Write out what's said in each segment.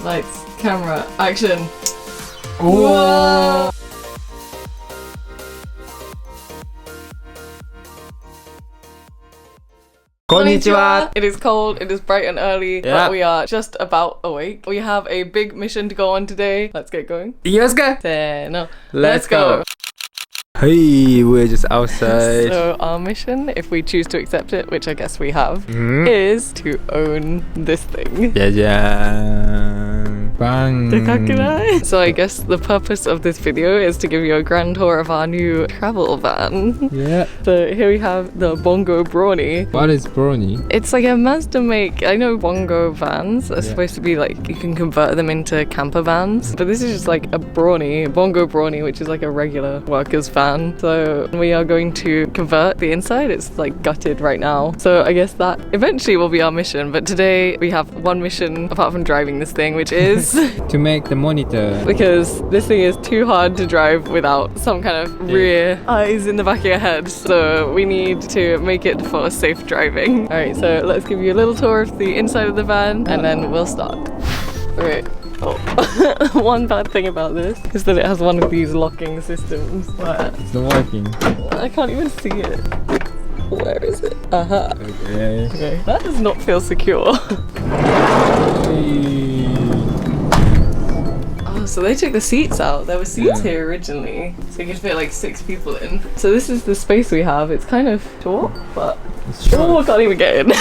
Lights, camera, action. Whoa. Konnichiwa. It is cold, it is bright and early, but we are just about awake. We have a big mission to go on today. Let's get going. Let's go. No. Let's go. Hey, we're just outside. So our mission, if we choose to accept it, which I guess we have, is to own this thing. Bang. So I guess the purpose of this video is to give you a grand tour of our new travel van. Yeah. So here we have the Bongo Brawny. What is Brawny? It's like a Mazda make. I know Bongo vans are supposed to be like, you can convert them into camper vans, but this is just like a Brawny, Bongo Brawny, which is like a regular worker's van. So we are going to convert the inside. It's like gutted right now. So I guess that eventually will be our mission. But today we have one mission apart from driving this thing, which is to make the monitor. Because this thing is too hard to drive without some kind of rear eyes in the back of your head. So we need to make it for safe driving. Alright, so let's give you a little tour of the inside of the van and then we'll start. Okay. Oh. One bad thing about this is that it has one of these locking systems. It's not working. I can't even see it. Where is it? Aha. Okay. That does not feel secure. So they took the seats out. There were seats here originally, so you could fit like 6 people in. So this is the space we have. It's kind of short, but oh, I can't even get in.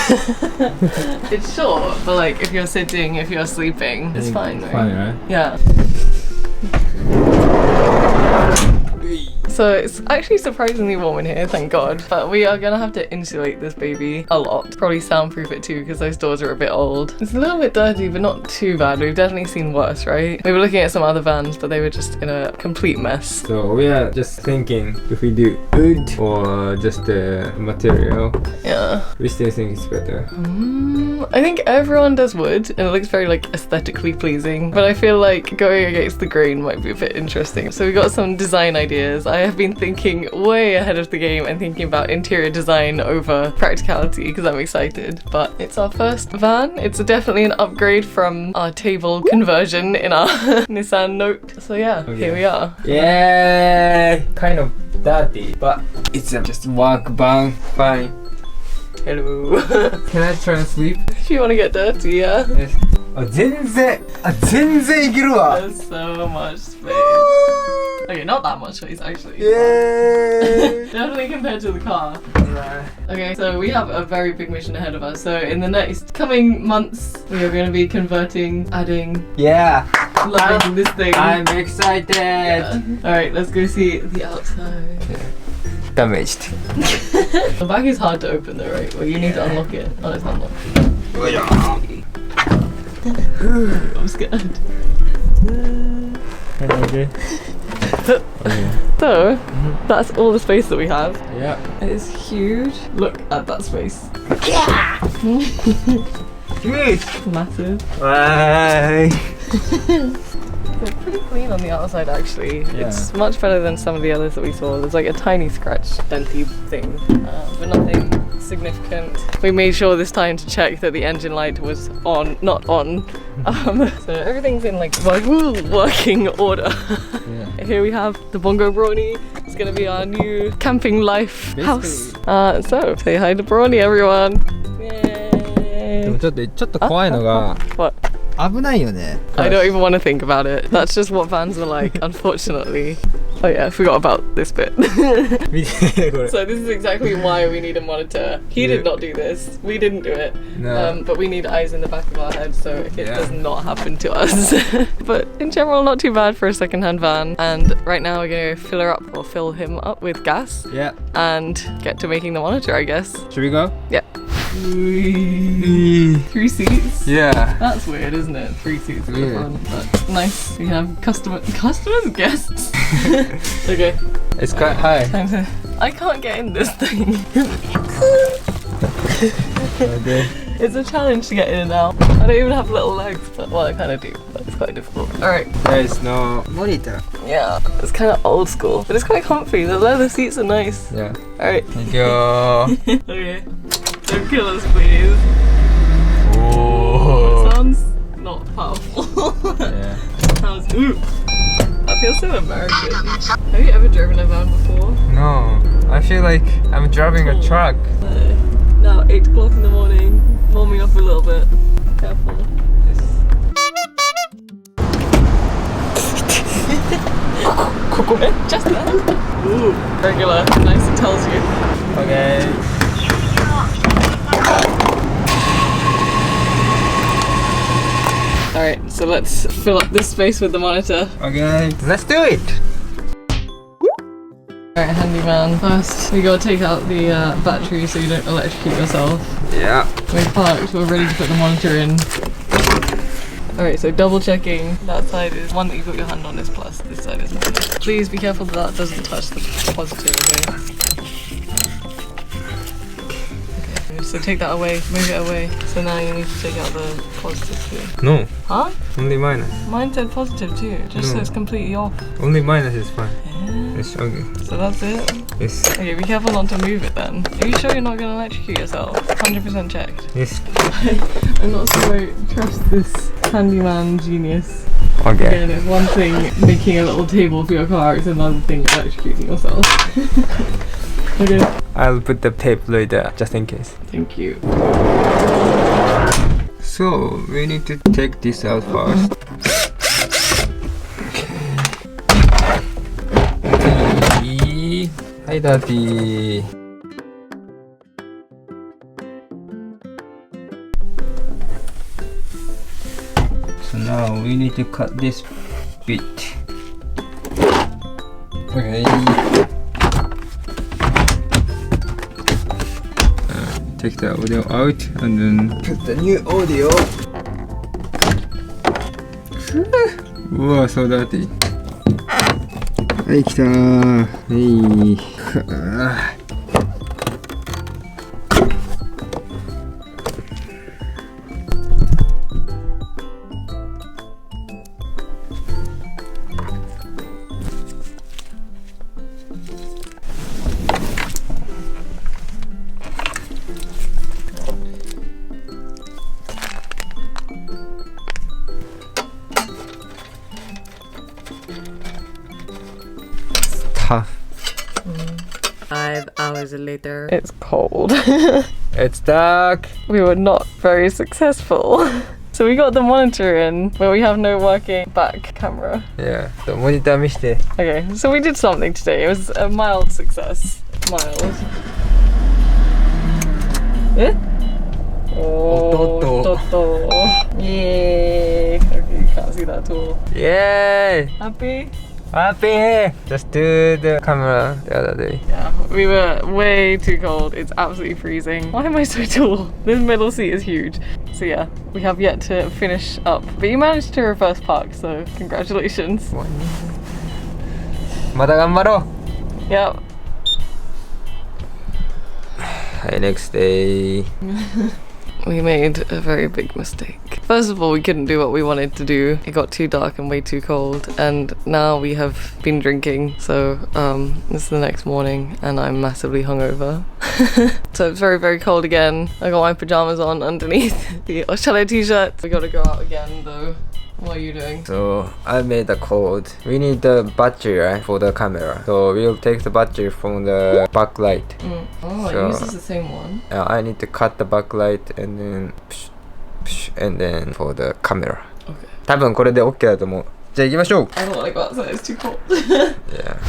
It's short, but like if you're sitting, if you're sleeping, it's fine, right? Fine, right? Yeah. So it's actually surprisingly warm in here, thank God. But we are gonna have to insulate this baby a lot. Probably soundproof it too, because those doors are a bit old. It's a little bit dirty, but not too bad. We've definitely seen worse, right? We were looking at some other vans, but they were just in a complete mess. So we are just thinking if we do wood or just the material. Yeah. We still think it's better. I think everyone does wood, and it looks very like aesthetically pleasing. But I feel like going against the grain might be a bit interesting. So we got some design ideas. I have been thinking way ahead of the game and thinking about interior design over practicality because I'm excited. But it's our first van. It's definitely an upgrade from our table conversion in our Nissan Note. So yeah, here we are. Yeah, kind of dirty, but it's just work van. Fine. Hello. Can I try and sleep? If you want to get dirty, yeah. Yes. 全然いけるわ. There's so much space. Okay, not that much space actually. Yay! Definitely compared to the car. Okay, so we have a very big mission ahead of us. So in the next coming months, we are going to be converting, adding, loving this thing. I'm excited. Yeah. Alright, let's go see the outside. Damaged. The back is hard to open though, right? Well, you need to unlock it. Oh, it's unlocked. I'm scared. Okay. So, that's all the space that we have. Yeah. It is huge. Look at that space. Massive. They're pretty clean on the outside actually. Yeah. It's much better than some of the others that we saw. There's like a tiny scratch, denty thing, but nothing significant. We made sure this time to check that the engine light was on, not on. So everything's in like working order. Here we have the Bongo Brawny. It's gonna be our new camping life house. So say hi to Brawny, everyone. Yay. でもちょっと怖いのが What? 危ないよね. I don't even want to think about it. That's just what vans are like, unfortunately. Oh yeah, I forgot about this bit. So this is exactly why we need a monitor. He did not do this. We didn't do it. No. But we need eyes in the back of our head so it does not happen to us. But in general, not too bad for a secondhand van. And right now we're going to fill him up with gas. Yeah. And get to making the monitor, I guess. Should we go? Yeah. 3 seats? Yeah. That's weird, isn't it? 3 seats at the front, but nice. We can have customers, guests? Okay. It's quite high. I can't get in this thing. Okay. It's a challenge to get in and out. I don't even have little legs, but well, I kind of do, but it's quite difficult. Alright. There is no monitor. Yeah, it's kind of old school, but it's quite comfy. The leather seats are nice. Yeah. Alright. Thank you. Okay. Don't kill us, please. Oh. It sounds not powerful. so American. Have you ever driven a van before? No, I feel like I'm driving a truck. Now 8 o'clock in the morning, warming up a little bit. Careful. Just that. Ooh, regular. Nice, it tells you. Okay. Alright, so let's fill up this space with the monitor. Okay, let's do it. Alright, handyman. First, we gotta take out the battery so you don't electrocute yourself. Yeah. We're parked, we're ready to put the monitor in. Alright, so double checking. That side is one that you put your hand on is plus, this side is minus. Please be careful that doesn't touch the positive, okay? Okay, so take that away, move it away. So now you need to take out the positive too. No, Huh? only minus. Mine said positive too, just so No. it's completely off. Only minus is fine. Yeah. It's okay. So that's it? Yes. Okay, be careful not to move it then. Are you sure you're not going to electrocute yourself? 100% checked. Yes. I'm not so I trust this handyman genius. Okay. Again, it's one thing making a little table for your car, it's another thing electrocuting yourself. Okay. I'll put the tape later just in case. Thank you. So we need to take this out first. Okay. Hi, Daddy. So now we need to cut this bit. Okay. Take the audio out and then put the new audio. Wow, so dirty. はい来たー。はい。Tough. 5 hours later. It's cold. It's dark. We were not very successful. So we got the monitor in, but we have no working back camera. Yeah. モニター見して。 Okay, so we did something today. It was a mild success. Mild. Eh? Oh, Toto. Yay. Okay, you can't see that at all. Yay! Happy? Happy! Just do the camera the other day. Yeah, we were way too cold. It's absolutely freezing. Why am I so tall? This middle seat is huge. So yeah, we have yet to finish up. But you managed to reverse park, so congratulations. また頑張ろう。 Yep. Hi, next day. We made a very big mistake. First of all, we couldn't do what we wanted to do. It got too dark and way too cold, and now we have been drinking, so it's the next morning and I'm massively hungover. So it's very, very cold again. I got my pajamas on underneath the Oshare t-shirt. We gotta go out again though. What are you doing? So I made a code. We need the battery, right, for the camera. So we'll take the battery from the backlight. Oh, So- I use this the same one. I need to cut the backlight and then and then for the camera. Okay. 多分これで OK だと思う。じゃあ行きましょう。 I don't want to go outside, it's too cold. Yeah.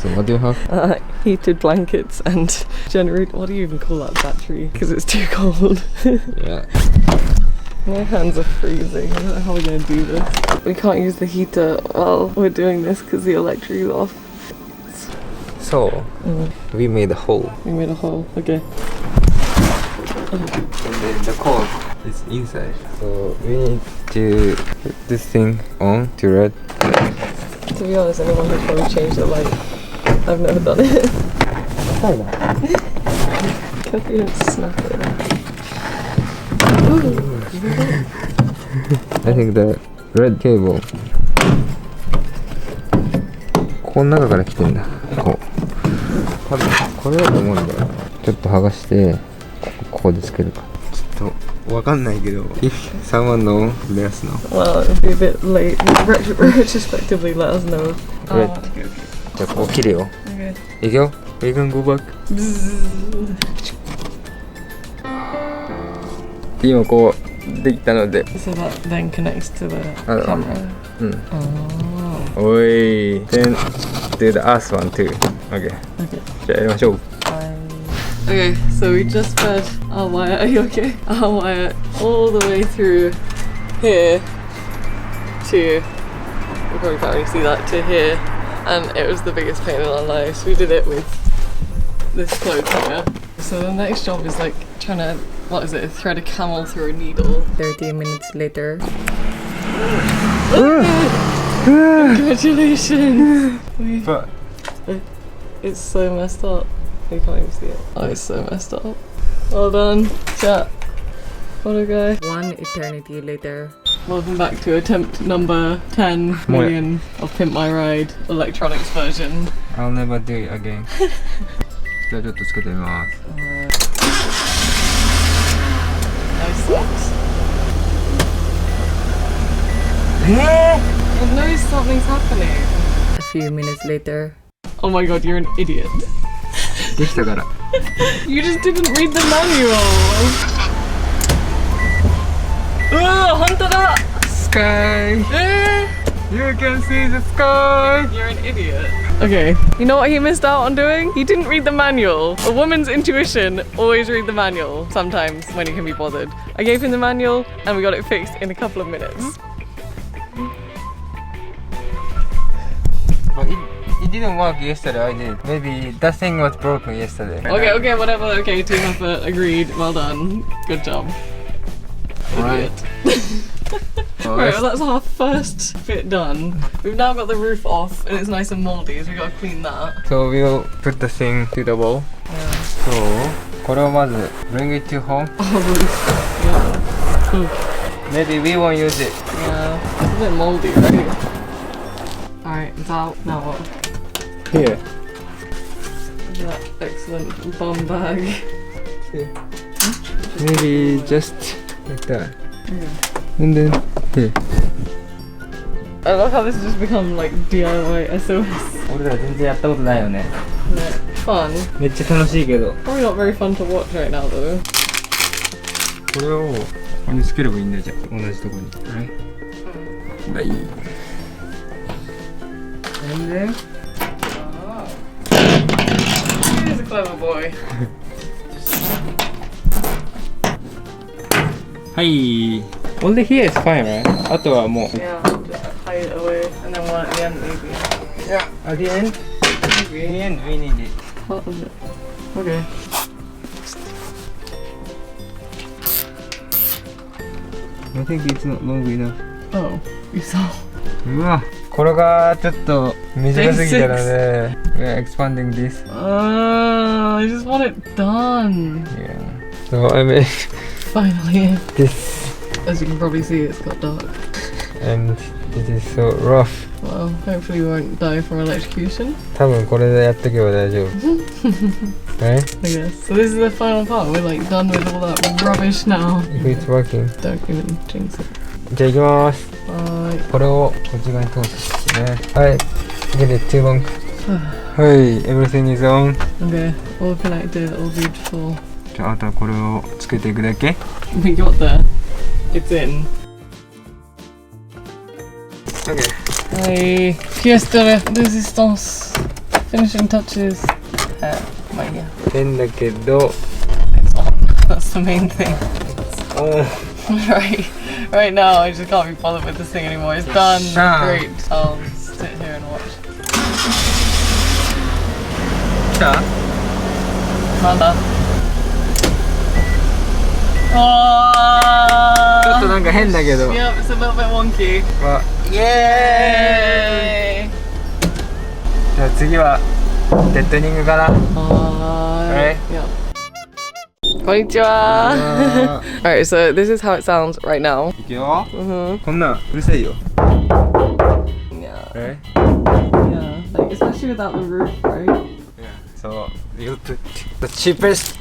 So what do you have? Heated blankets and generate, what do you even call that battery? Because it's too cold. Yeah. My hands are freezing. I don't know how we're going to do this. We can't use the heater while we're doing this because the electric is off. So we made a hole. We made a hole. Okay. And then the cord is inside. So we need to put this thing on to red. To be honest, anyone could probably change the light. I've never done it. Hope you don't snap it. I think the red cable ここの中から来てんだ。こう多分これだと思うんだよ。ちょっと剥がしてここでつけるか。ちょっとわかんないけど If someone know, let us know. Well, it'll be a bit late. Retrospectively, let us know. Red. Okay, okay. じゃあこう切るよ。 Okay. いくよ。We can go back. 今こうできたので。 So that then connects to the camera. うん。 Oh. おい。Then do the last one too. Okay. Okay. じゃあやりましょう。 Okay, so we just fed our wire. Are you okay? Our wire all the way through here to. You probably can't really see that to here, and it was the biggest pain in our lives. We did it with this clothes hanger. So the next job is like trying to, what is it? Thread a camel through a needle. 30 minutes later. Congratulations! But It's so messed up. You can't even see it. Oh, it's so messed up. Well done, chat. What a guy. 1 eternity later. Welcome back to attempt number 10 million of Pimp My Ride electronics version. I'll never do it again. じゃあちょっとつけてみます。Nice socks. You know something's happening. A few minutes later. Oh my god, you're an idiot. できたから。 You just didn't read the manual. Oh, 本当だ! Sky! You can see the sky! You're an idiot. Okay, you know what he missed out on doing? He didn't read the manual. A woman's intuition, always read the manual, sometimes when you can be bothered. I gave him the manual and we got it fixed in a couple of minutes. But it didn't work yesterday, I did. Maybe that thing was broken yesterday. Okay, whatever. Okay, team effort, agreed. Well done. Good job. Alright. Right, well that's our first bit done. We've now got the roof off and it's nice and mouldy, so we gotta clean that. So we'll put the thing to the wall. Yeah. So, これをまず bring it to home. Oh, yeah. Maybe we won't use it. Yeah, it's a bit mouldy, right? Alright, it's out now. What? Here. That excellent bum bag. Maybe just like that. Yeah. And then here. I love how this has just become like DIY SOS. 俺ら全然やったことないよね。 Fun. めっちゃ楽しいけど。 Probably not very fun to watch right now though. これをここにつければいいんだよ、じゃあ同じとこに。はい。バイ。And then. Oh. He's a clever boy. はい。Only here is fine, right? あとはもう。Yeah, just hide it away and then one at the end maybe. Yeah, at the end. Maybe. In the end, we need it. What was it? Okay. I think it's not long enough. Oh, you saw. うわ、これがちょっと短すぎたので、we're expanding this. I just want it done. Yeah. So I made Finally. this, As you can probably see, it's got dark. and it is so rough. Well, hopefully we won't die from electrocution. 多分これでやっとけば大丈夫。Right? I guess. So this is the final part. We're like done with all that rubbish now. If it's working. Don't even jinx it. じゃあ行きます。Bye. これをこっち側に通すね。はい。Get it too long. はい。Everything is on. Okay, all connected, all beautiful. じゃああとはこれをつけていくだけ。 We got there. It's in. Okay. Hi. Pièce de résistance. Finishing touches. Yeah. 変だけど。 It's on. That's the main thing. おー。 Right now, I just can't be bothered with this thing anymore. It's done. Ah. Great. I'll sit here and watch. 来た？なんだ？ちょっとなんか変だけど。 Yep, it's a little bit wonky. わ、イエーイ。じゃあ次はデッドニングかな。Yep. Konnichiwa. Alright, so this is how it sounds right now. いくよ。こんなんうるさいよ。 Yeah. Yeah. Like, especially without the roof, right? Yeah. So we'll put the cheapest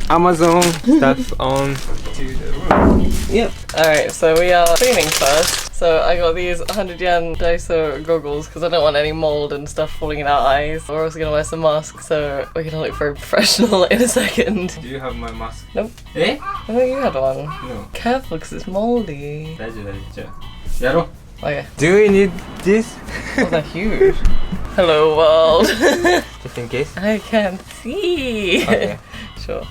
Amazon stuff on to the roof. Yep. Alright, so we are cleaning first. So I got these 100 yen Daiso goggles because I don't want any mold and stuff falling in our eyes. We're also gonna wear some masks so we're gonna look very professional in a second. Do you have my mask? Nope. Eh? I thought you had one. No. Careful because it's moldy. 大丈夫大丈夫。じゃあやろう。 Okay. Do we need this? Oh, they're huge. Hello world. Just in case? I can't see. Okay. Sure.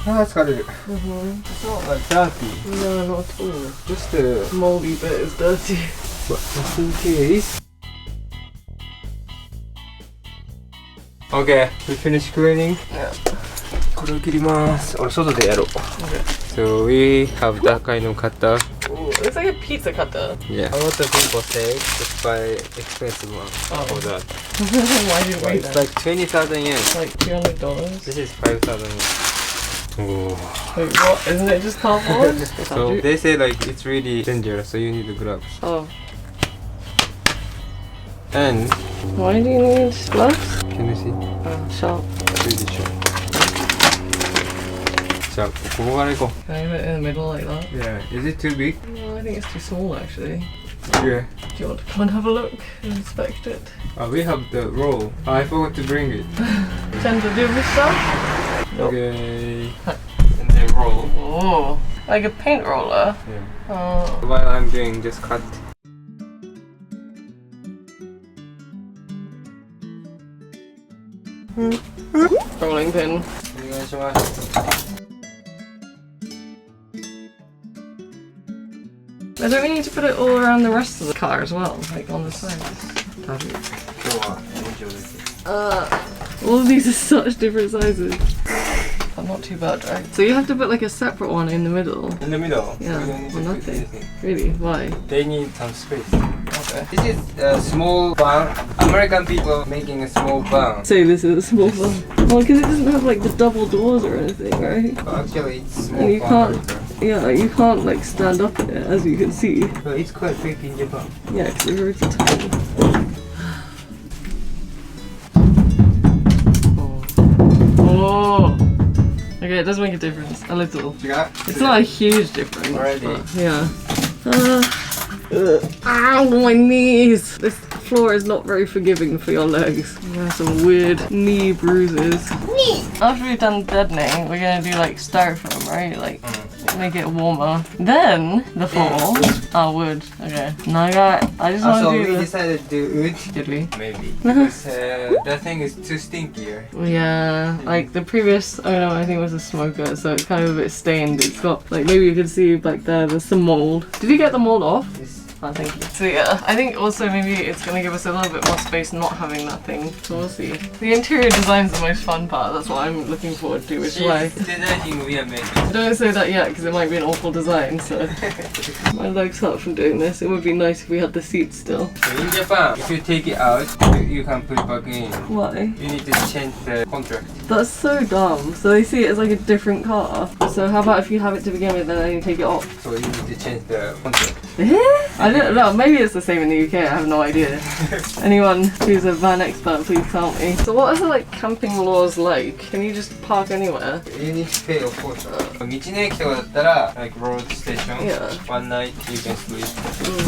ああ疲れる。 It's not Like dirty. no, not at all. Just The moldy bit is dirty. just in case. Okay, we finish cleaning. Yeah. これを切ります。俺外でやろう。 Okay. So we have that kind of cutter. Ooh, it looks like a pizza cutter. Yeah. A lot of people say just buy expensive one for that. Why do you But wait it's that? like 20,000 yen. Like $200. This is 5,000 yen. Oh. Wait, what? Isn't it just cardboard? So they say like it's really dangerous, so you need the gloves. Oh. And Why do you need gloves? can you see? Oh, sharp. Really sharp. じゃあここから行こ Can I put it in the middle like that? う。Yeah. Is it too big? No, I think it's too small actually. Yeah. Do you want to come and have a look and inspect it? We have the roll. I forgot to bring it. Tend to do this stuff? Okay. And then roll. Oh, like a paint roller. Yeah. Oh. While I'm doing just cut. Rolling pin. お願いします。 I don't we need to put it all around the rest of the car as well, like on the sides. 今日は以上です。 All of these are such different sizes. But not too bad, right? So you have to put like a separate one in the middle. In the middle. Yeah, We don't need to or put nothing. anything. Really? Why? They need some space. Okay. This is a small van. American people making a small van. Say this is a small one. Well, because it doesn't have like the double doors or anything, right? Actually, it's small And you van. can't, yeah, you can't like stand up in it, as you can see. But it's quite big in Japan. Yeah, because it's really tiny. Oh. Okay, it does make a difference. A little. It's not a huge difference. Already. But, yeah. Ow, my knees! This floor is not very forgiving for your legs. You have some weird knee bruises. After we've done deadening, we're gonna do like styrofoam, right? Like make it warmer. Then the floor. Oh, wood. Okay. Now I just want So to we do this. decided to do wood. Did we? Maybe. Because that thing is too stinky. Yeah, like the previous owner I think was a smoker, so it's kind of a bit stained. It's got like maybe you can see back there's some mold. Did you get the mold off? Oh, thank you. So yeah, I think also maybe it's gonna give us a little bit more space not having that thing. So we'll see. The interior design's the most fun part. That's what I'm looking forward to, which is why Designing we are making. don't say that yet because it might be an awful design. So my legs hurt from doing this. It would be nice if we had the seats still. So in Japan, if you take it out, you can put it back in. Why? You need to change the contract. That's so dumb. So they see it as like a different car. So how about if you have it to begin with and then you take it off? So you need to change the contract. I don't know, maybe it's the same in the UK, I have no idea. Anyone who's a van expert, please tell me. So what are the like camping laws like? Can you just park anywhere? You need to pay, of course. 道の駅とかだったら like road station, Yeah. one night you can sleep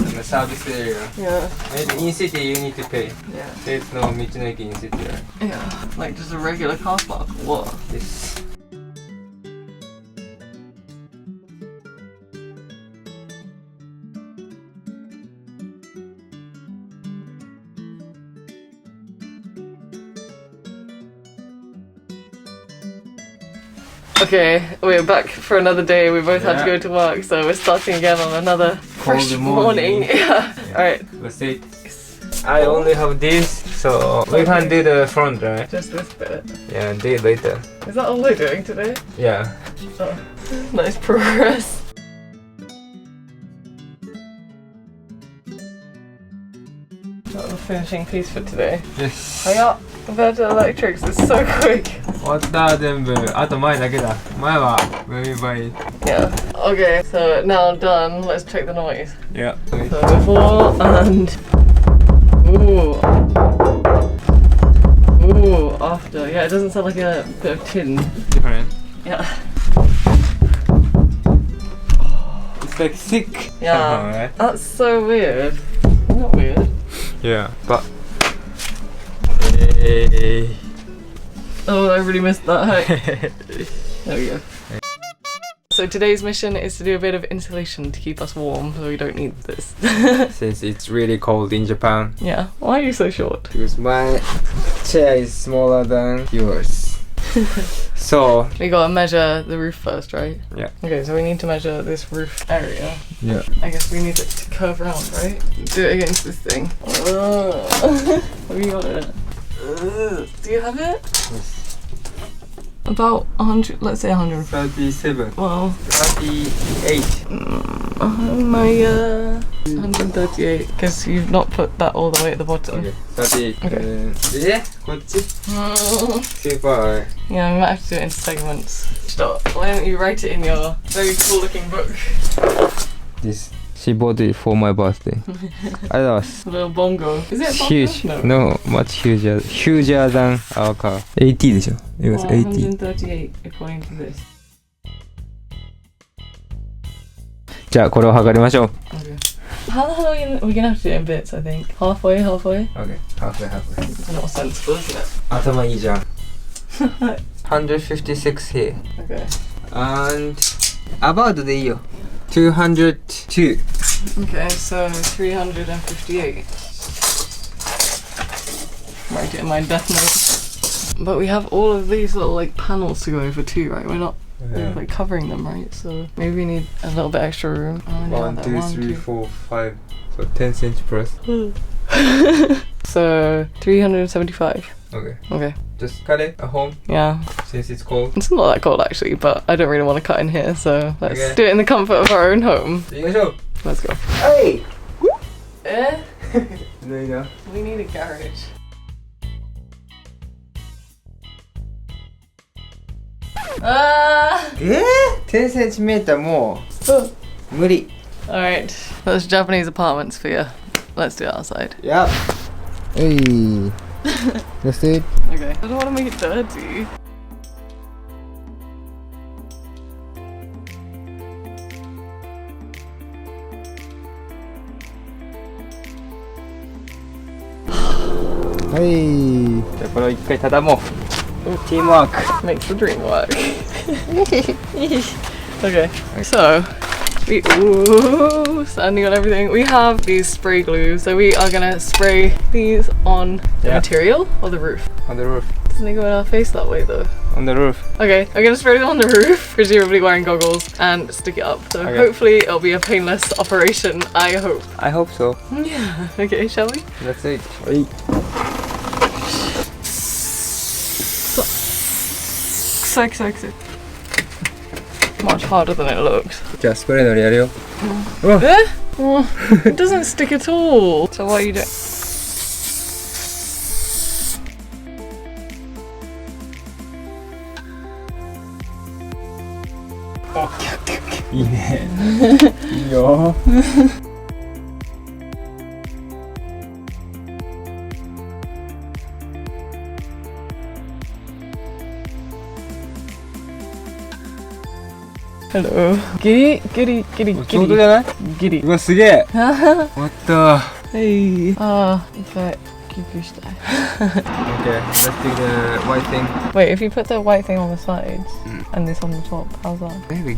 in the service area. Yeah, And in city you need to pay. yeah. There's no 道の駅 in city. Yeah, like just a regular car park. What? Yes. Okay, we're back for another day. We both had to go to work, so we're starting again on another fresh morning. Yeah. Alright. That's it. I only have this, so we can do the front, right? Just this bit. Yeah, do it later. Is that all we're doing today? Yeah. Oh, nice progress. That's the finishing piece for today. Yes. Hurry up! Compared to electrics, it's so quick. 終わった全部。あと前だけだ。前は when we buy it. Yeah. Okay, so now done. Let's check the noise. Yeah. So before and ooh. Ooh, after. Yeah, it doesn't sound like a bit of tin. Different. Yeah. It's like thick. Yeah. Somehow, right? That's so weird. Not weird. Yeah, but. Hey. Oh, I really missed that. There we go. So today's mission is to do a bit of insulation to keep us warm, so we don't need this. Since it's really cold in Japan. Yeah. Why are you so short? Because my chair is smaller than yours. So. We gotta measure the roof first, right? Yeah. Okay, so we need to measure this roof area. Yeah. I guess we need it to curve around, right? Do it against this thing. Have you got it? Do you have it? Yes. About 100, let's say 100. 37. Well, 38. oh my 138, because you've not put that all the way at the bottom. Okay. 38. Okay.こっち? Too far. Yeah, we might have to do it into segments. Stop. Why don't you write it in your very cool looking book? This. She bought it for my birthday. I lost. A little bongo. Is it a bongo? Huge. No, much huger than our car. 80 でしょ? It was 80. 138 according to this. じゃあこれを測りましょう。 Okay. How the hell are we're gonna have to do it in bits, I think. Halfway? Okay, halfway. It's not sensible, isn't it? 頭いいじゃん。156 here. Okay. And about でいいよ。202. Okay, so 358. Write it in my death note. But we have all of these little like panels to go over too, right? We're not we're, like covering them, right? So maybe we need a little bit extra room. Oh, 1, 2, 3, 4, 5. So 10 cm plus. So 375. Okay. Okay. Just cut it at home Yeah. since it's cold. It's not that cold actually, but I don't really want to cut in here, so let's Okay. do it in the comfort of our own home. 行きましょう。 Let's go. Hey! Eh? いいな。 We need a garage.10 cm もう無理。 Alright, that's Japanese apartments for you. Let's do it outside. Yep. Hey. Let's do it. Okay. I don't want to make it dirty. Hey. じゃあこれを一回畳もう。チームワーク。 Makes the dream work. Okay, so standing on everything. We have these spray glue, so we are gonna spray these on the material or the roof. On the roof. Doesn't it go in our face that way though? On the roof. Okay, I'm gonna spray them on the roof, presumably wearing goggles, and stick it up. So Okay. hopefully it'll be a painless operation, I hope. I hope so. Yeah, okay, shall we? That's it. はい。So much harder than it looks. じゃあスプレーのりやるよ。 Eh? Oh, it doesn't stick at all. So what are you doing? Okay. いいね。いいよ。Hello. Giddy. ちょうどじゃない？ Giddy. うわすげえ。終わった。 Hey. Ah, okay. Keep your style. Okay, let's do the white thing. Wait, if you put the white thing on the sides and this on the top, how's that?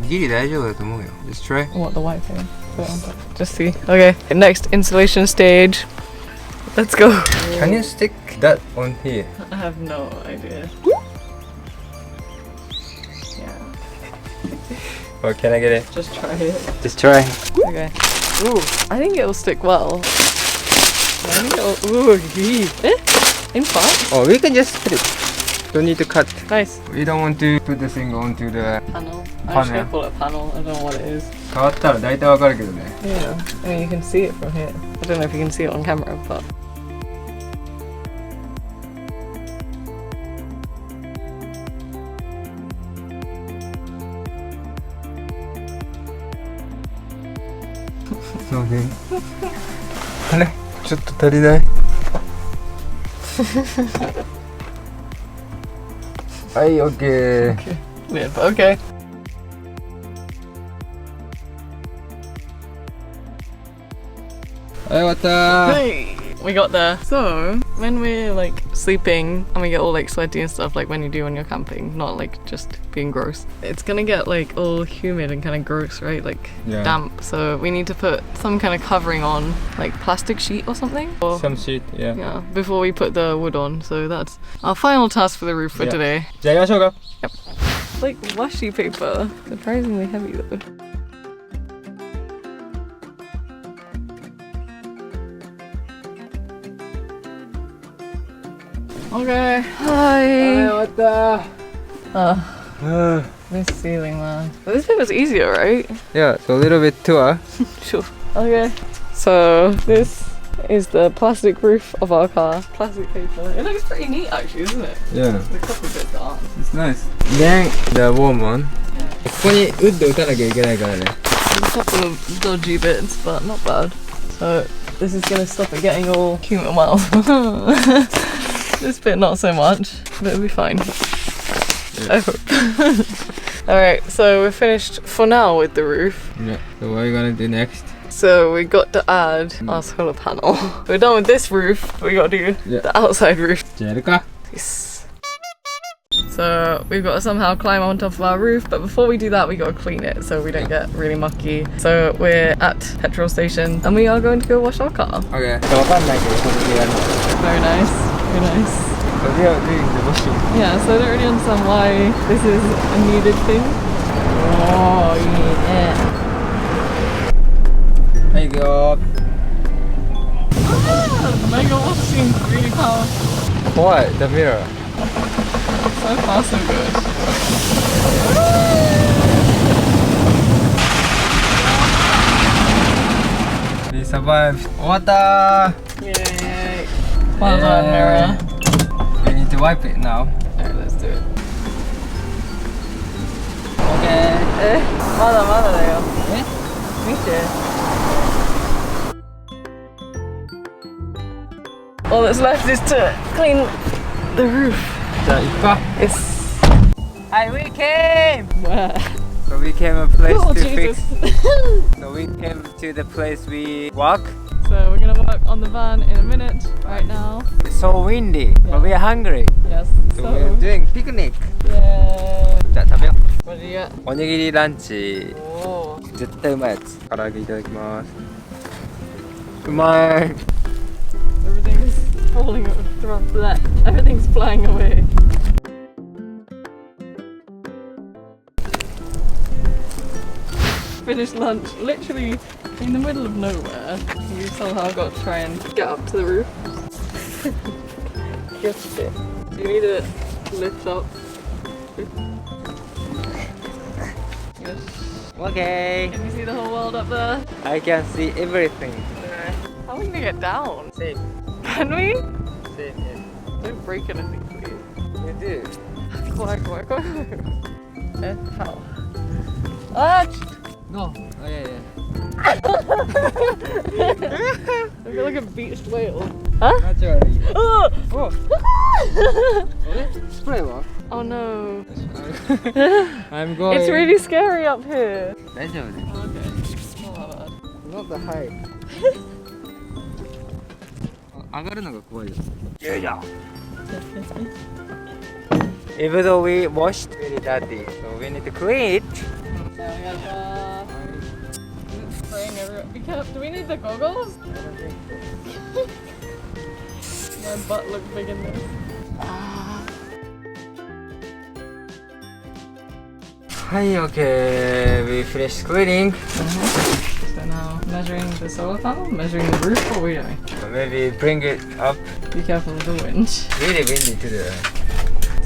ギリ大丈夫だと思うよ。Just try. What, the white thing? Put it on top. Just see. Okay, next installation stage. Let's go. Can you stick that on here? I have no idea. Or can I get it? Just try it. Just try. Okay. Ooh, I think it'll stick well. I think it'll. Ooh, gee. Eh? In fact. Oh, we can just put it. Don't need to cut. Nice. We don't want to put the thing onto the Panel. I'm just gonna call it a panel. I don't know what it is. 変わったら大体わかるけどね。 Yeah. I mean, you can see it from here. I don't know if you can see it on camera, but.そうね。あれちょっと足りない。はい、OK。 Okay. Yeah, but okay. はい、終わったー。 Hey, we got there. So when we're like sleeping and we get all like sweaty and stuff, like when you do when you're camping, not like just being gross, it's gonna get like all humid and kind of gross, right? Like Yeah. damp. So we need to put some kind of covering on, like plastic sheet or something. Or, Some sheet, yeah. yeah, before we put the wood on. So that's our final task for the roof for Yeah. today. じゃあ行きましょうか。 Like washi paper, surprisingly heavy though. Okay, はい、 hi. 終わったー。 This ceiling man. But this paper's easier, right? Yeah, so a little bit tour. Sure. Okay. So this is the plastic roof of our car. Plastic paper. It looks pretty neat actually, doesn't it? Yeah, The couple bits aren't. it's nice. Then the warm one. ここにウッド打たなきゃいけないからね。 There's a couple of dodgy bits, but not bad. So this is gonna stop it getting all human well. This bit not so much, but it'll be fine. I hope. Alright, so we're finished for now with the roof. Yeah, so what are you gonna do next? So we got to add our solar panel. We're done with this roof, we got to do Yeah. the outside roof. じゃあやるか。 Yes. So we've got to somehow climb on top of our roof, but before we do that we got to clean it so we don't get really mucky. So we're at petrol station and we are going to go wash our car. Okay. わかんないけど、これでやるの。 Very nice, very nice. So we are doing the washing. Yeah, so I don't really understand why this is a needed thing. Oh, yeah. はい、行くよ Mega washing, really powerful. ー。怖い、the mirror. So far, so good. We survived. 終わったー。 Yay. Well done, mirror. We need to wipe it now. Alright, let's do it. Okay. まだまだだよ。見て。All that's left is to clean the roof. じゃあ行くか。 It's Hi, we came! where? So we came a place Oh, to Jesus. fix. So we came to the place we walk. So we're gonna work on the van in a minute. Right now. It's so windy, Yeah. but we are hungry. Yes. So we're doing picnic. Yeah. じゃあ食べよう。 What did you get? おにぎりランチ。 Oh. 絶対うまいやつ。唐揚げいただきます。うまい。 Everything's falling over. Everything's flying away. Finished lunch literally in the middle of nowhere. You somehow got to try and get up to the roof. Just it. So you need to lift up. Yes. Okay. Can you see the whole world up there? I can see everything. How are we gonna get down? Same. Can we? Same here. Don't break anything, please. You do. Quiet. How? Ah! No. Oh yeah, yeah. I feel like a beached whale. Huh? Naturally. Oh! おあれスプレーは Oh no. I'm going. It's really scary up here. 大丈夫ね。 Okay. Not that bad. Not the high. 上がるのが怖いよ。よいしょ。Even though we washed really dirty, so we need to clean it. So we got it's spraying everywhere. Be careful. Do we need the goggles? My butt looks big in this. Hi, okay. We finished cleaning. So now measuring the solar panel, measuring the roof. What are we doing? So maybe bring it up. Be careful of the wind. Really windy today.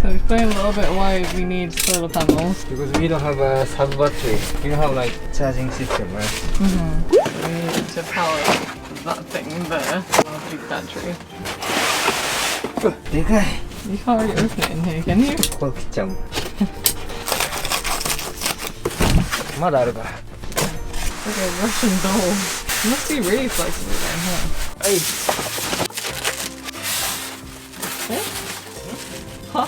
So explain a little bit why we need solar panels. Because we don't have a sub battery. We don't have like charging system, right? So we need to power that thing there. Our big battery. でかい。 You can't really open it in here, can you? ここ切っちゃうもん。まだあるから。 Like a Russian doll. It must be really flexible then, huh? はい。 Huh?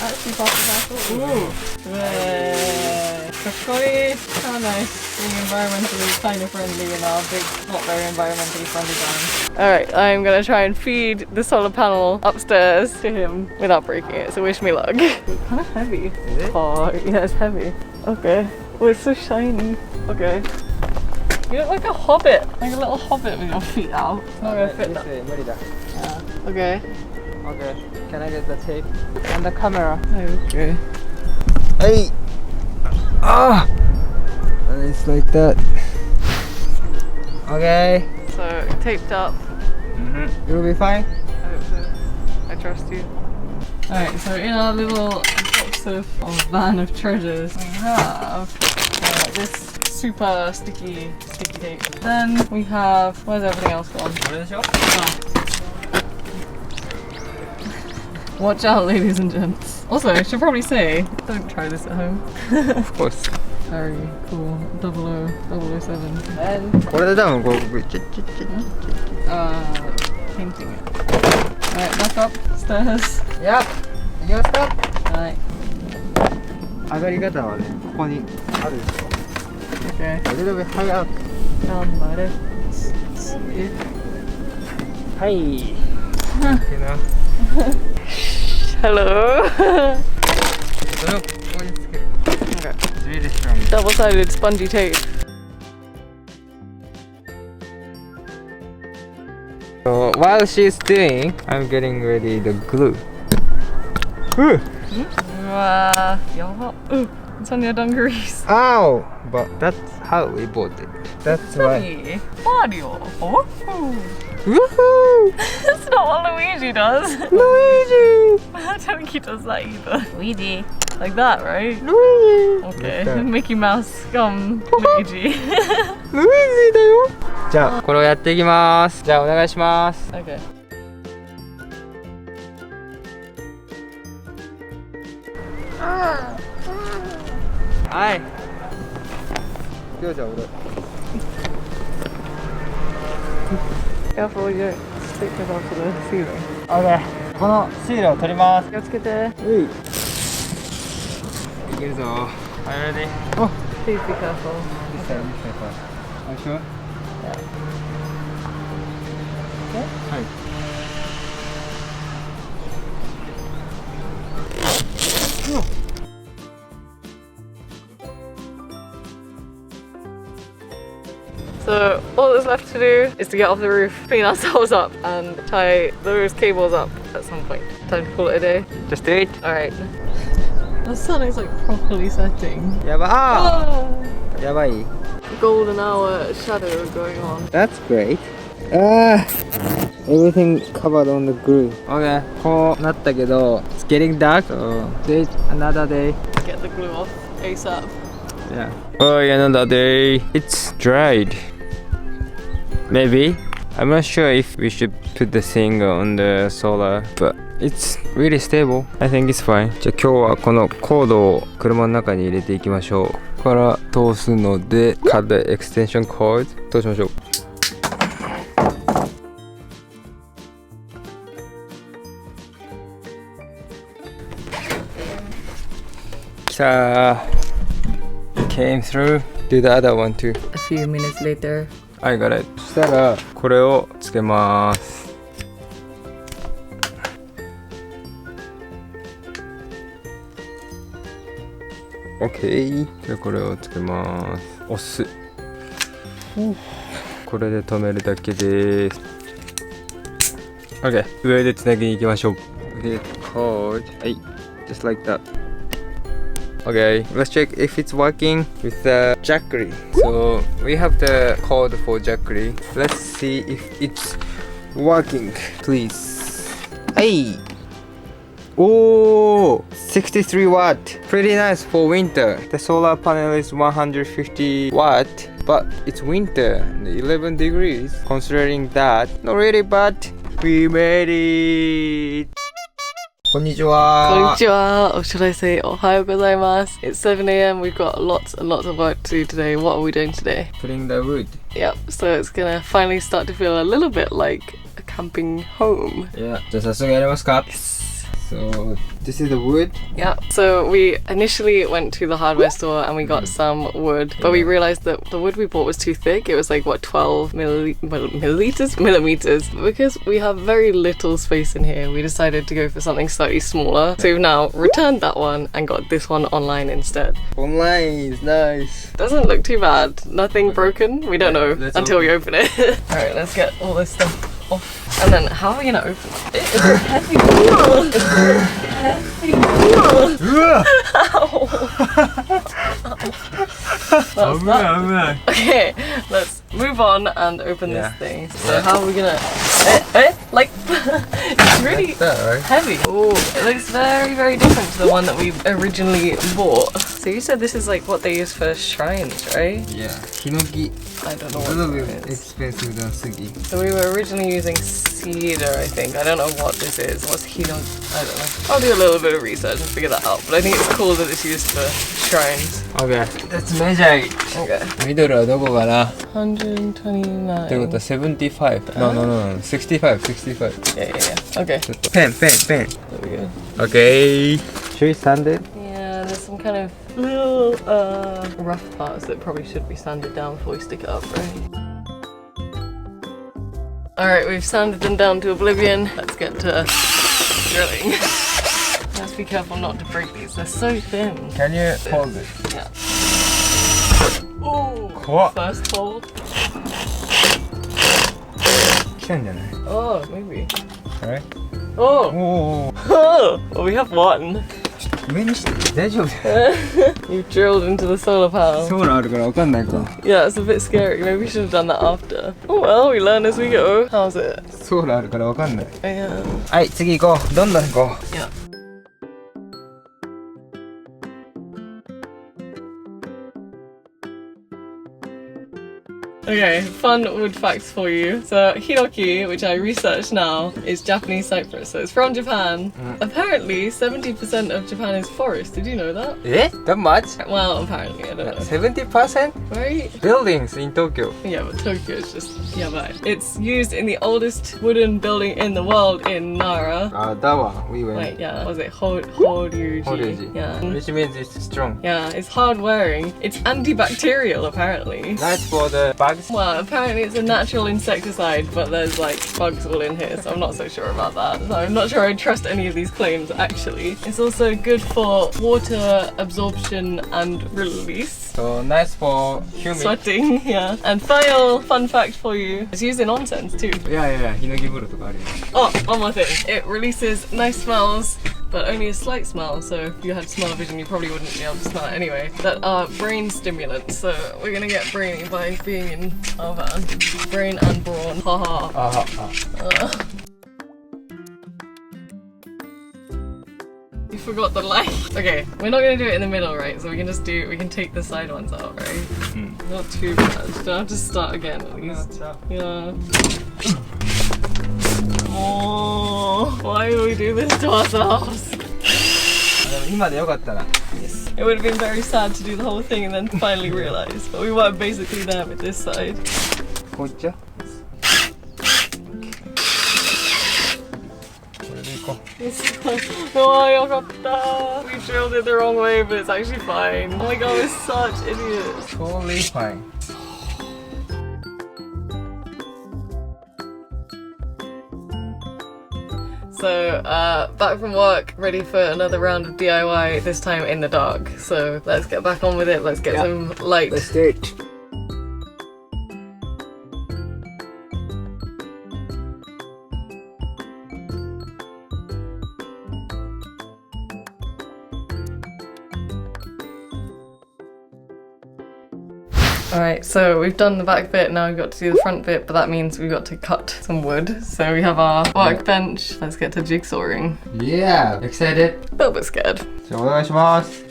Actually pop it back up. Ooh. Yeah. Push Really kind of nice being environmentally kind of friendly in our big, not very environmentally friendly van. Alright, I'm gonna try and feed the solar panel upstairs to him without breaking it, so wish me luck. It's kind of heavy. Is it? Oh, yeah, it's heavy. Okay. Oh, it's so shiny. Okay. You look like a hobbit, like a little hobbit with your feet out. It's not gonna fit that. Yeah. Okay. Okay, can I get the tape and the camera? Okay. Hey! Ah! And it's like that. Okay. So, taped up. You'll be fine? I hope so. I trust you. Alright, so in our little box of van of treasures, we have this super sticky tape. Then we have, where's everything else gone? Watch out, ladies and gents. Also, I should probably say, don't try this at home. Of course. Very cool. 007. And これで多分こうPainting it. Alright, back up stairs. Yeah. 行きますか? Alright. 上がり方はね、ここにあるでしょ。Okay. A little bit high up. 頑張れ。はい。Hello. それをここにつける。Okay. It's really strong. Double-sided spongy tape. So while she's doing, I'm getting ready the glue. Ooh. It's on your dungarees. Ow! But that's how we bought it. That's why. Mario. Oh. Woohoo! That's not what Luigi does. Luigi! I don't think he does that either. Luigi. Like that, right? Luigi! Okay. Like that. Mickey Mouse gum Luigi. ルイージだよ。じゃあこれをやっていきます。じゃあお願いします。Okay.はい。今日じゃあ俺。Careful, you don't stick it onto the ceiling. OK。このシールを取ります。気をつけて。うい。いけるぞ。Are you ready? Oh, please be careful. This side, this side first. Are you sure? Yeah. Okay. はい。So all that's left to do is to get off the roof, clean ourselves up and tie those cables up at some point. Time to call it a day. Just do it. Alright. The sun is like properly setting. やばあー。やばい。Golden hour shadow going on. That's great. Everything covered on the glue. Okay. こうなったけど、it's getting dark. So do it another day. Get the glue off ASAP. Yeah. Oh, another day. It's dried. Maybe. I'm not sure if we should put the thing on the solar, but it's really stable. I think it's fine. じゃあ今日はこのコードを車の中に入れていきましょう。ここから通すので、cut the extension cord 通しましょう。来たー。Came through. Do the other one too. A few minutes later. I got it. そしたらこれをつけます。OK。じゃあこれをつけます。押す。これで止めるだけです。OK。上でつなぎに行きましょう。Hit cord. はい。Just like that. Okay, let's check if it's working with the jackery. So we have the code for jackery. Let's see if it's working. Please. Hey. Oh, 63 watt. Pretty nice for winter. The solar panel is 150 watt, but it's winter, 11 degrees. Considering that, not really, but we made it. こんにちは。Konnichiwa, or should I say ohayo gozaimasu. It's 7 a.m. We've got lots and lots of work to do today. What are we doing today? Putting the wood. Yep, so it's gonna finally start to feel a little bit like a camping home. Yeah. じゃあ早速やりますか。So this is the wood. Yeah, so we initially went to the hardware store and we got some wood, but we realized that the wood we bought was too thick. It was like, what, 12 millimeters? Because we have very little space in here, we decided to go for something slightly smaller. So we've now returned that one and got this one online instead. Online is nice. Doesn't look too bad. Nothing broken. We don't know Let's until we open it. Alright, let's get all this stuff off. And then how are we gonna open it? It's a heavy. Ow. Okay, let's move on and open this thing. So how are we gonna like it's really heavy. Oh, it looks very, very different to the one that we originally bought. So you said this is like what they use for shrines, right? Yeah. Hinoki. I don't know what A little bit it is. expensive than sugi. So we were originally using cedar, I think. I don't know what this is. What's hinoki? I don't know. I'll do a little bit of research and figure that out. But I think it's cool that it's used for shrines. Okay, let's measure it. Okay. ミドルはどこかな? 129. ってことは75. No, 65. Yeah. Okay. ペン There we go. Okay. Should we sand it? Yeah, there's some kind of little rough parts that probably should be sanded down before we stick it up, right? Alright, we've sanded them down to oblivion. Let's get to drilling. Let's be careful not to break these, they're so thin. Can you hold it? Yeah. Oh, What? first hole. 来たんじゃない? Oh, maybe. Alright. Oh! おー Oh! Well, we have one. 上にして大丈夫? You've drilled into the solar panel. ソーラーあるからわかんないか. Yeah, it's a bit scary. Maybe we should have done that after. Oh well, we learn as we go. How's it? ソーラーあるからわかんない. Yeah. はい次行こう. どんどん行こう. Yeah. Okay, fun wood facts for you. So hinoki, which I researched now, is Japanese cypress. So it's from Japan. Apparently, 70% of Japan is forest. Did you know that? Eh? That much? Well, apparently, I don't know. 70%? Right? Buildings in Tokyo. Yeah, but Tokyo is just yabai. It's used in the oldest wooden building in the world in Nara. That one, we went. Wait, yeah, what was it Horyuji? Horyuji. Yeah. Which means it's strong. Yeah, it's hard wearing. It's antibacterial apparently. Nice for the bugs. Well, apparently it's a natural insecticide, but there's like bugs all in here, so I'm not so sure about that. So I'm not sure I trust any of these claims actually. It's also good for water absorption and release. So nice for humid. Sweating, yeah. And final fun fact for you, it's used in onsen's too. Yeah, ヒノキ風呂とかあるよ. Oh, one more thing. It releases nice smells, but only a slight smell, so if you had smell vision you probably wouldn't be able to smell it anyway, that are brain stimulants. So we're gonna get brainy by being in our van. Brain and brawn, haha. You forgot the light. Okay, we're not gonna do it in the middle, right? So we can take the side ones out, right? Not too bad. Don't have to start again at least. Yeah. Oh, why do we do this to ourselves? 今でよかったら. Yes. It would have been very sad to do the whole thing and then finally realize, but we were basically there with this side. こういっちゃ? これでいこう. Oh, you got that. We drilled it the wrong way, but it's actually fine. Oh my god, we're such idiots. Totally fine. So, back from work, ready for another round of DIY, this time in the dark. So, let's get back on with it, let's get some light. Let's do it. Alright, so we've done the back bit, now we've got to do the front bit, but that means we've got to cut some wood. So we have our workbench, let's get to jigsawing. Yeah, excited. A little bit scared. じゃあお願いします.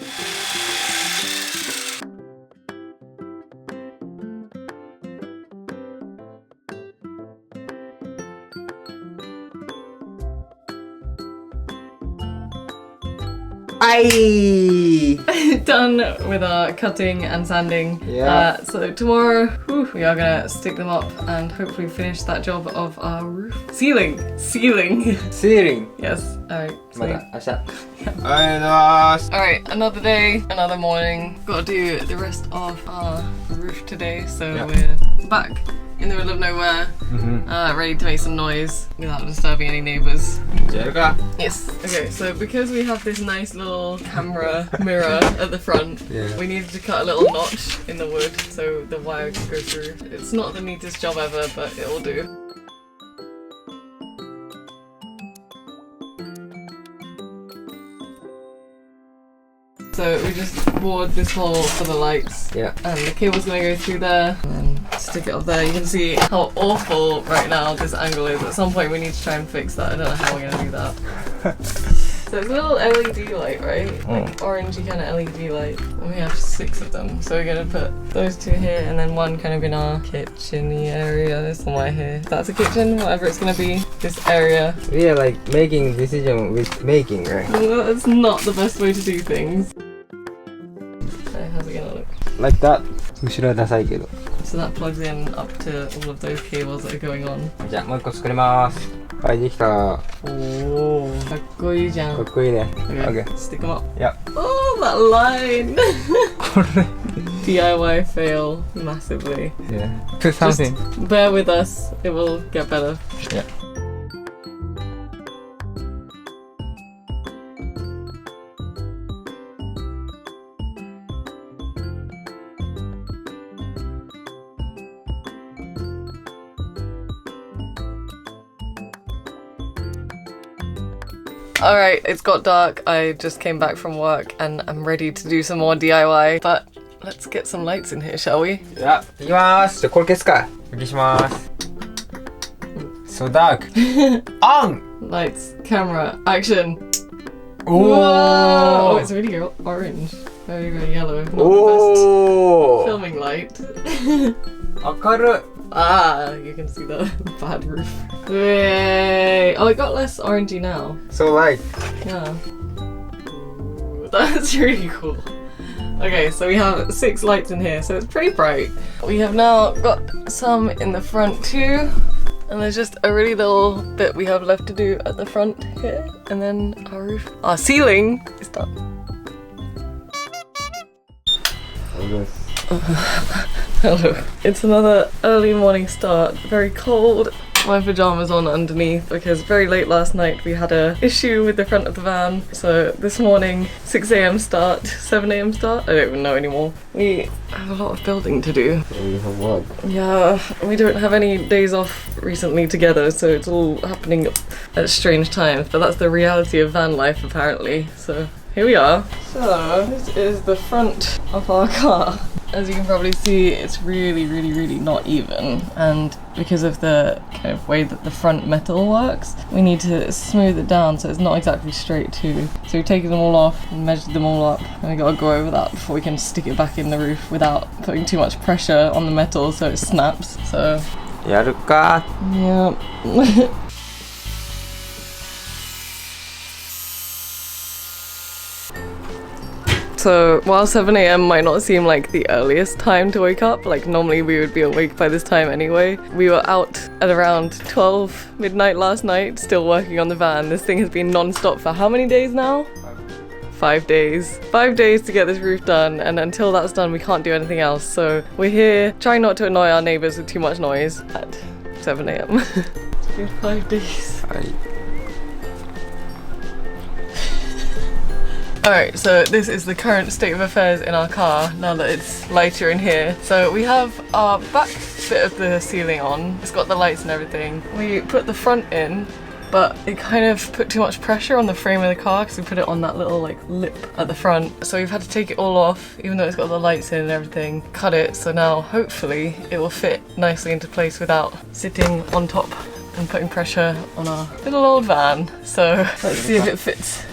Done with our cutting and sanding. Yeah. So tomorrow, we are gonna stick them up and hopefully finish that job of our roof. Ceiling! Ceiling. Yes. Alright. また明日。ありがとうございます。 Alright, another day, another morning. Gotta do the rest of our roof today, so we're back in the middle of nowhere, ready to make some noise without disturbing any neighbours. Yes. Okay, so because we have this nice little camera mirror at the front, we needed to cut a little notch in the wood so the wire can go through. It's not the neatest job ever, but it'll do. So we just bored this hole for the lights. Yeah. And the cable's gonna go through there and then stick it up there. You can see how awful right now this angle is. At some point we need to try and fix that. I don't know how we're gonna do that. So it's a little LED light, right? Like orangey kind of LED light. And we have 6 of them. So we're gonna put those 2 here and then one kind of in our kitchen-y area. This one right here. That's a kitchen, whatever it's gonna be. This area. We are like making decision with making, right? Well, that's not the best way to do things. How's it gonna look? Like that. 後ろはダサいけど。 So that plugs in up to all of those cables that are going on. じゃあもう一個作ります。はい、できた。おー、かっこいいじゃん。かっこいいね。 Okay, Okay. stick them up. Yeah. Oh, that line! これ。 DIY fail massively. Yeah. Put something. Just bear with us, it will get better. Yeah. Alright, it's got dark. I just came back from work and I'm ready to do some more DIY. But let's get some lights in here, shall we? じゃあ、いきまーす。じゃあこれ消すか。消します。So dark. On! Lights, camera, action! Oh! Whoa! Oh, it's really orange. Very, very yellow. Not the Oh! best filming light. 明るい。 Ah, you can see the bad roof. Yay! Oh, it got less orangey now. So light. Yeah. Ooh, that's really cool. Okay, so we have 6 lights in here, so it's pretty bright. We have now got some in the front too. And there's just a really little bit we have left to do at the front here. And then our roof, our ceiling is done. Hello. It's another early morning start, very cold. My pyjamas on underneath because very late last night we had a issue with the front of the van. So this morning, 6 AM start, 7 AM start, I don't even know anymore. We have a lot of building to do. We have work. Yeah, we don't have any days off recently together, so it's all happening at strange times, but that's the reality of van life apparently. So here we are. So this is the front of our car. As you can probably see, it's really not even, and because of the kind of way that the front metal works, we need to smooth it down so it's not exactly straight too. So we've taken them all off and measured them all up, and we gotta go over that before we can stick it back in the roof without putting too much pressure on the metal so it snaps. So やるか。 yeah. So while 7 AM might not seem like the earliest time to wake up, like normally we would be awake by this time anyway, we were out at around 12 midnight last night still working on the van. This thing has been non-stop for how many days now? 5 days. 5 days to get this roof done, and until that's done we can't do anything else. So we're here trying not to annoy our neighbours with too much noise at 7 AM. It's been 5 days. はい。 Alright, so this is the current state of affairs in our car now that it's lighter in here. So we have our back bit of the ceiling on. It's got the lights and everything. We put the front in, but it kind of put too much pressure on the frame of the car because we put it on that little like lip at the front. So we've had to take it all off, even though it's got the lights in and everything. Cut it, so now hopefully it will fit nicely into place without sitting on top and putting pressure on our little old van. So let's see if it fits.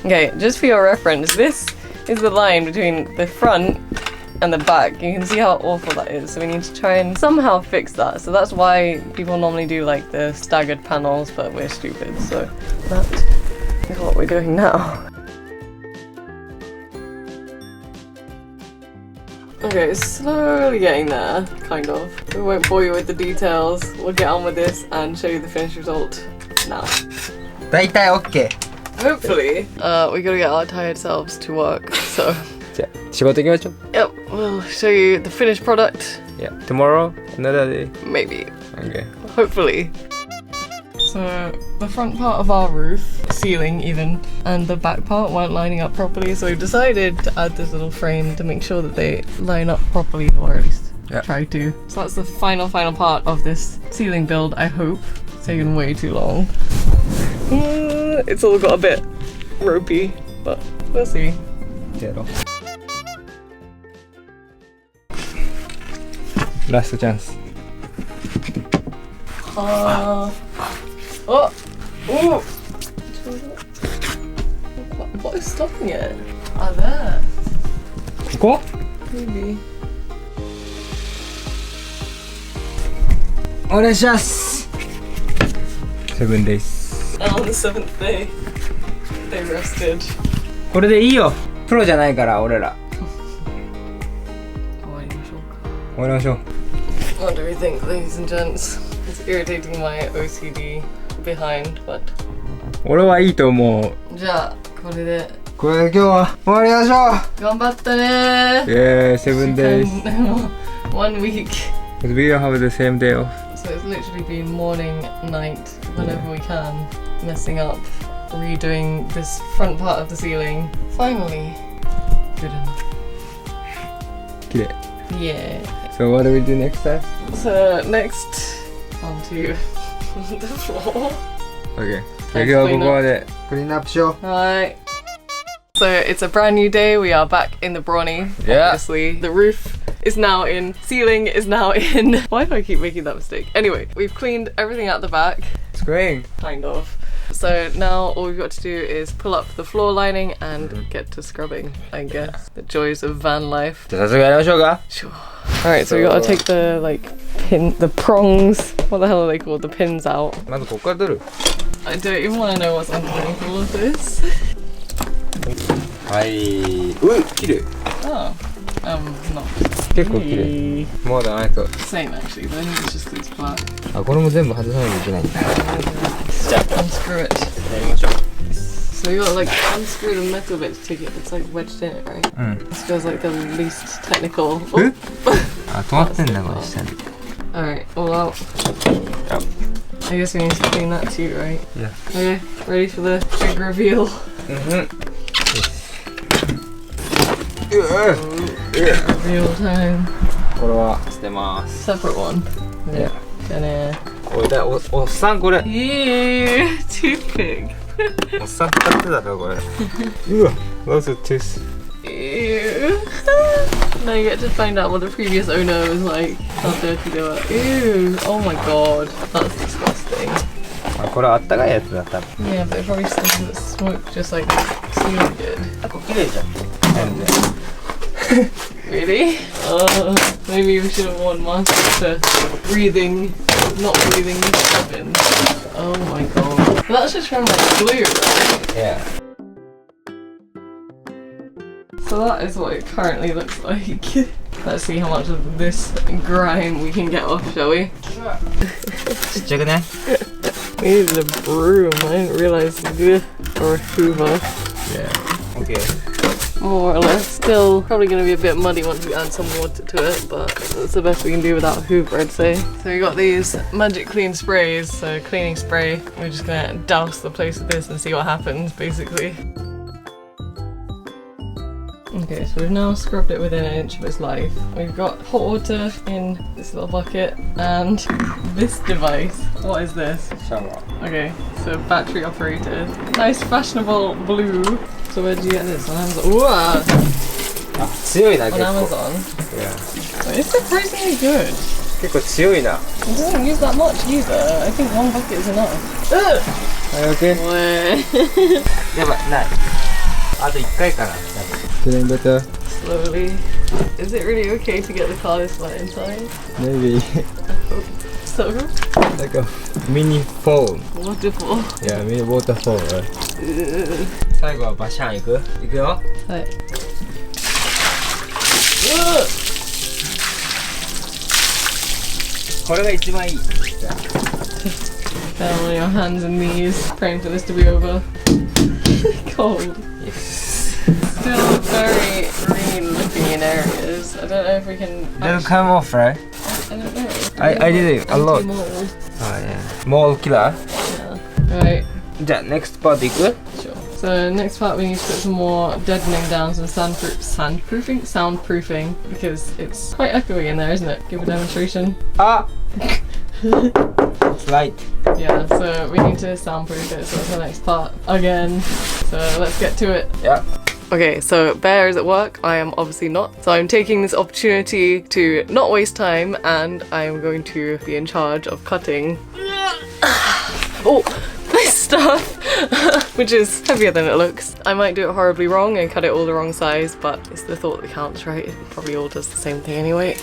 Okay, just for your reference, this is the line between the front and the back. You can see how awful that is, so we need to try and somehow fix that. So that's why people normally do like the staggered panels, but we're stupid, so that is what we're doing now. Okay, it's slowly getting there, kind of. We won't bore you with the details. We'll get on with this and show you the finished result now. 大体 OK. Hopefully. We gotta get our tired selves to work, so. じゃあ仕事行きましょう. Yep, we'll show you the finished product. Yeah, tomorrow, another day. Maybe. Okay. Hopefully. So the front part of our roof, ceiling even, and the back part weren't lining up properly, so we've decided to add this little frame to make sure that they line up properly, or at least try to. So that's the final part of this ceiling build, I hope. It's taken way too long. It's all got a bit ropey, but we'll see. やろう。ラストチャンス。Oh! Oh! What is stopping it? Ah, there. ここ Maybe. お願いします。7 days. And on the 7th day, they rested. これでいいよ。プロじゃないから俺ら。終わりましょう。What do we think, ladies and gents? It's irritating my OCD behind, but. 俺はいいと思う。じゃあ、これで。これで今日は終わりましょう。頑張ったね。7 days. 1 week. Because we don't have the same day off. So it's literally been morning, night, whenever we can, messing up, redoing this front part of the ceiling. Finally, good enough. 綺麗。Yeah. So what do we do next time? So next, onto the floor. Okay. じゃあ今日はここまでクリーンアップしよう。Hi. So it's a brand new day. We are back in the Brawny. Yeah. Obviously, the roof is now in, ceiling is now in. Why do I keep making that mistake? Anyway, we've cleaned everything out the back. It's great. Kind of. So now all we've got to do is pull up the floor lining and get to scrubbing, I guess. The joys of van life. じゃあ早速やりましょうか。 Sure. Alright, so we gotta take the the prongs, what the hell are they called? The pins out. まずここから取る。I don't even want to know what's underneath all of this. はい。綺麗。Oh. Not. 結構綺麗。more than I thought. Same actually, but I think it's just it's black. あ、これも全部外さないといけないんだ。じゃあ unscrew it. やりましょう。So you gotta unscrew the metal bit to take it. It's wedged in it, right? This feels like the least technical. Oh. あ、止まってんだこれ下に。Alright, all out. Yep. I guess we need to clean that too, right? Yeah. Okay, ready for the big reveal? Reveal time. これは捨てます。 Separate one. Yeah. Gonna. おいだ、おっさんこれ。Ew, toothpick. おっさん使ってたろこれ。うわ、that's a tooth. Ew. Now you get to find out what the previous owner was like, how dirty they were. Ew. Oh my god. That's disgusting. あ、これあったかいやつだ多分。 Yeah, but it probably still doesn't smoke just like ceiling did. あ、これ綺麗じゃん。Really? Maybe we should have worn masks for breathing, not breathing in. Oh my god. That's just from glue, right? Yeah. So that is what it currently looks like. Let's see how much of this grime we can get off, shall we? ちっちゃくね。 We needed a broom, I didn't realise. Or a hoover. Yeah. Okay. More or less. Still probably going to be a bit muddy once we add some water to it, but that's the best we can do without a hoover, I'd say. So we got these magic clean sprays, so cleaning spray. We're just going to douse the place with this and see what happens, basically. Okay, so we've now scrubbed it within an inch of its life. We've got hot water in this little bucket and this device. What is this? Shower. Okay, so battery operated. Nice fashionable blue. So where did you get this? On Amazon? Ooh, あ、強いな on 結構。 Amazon. Yeah. It's surprisingly good. 結構強いな。 It doesn't use that much either. I think one bucket is enough. Ugh! はい、OK。やばい、ない。あと1回かな。Feeling better? Slowly. Is it really okay to get the car this wet inside? Maybe. So? Like a mini phone. Waterfall. Yeah, mini waterfall, right? 最後はバシャン行くよ。はい。これが一番いい。 Down on your hands and knees, praying for this to be over. Cold. Yes. Still very green looking in areas. I don't know if we can. It'll come off, right? I don't know. I did it a lot. Anti-mold. Oh yeah. Mold killer. Yeah. Right. じゃあ next part いく? Sure. So next part we need to put some more deadening down, some soundproofing, because it's quite echoey in there, isn't it? Give a demonstration. Ah! It's light. Yeah, so we need to soundproof it, so that's the next part again. So let's get to it. Yeah. Okay, so Bear is at work. I am obviously not. So I'm taking this opportunity to not waste time, and I am going to be in charge of cutting oh, this stuff, which is heavier than it looks. I might do it horribly wrong and cut it all the wrong size, but it's the thought that counts, right? It probably all does the same thing anyway.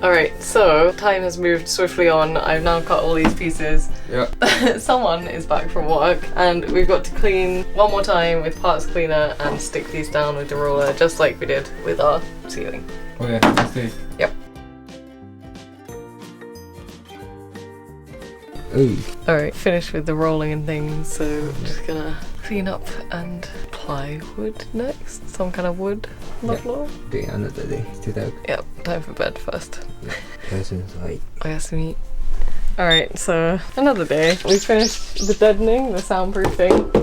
Alright, so time has moved swiftly on. I've now cut all these pieces. Yeah. Someone is back from work and we've got to clean one more time with parts cleaner and stick these down with the roller just like we did with our ceiling. Okay, let's do it. Yep. Ooh. Alright, finished with the rolling and things, so just gonna clean up and plywood next. Some kind of wood on the floor. Okay, another day. Yep, time for bed first. Oyasumi. Oyasumi. Alright, so another day. We finished the deadening, the soundproofing.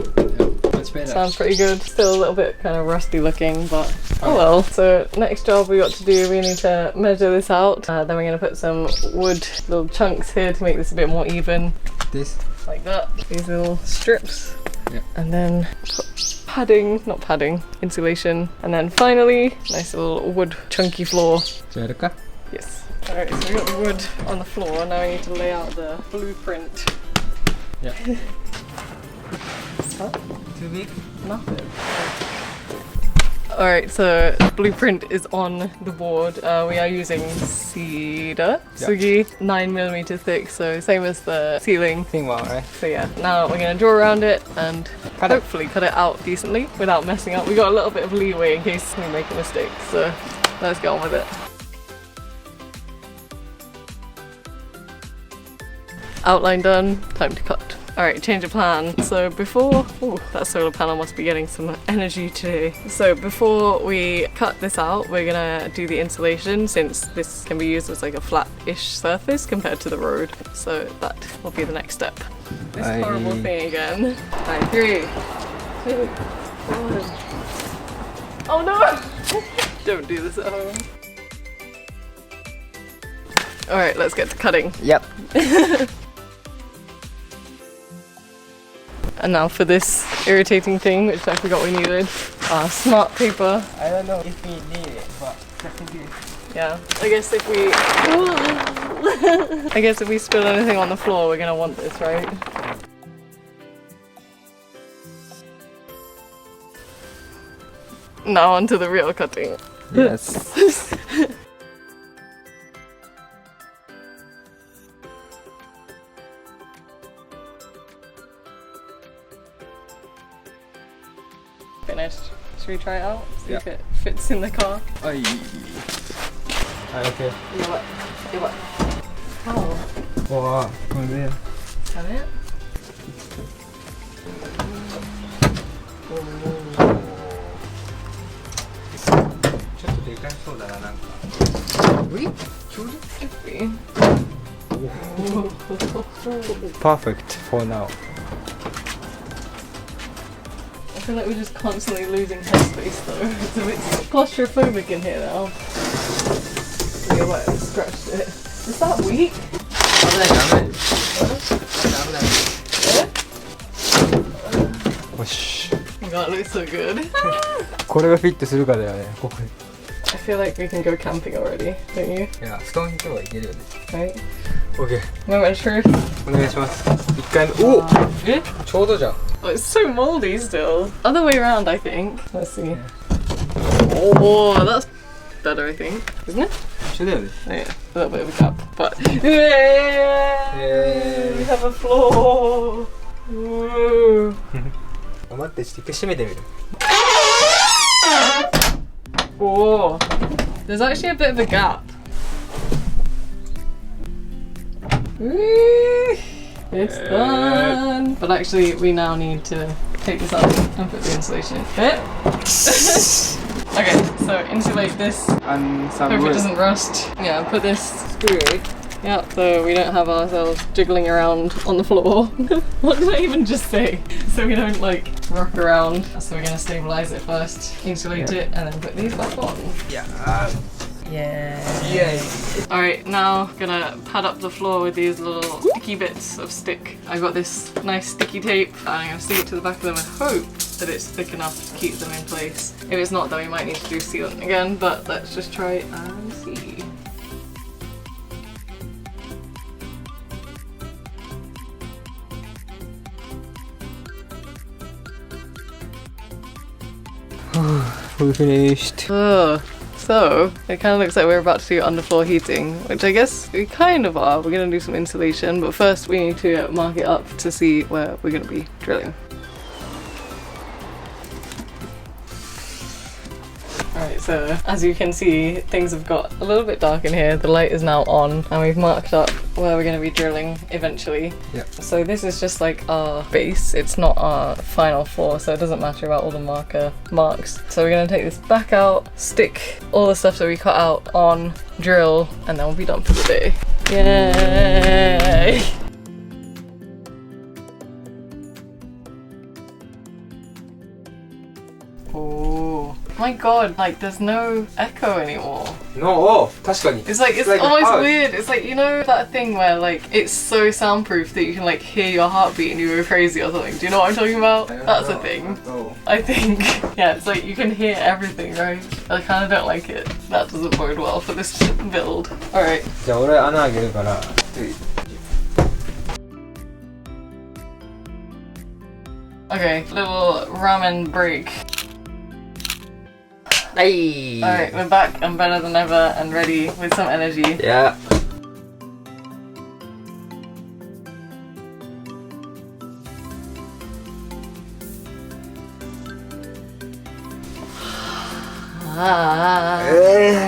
Much better. Sounds pretty good. Still a little bit kind of rusty looking, but oh well. So next job we got to do, we need to measure this out. Then we're going to put some wood little chunks here to make this a bit more even. This? Like that. These little strips. Yeah. And then put padding, not padding, insulation. And then finally, nice little wood chunky floor. Yes. Alright, so we got the wood on the floor. Now we need to lay out the blueprint. Yeah. Huh? Too big? Nothing. Alright, so blueprint is on the board. We are using cedar, sugi, 9mm thick, so same as the ceiling. Thin one, right? So yeah, now we're going to draw around it and hopefully cut it out decently without messing up. We got a little bit of leeway in case we make a mistake, so let's get on with it. Outline done, time to cut. Alright, change of plan. So before, ooh, that solar panel must be getting some energy today. So before we cut this out, we're gonna do the insulation since this can be used as like a flat-ish surface compared to the road. So that will be the next step. This horrible thing again. Alright, 3, 2, 1. Oh no! Don't do this at home. Alright, let's get to cutting. Yep. And now for this irritating thing, which I forgot we needed, smart paper. I don't know if we need it, but yeah. I guess if we spill anything on the floor, we're gonna want this, right? Now onto the real cutting. Yes. Finished. Should we try it out? See if Yeah. it fits in the car. Okay. You what? You what? Oh. Wow, from there. Is that it? Perfect for now. I feel like we're just constantly losing headspace though. It's a bit claustrophobic in here now. Yeah, what? Scratched it. Is that weak? God, it looks so good. これがフィットするかだよね、ここに。 I feel like we can go camping already, don't you? いや、布団引けばいけるよね。 Right? OK。 Moment of truth. お願いします。一回目。おっ、え？ちょうどじゃん。 Oh, it's so moldy still. Other way around, I think. Let's see. Oh, that's better, I think. Isn't it? 一緒だよね。 Oh, yeah, a little bit of a gap, but yay! We have a floor. Ooh. 待って、ちょっと一回閉めてみる。 Oh, there's actually a bit of a gap. Woo! It's done. But actually, we now need to take this out and put the insulation in it. Okay, so insulate this. And some Hope it wood. doesn't rust. Yeah, put this screw. Yeah, so we don't have ourselves jiggling around on the floor. What did I even just say? So we don't like rock around. So we're gonna stabilize it first, insulate it, and then put these back on. Yeah. Yeah. Yay. Alright, now gonna pad up the floor with these little sticky bits of stick. I got this nice sticky tape and I'm gonna stick it to the back of them and hope that it's thick enough to keep them in place. If it's not, then we might need to do sealant again, but let's just try it and see. We finished. So it kind of looks like we're about to do underfloor heating, which I guess we kind of are. We're going to do some insulation, but first we need to mark it up to see where we're going to be drilling. Alright, so as you can see, things have got a little bit dark in here. The light is now on and we've marked up where we're going to be drilling eventually. Yeah. So this is just like our base. It's not our final floor, so it doesn't matter about all the marks. So we're going to take this back out, stick all the stuff that we cut out on, drill, and then we'll be done for the day. Yay! Oh my god, like there's no echo anymore. No, 確かに。 It's like almost weird. It's like, you know that thing where like it's so soundproof that you can like hear your heartbeat and you go crazy or something. Do you know what I'm talking about? That's a thing. I think. Yeah, it's like you can hear everything, right? I kind of don't like it. That doesn't bode well for this build. Alright. じゃあ俺穴開けるから。Okay, little ramen break. Hey. Alright, we're back and better than ever and ready with some energy. Yeah.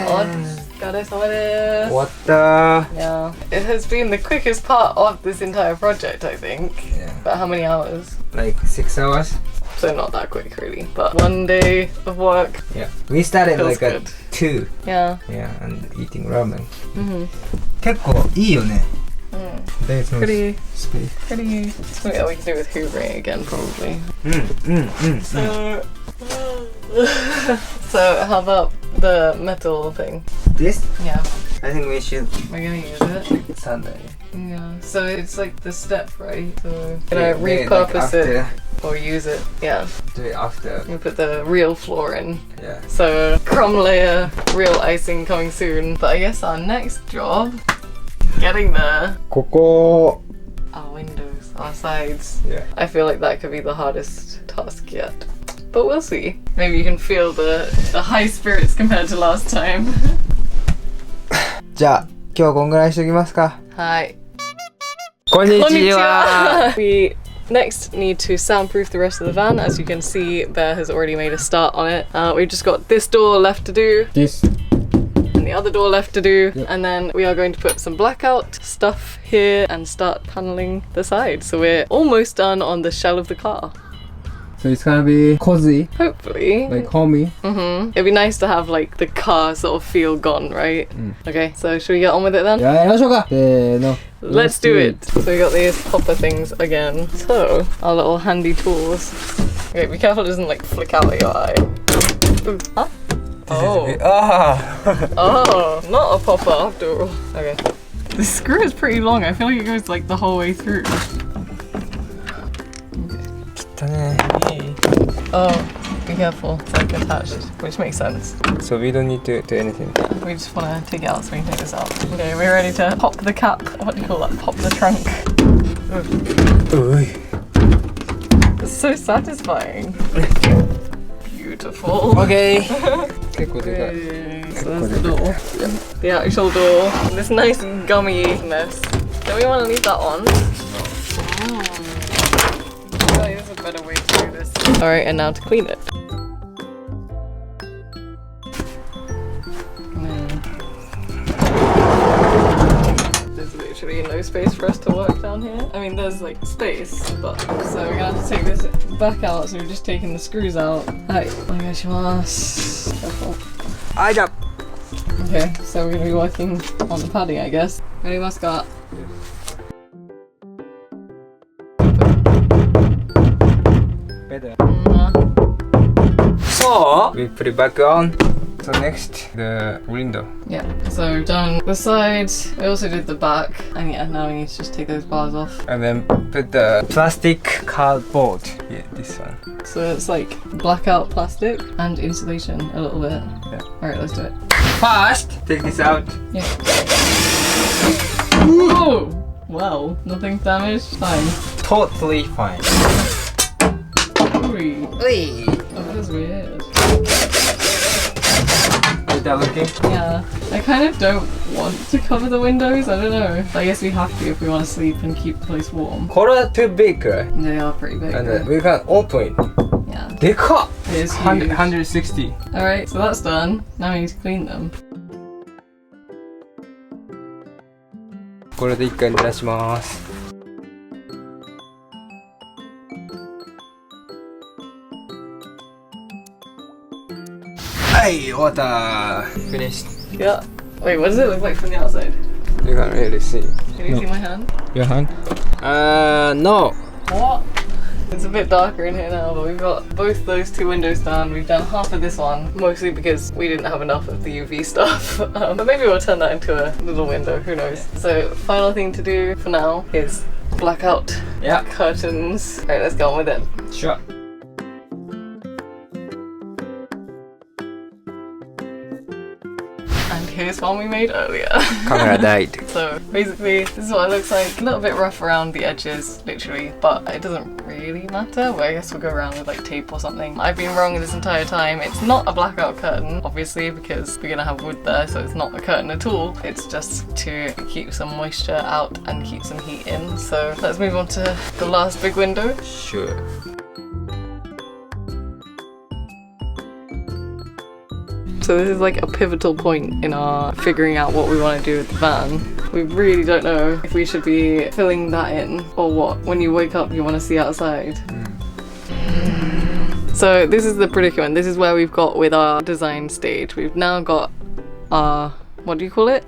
Otsukare-sama desu. What the? Yeah, it has been the quickest part of this entire project, I think. Yeah. But how many hours? Like 6 hours? So not that quick, really. But one day of work. Yeah. We started Feels like at good. 2. Yeah. Yeah, and eating ramen. Mhm. 結構いいよね。 There's no Pretty. space. Pretty. Something that we can do with hoovering again, probably. So how about the metal thing? This? Yeah, I think we should we're gonna use it. Sunday. Yeah. So it's like the step, right? So Yeah, gonna like repurpose it after, or use it. Yeah. do it after. You put the real floor in. Yeah. So crumb layer, real icing coming soon. But I guess our next job, getting there. ここ. Our windows, our sides. Yeah. I feel like that could be the hardest task yet. But we'll see. Maybe you can feel the high spirits compared to last time. じゃあ今日はこんぐらいしときますか。Hi. こんにちは。 We next need to soundproof the rest of the van. As you can see, Bear has already made a start on it. We've just got this door left to do. This. And the other door left to do. Yep. And then we are going to put some blackout stuff here and start paneling the side. So we're almost done on the shell of the car. So it's gonna be cozy, Hopefully. like homey. It'd be nice to have like the car sort of feel gone, right? Okay, so should we get on with it then? やりましょうか。せーの。 Let's do it. So we got these hopper things again. So our little handy tools. Okay, be careful it doesn't like flick out at your eye. Ooh, huh? Oh. Oh, not a popper after all. Okay. The screw is pretty long. I feel like it goes like the whole way through. Oh, be careful. It's like attached, which makes sense. So we don't need to do anything. We just want to take it out so we can take this out. Okay, we're ready to pop the cap. What do you call that? Pop the trunk. It's so satisfying. Beautiful. Okay. 結構でかい。 So there's the door. The actual door. This nice gummy mess. Don't we want to leave that on? better way to do this. Alright, and now to clean it. There's literally no space for us to work down here. I mean, there's like space, but so we're gonna have to take this back out. So we're just taking the screws out. Hi, onegaishimasu. Careful. Okay, so we're gonna be working on the padding, I guess. Arimasu ka? Better. So we put it back on. So next, the window. Yeah, so we've done the sides, we also did the back, and yeah, now we need to just take those bars off. And then put the plastic cardboard. Yeah, this one. So it's like blackout plastic and insulation a little bit. Yeah. Alright, let's do it. First, take this out. Yeah. Oh! Wow, nothing damaged? Fine. Totally fine. Ooh. Hey. Oh, that was weird. Is that looking? Yeah. I kind of don't want to cover the windows, I don't know. I guess we have to if we want to sleep and keep the place warm. It's too big, right? They are pretty big. And then we can open it. Yeah. でかっ! It is huge. 160. Alright, so that's done. Now we need to clean them. これで一回濡らします。はい、終わった。Finished. Yeah. Wait, what does it look like from the outside? You can't really see. Can you see my hand? Your hand? No. What? It's a bit darker in here now, but we've got both those two windows done. We've done half of this one, mostly because we didn't have enough of the UV stuff. But maybe we'll turn that into a little window, who knows. So final thing to do for now is blackout curtains. Alright, let's get on with it. Sure. And here's one we made earlier. Camera died. So basically, this is what it looks like. A little bit rough around the edges, literally, but it doesn't really matter. Well, I guess we'll go around with like tape or something. I've been wrong this entire time. It's not a blackout curtain, obviously, because we're gonna have wood there, so it's not a curtain at all. It's just to keep some moisture out and keep some heat in. So let's move on to the last big window. Sure. So this is like a pivotal point in our figuring out what we want to do with the van. We really don't know if we should be filling that in or what. When you wake up, you want to see outside. So this is the predicament. This is where we've got with our design stage. We've now got our, what do you call it?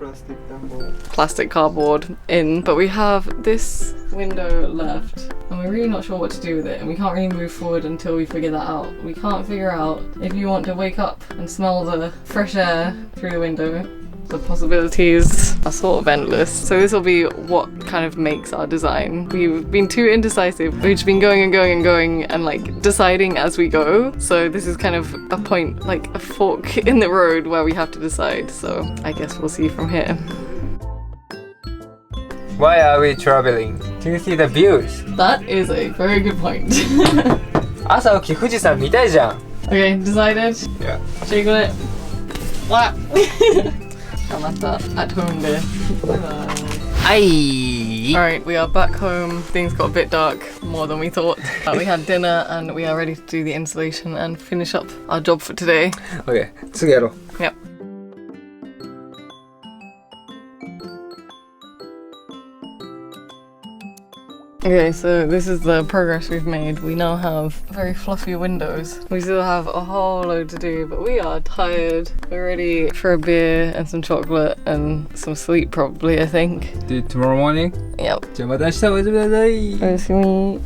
Plastic cardboard in, but we have this window left and we're really not sure what to do with it, and we can't really move forward until we figure that out. We can't figure out if you want to wake up and smell the fresh air through the window. The possibilities are sort of endless. So this will be what kind of makes our design. We've been too indecisive. We've just been going and going and going and like deciding as we go. So this is kind of a point, like a fork in the road where we have to decide. So I guess we'll see from here. Why are we traveling? To see the views. That is a very good point. 朝起き富士山見たいじゃん。Okay, decided. Yeah. Jiggle it. What? I'm at that at home there. Aye. Alright, we are back home. Things got a bit dark, more than we thought. We had dinner and we are ready to do the installation and finish up our job for today. Okay, 次やろう。 Yep. Okay, so this is the progress we've made. We now have very fluffy windows. We still have a whole load to do, but we are tired. We're ready for a beer and some chocolate and some sleep probably, I think. Do it tomorrow morning? Yep. じゃあまた明日おやすみなさい。おやすみ。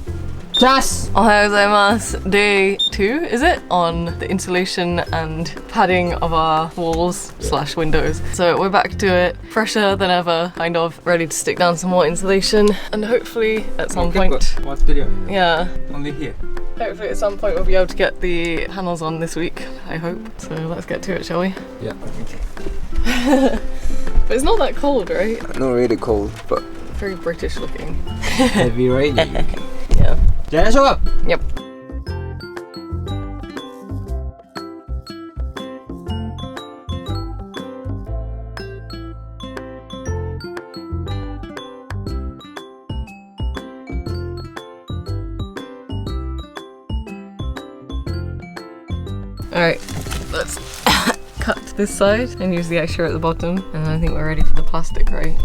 Just! Ohayou gozaimasu. Day 2, is it? On the insulation and padding of our walls / windows. So we're back to it, fresher than ever, kind of, ready to stick down some more insulation, and hopefully at some point, yeah, Only here. hopefully at some point we'll be able to get the panels on this week, I hope. So let's get to it, shall we? Yeah. But it's not that cold, right? Not really cold, but Very British looking. heavy raining. Yeah. じゃあやりましょうか。 Yep. Alright, let's cut this side and use the extra at the bottom, and I think we're ready for the plastic, right?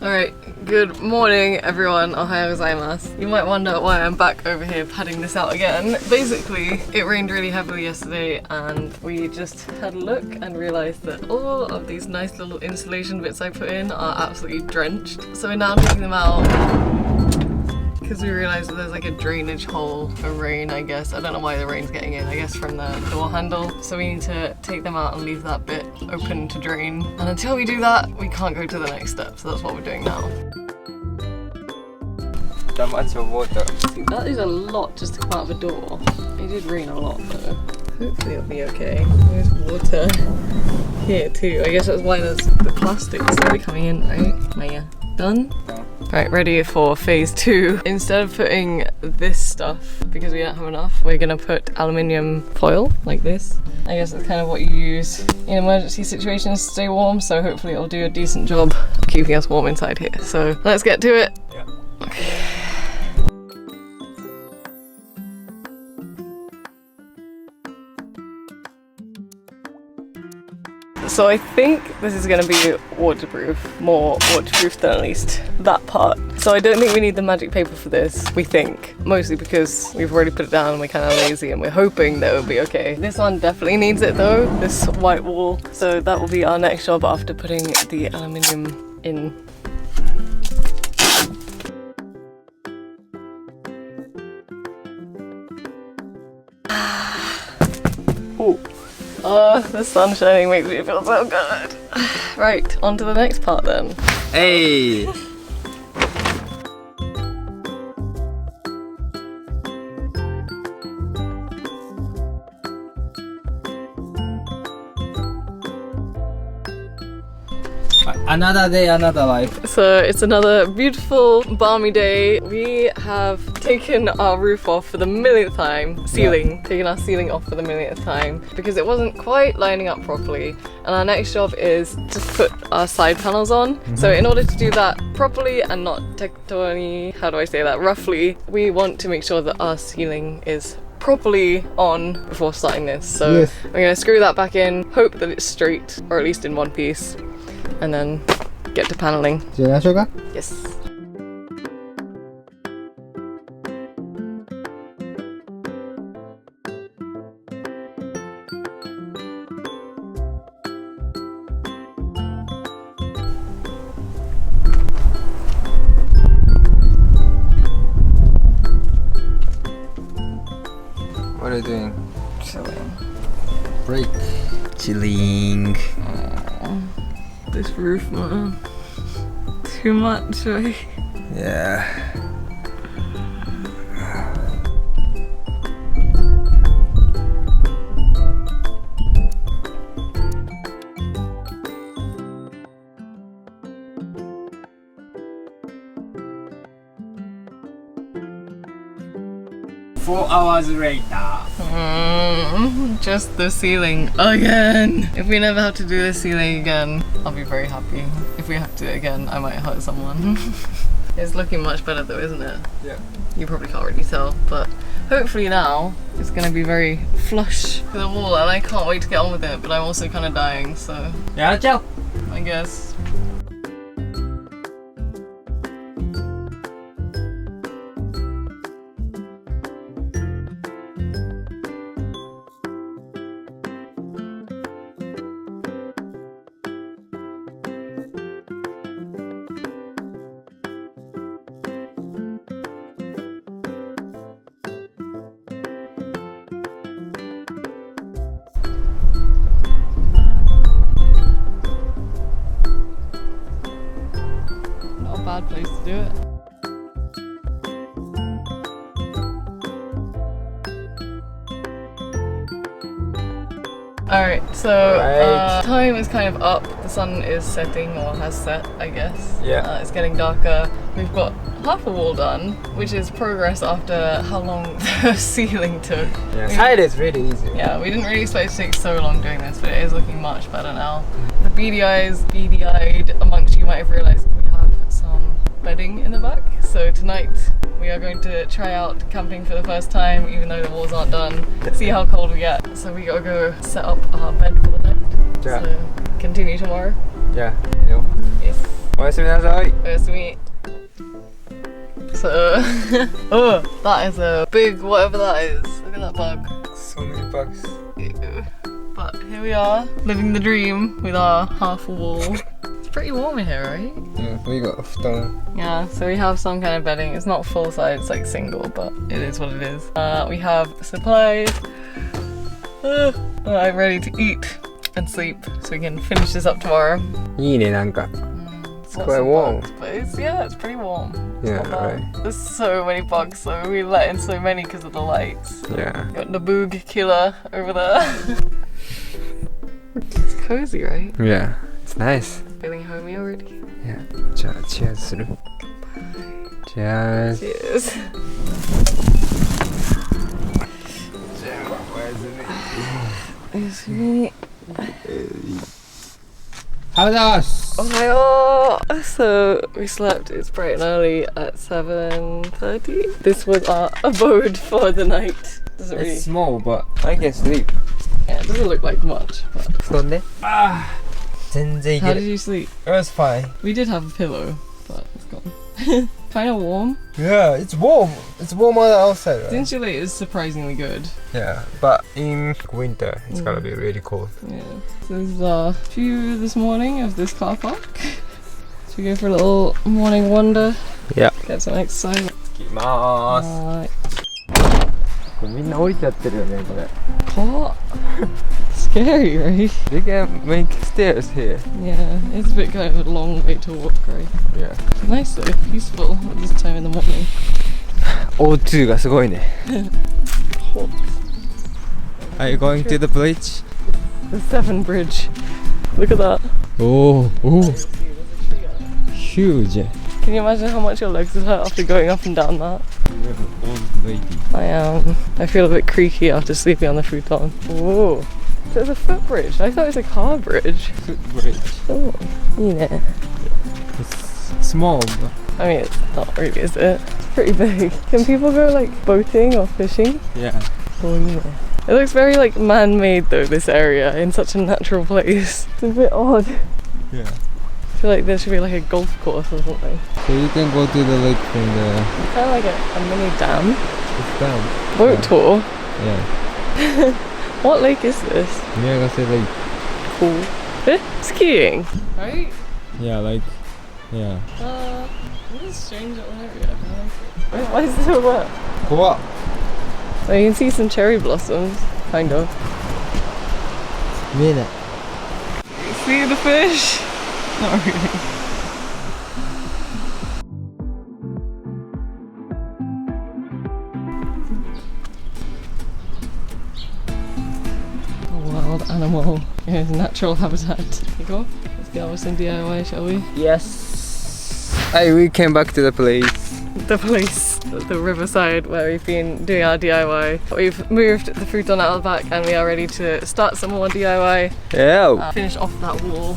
Alright, good morning everyone, ohayo gozaimasu. You might wonder why I'm back over here padding this out again. Basically, it rained really heavily yesterday and we just had a look and realised that all of these nice little insulation bits I put in are absolutely drenched. So we're now taking them out because we realised that there's like a drainage hole for rain, I guess. I don't know why the rain's getting in, I guess from the door handle. So we need to take them out and leave that bit open to drain. And until we do that, we can't go to the next step. So that's what we're doing now. That much of water. See, that is a lot just to come out of a door. It did rain a lot though. Hopefully it'll be okay. There's water here too. I guess that's why there's the plastic slowly coming in, right? Maya, done? Right, ready for phase 2. Instead of putting this stuff, because we don't have enough, we're gonna put aluminium foil like this. I guess it's kind of what you use in emergency situations to stay warm, so hopefully it'll do a decent job keeping us warm inside here. So let's get to it. Yeah. Okay. So I think this is going to be waterproof, more waterproof than at least that part. So I don't think we need the magic paper for this, we think. Mostly because we've already put it down and we're kind of lazy and we're hoping that it'll be okay. This one definitely needs it though, this white wall. So that will be our next job after putting the aluminium in. Ooh. Oh, the sun shining makes me feel so good. Right, on to the next part then. Hey! Another day, another life. So it's another beautiful, balmy day. We have taken our roof off for the millionth time. Taken our ceiling off for the millionth time because it wasn't quite lining up properly. And our next job is to put our side panels on. So in order to do that properly and not tectoni, how do I say that, roughly, we want to make sure that our ceiling is properly on before starting this. So we're gonna screw that back in, hope that it's straight, or at least in one piece, and then get to paneling. Yes. What are you doing? Chilling. Break. Chilling. This roof, man. Too much, right? Yeah. Four hours later. Just the ceiling again. If we never have to do the ceiling again, I'll be very happy. If we have to do it again, I might hurt someone. It's looking much better though, isn't it? Yeah. You probably can't really tell, but hopefully now it's gonna be very flush to the wall, and I can't wait to get on with it, but I'm also kind of dying, so Yeah, ciao. I guess. Bad place to do it. Alright, so time is kind of up. The sun is setting, or has set, I guess. Yeah. It's getting darker. We've got half a wall done, which is progress after how long the ceiling took. Yeah, side is really easy. Yeah, we didn't really expect to take so long doing this, but it is looking much better now. The beady-eyed amongst you might have realised we have some bedding in the back. So tonight we are going to try out camping for the first time, even though the walls aren't done. See how cold we get. So we gotta go set up our bed for the night. Yeah. So continue tomorrow. Yeah. Yo. Yes. おやすみなさい。 Nice to meet. So, oh, that is a big whatever that is. Look at that bug. So many bugs. Ew. But here we are, living the dream with our half a wall. It's pretty warm in here, right? Yeah, we got a futon. Yeah, so we have some kind of bedding. It's not full size, it's like single, but it is what it is. We have supplies. I'm ready to eat and sleep so we can finish this up tomorrow. いいね、なんか。It's Lots quite of warm. bugs, but it's pretty warm. It's Yeah, not bad. right. There's so many bugs, so we let in so many because of the lights. Yeah. Got the boog killer over there. It's cozy, right? Yeah, it's nice. Feeling homey already? Yeah. じゃあ、チェアする。Cheers. Cheers. じゃあ、おやすみ。おやすみ。Ohayo! So we slept, it's bright and early at 7:30. This was our abode for the night. Doesn't really, It's small, but I can sleep. yeah, it doesn't look like much. But 布団ね。全然い how け did る。 you sleep? It was fine. We did have a pillow, but it's gone. Kind of warm. Yeah, it's warm. It's warmer than outside, The right? insulate is surprisingly good. Yeah, but in winter, it's gonna be really cold. Yeah. So this is our view this morning of this car park. Should we go for a little morning wander? Yeah. Get some exercise. 行きまーす。 Alright. これみんな降りちゃってるよね、これ。 What? Scary, right? They can make stairs here. Yeah, it's a bit kind of a long way to walk, right? Yeah. Nice though, peaceful at this time in the morning. O2 がすごいね。Hot. Are you going to the bridge? The Severn Bridge. Look at that. Oh, huge. Can you imagine how much your legs would hurt after going up and down that? Old lady. I feel a bit creaky after sleeping on the futon. Whoa. So it's a footbridge. I thought it was a car bridge. Footbridge. Oh, yeah. It's small, but I mean, it's not really, is it? It's pretty big. Can people go like boating or fishing? yeah. Oh, yeah. It looks very like man-made though, this area, in such a natural place. It's a bit odd. Yeah. I feel like there should be like a golf course or something. So you can go to the lake from the Kind of like a mini dam. it's down. Boat Yeah. tour. Yeah. What lake is this? Miyagase Lake. Cool. Skiing. Right? Yeah, like yeah. This is a strange little area. I like it. Why is this so wet? 怖っ。 So you can see some cherry blossoms, kind of. 見えない。 See the fish? Not really. A wild animal in his natural habitat. You go? Let's get on with some DIY, shall we? Yes. We came back to the place. The place, the riverside where we've been doing our DIY. We've moved the futon out of the back and we are ready to start some more DIY. Yeah. Finish off that wall.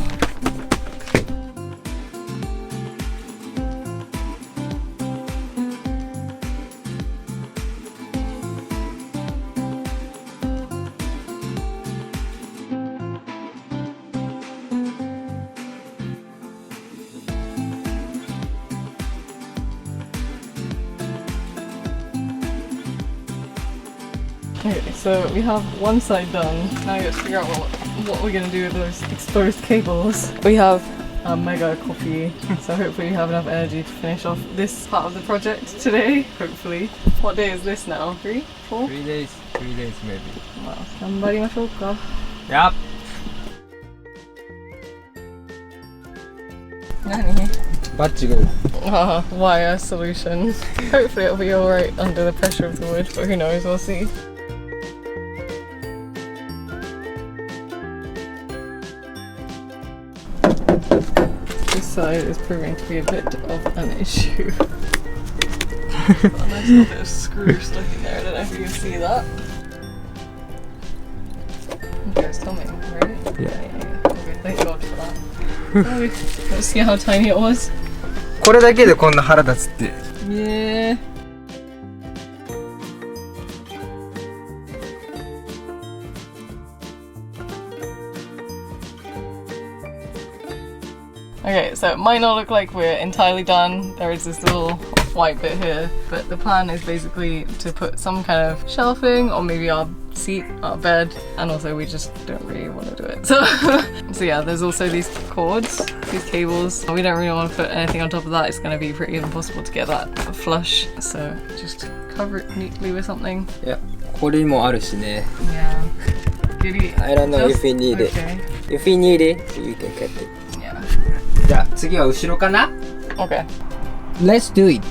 Okay, so we have one side done. Now we have to figure out what we're gonna do with those exposed cables. We have a mega coffee, so hopefully we have enough energy to finish off this part of the project today. Hopefully. What day is this now? 3? 4? 3 days. 3 days maybe. まあ、頑張りましょうか。 Yep. 何? Batch go. Wire solution. Hopefully it'll be alright under the pressure of the wood, but who knows, we'll see. side is proving to be a bit of an issue. A nice little bit of screw stuck in there. I don't know if you can see that. Okay, it's coming, right? Yeah. Okay, thank God for that. Let's see how tiny it was. これだけでこんな腹立つって。Yeah. Okay, so it might not look like we're entirely done. There is this little white bit here, but the plan is basically to put some kind of shelving or maybe our seat, our bed, and also we just don't really want to do it. So, so yeah, there's also these cords, these cables. We don't really want to put anything on top of that. It's going to be pretty impossible to get that flush. So just cover it neatly with something. Yeah. これもあるしね。 Yeah. Giddy. I don't know if you need it. Okay. If you need it, you can cut it. Yeah. じゃあ次は後ろかな Okay. Let's do it!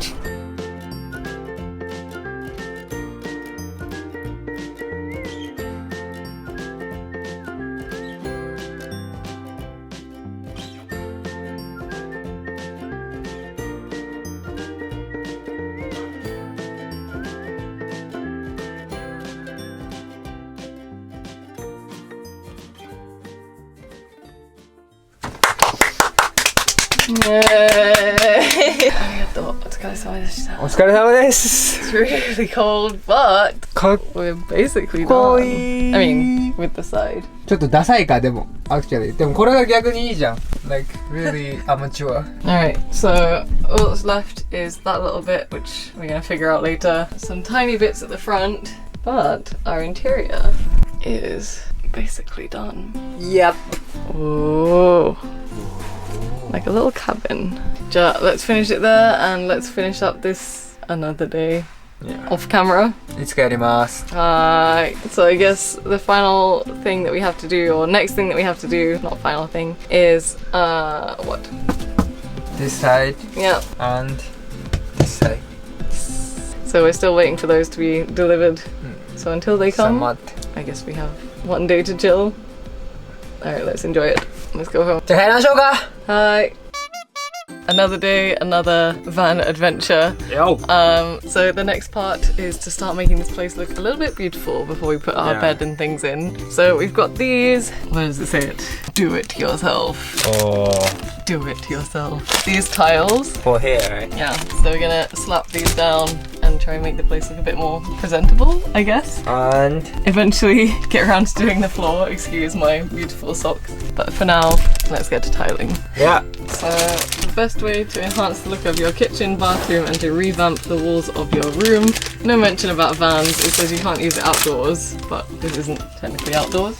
Yay! ありがとう。お疲れ様でした。お疲れ様です It's really cold, but かっ we're basically こ done. いい I mean, with the side. ちょっとダサいかでも actually でもこれが逆にいいじゃん like really amateur Alright, so all that's left is that little bit, which we're gonna figure out later. Some tiny bits at the front, but our interior is basically done. Yep Oh, like a little cabin. Let's finish it there and let's finish up this another day Yeah. off camera. いつかやります So I guess the final thing that we have to do, or next thing that we have to do, not final thing, is what? This side Yeah. and this side So we're still waiting for those to be delivered. So until they さあ come, 待って I guess we have one day to chill. Alright, let's enjoy it. Let's go home. じゃあ帰りましょうか Hi. Another day, another van adventure. Yo. So the next part is to start making this place look a little bit beautiful before we put our Yeah. bed and things in. So we've got these. Where does it say it? Do it yourself. Oh, Do it yourself. These tiles. for here, right? Yeah, so we're gonna slap these down and try and make the place look a bit more presentable, I guess. And Eventually get around to doing the floor, excuse my beautiful socks. But for now, let's get to tiling. yeah. So the best way to enhance the look of your kitchen, bathroom and to revamp the walls of your room. No mention about vans, it says you can't use it outdoors, but this isn't technically outdoors.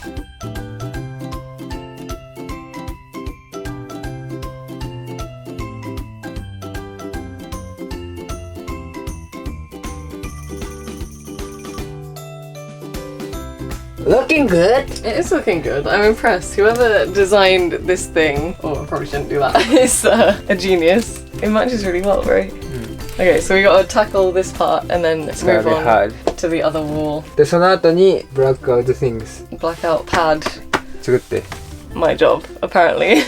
Looking good. It is looking good. I'm impressed. Whoever designed this thing, oh, I probably shouldn't do that, is a genius. It matches really well, right? Okay, so we gotta tackle this part and then It's gonna move be on hard. to the other wall. でその後に blackout things Blackout pad. 作って My job, apparently.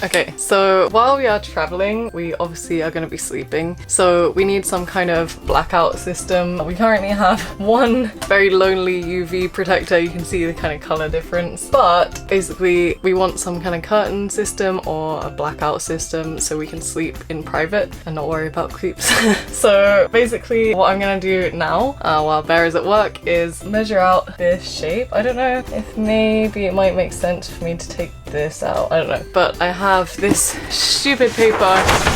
Okay, so while we are traveling, we obviously are going to be sleeping. So we need some kind of blackout system. We currently have one very lonely UV protector. You can see the kind of color difference. But basically, we want some kind of curtain system or a blackout system so we can sleep in private and not worry about creeps. So basically, what I'm going to do now, while Bear is at work, is measure out this shape. I don't know if maybe it might make sense for me to take this out, I don't know, but I have this stupid paper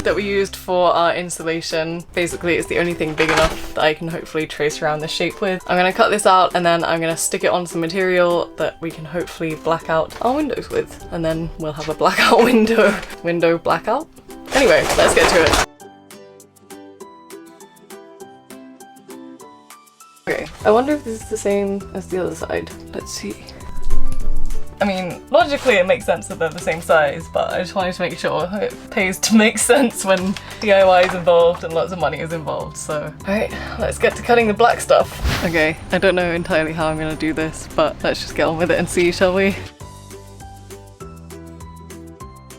that we used for our insulation. Basically it's the only thing big enough that I can hopefully trace around the shape with. I'm gonna cut this out and then I'm gonna stick it on some material that we can hopefully black out our windows with, and then we'll have a blackout window blackout. Anyway, let's get to it. Okay, I wonder if this is the same as the other side. Let's see. I mean, logically it makes sense that they're the same size, but I just wanted to make sure it pays to make sense when DIY is involved and lots of money is involved, so. Alright, let's get to cutting the black stuff. Okay, I don't know entirely how I'm gonna do this, but let's just get on with it and see, shall we?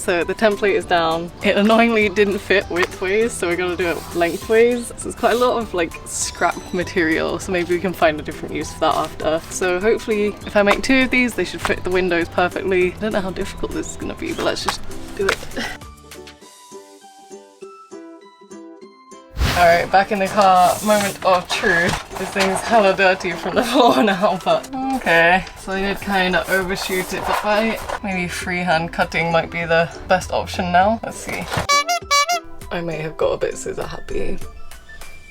So the template is down. It annoyingly didn't fit widthways, so we're gonna do it lengthways. So it's quite a lot of like scrap material, so maybe we can find a different use for that after. So hopefully if I make 2 of these, they should fit the windows perfectly. I don't know how difficult this is gonna be, but let's just do it. Alright, back in the car, moment of truth. This thing's hella dirty from the floor now, but okay. So I did kind of overshoot it, but maybe freehand cutting might be the best option now. Let's see. I may have got a bit scissor happy.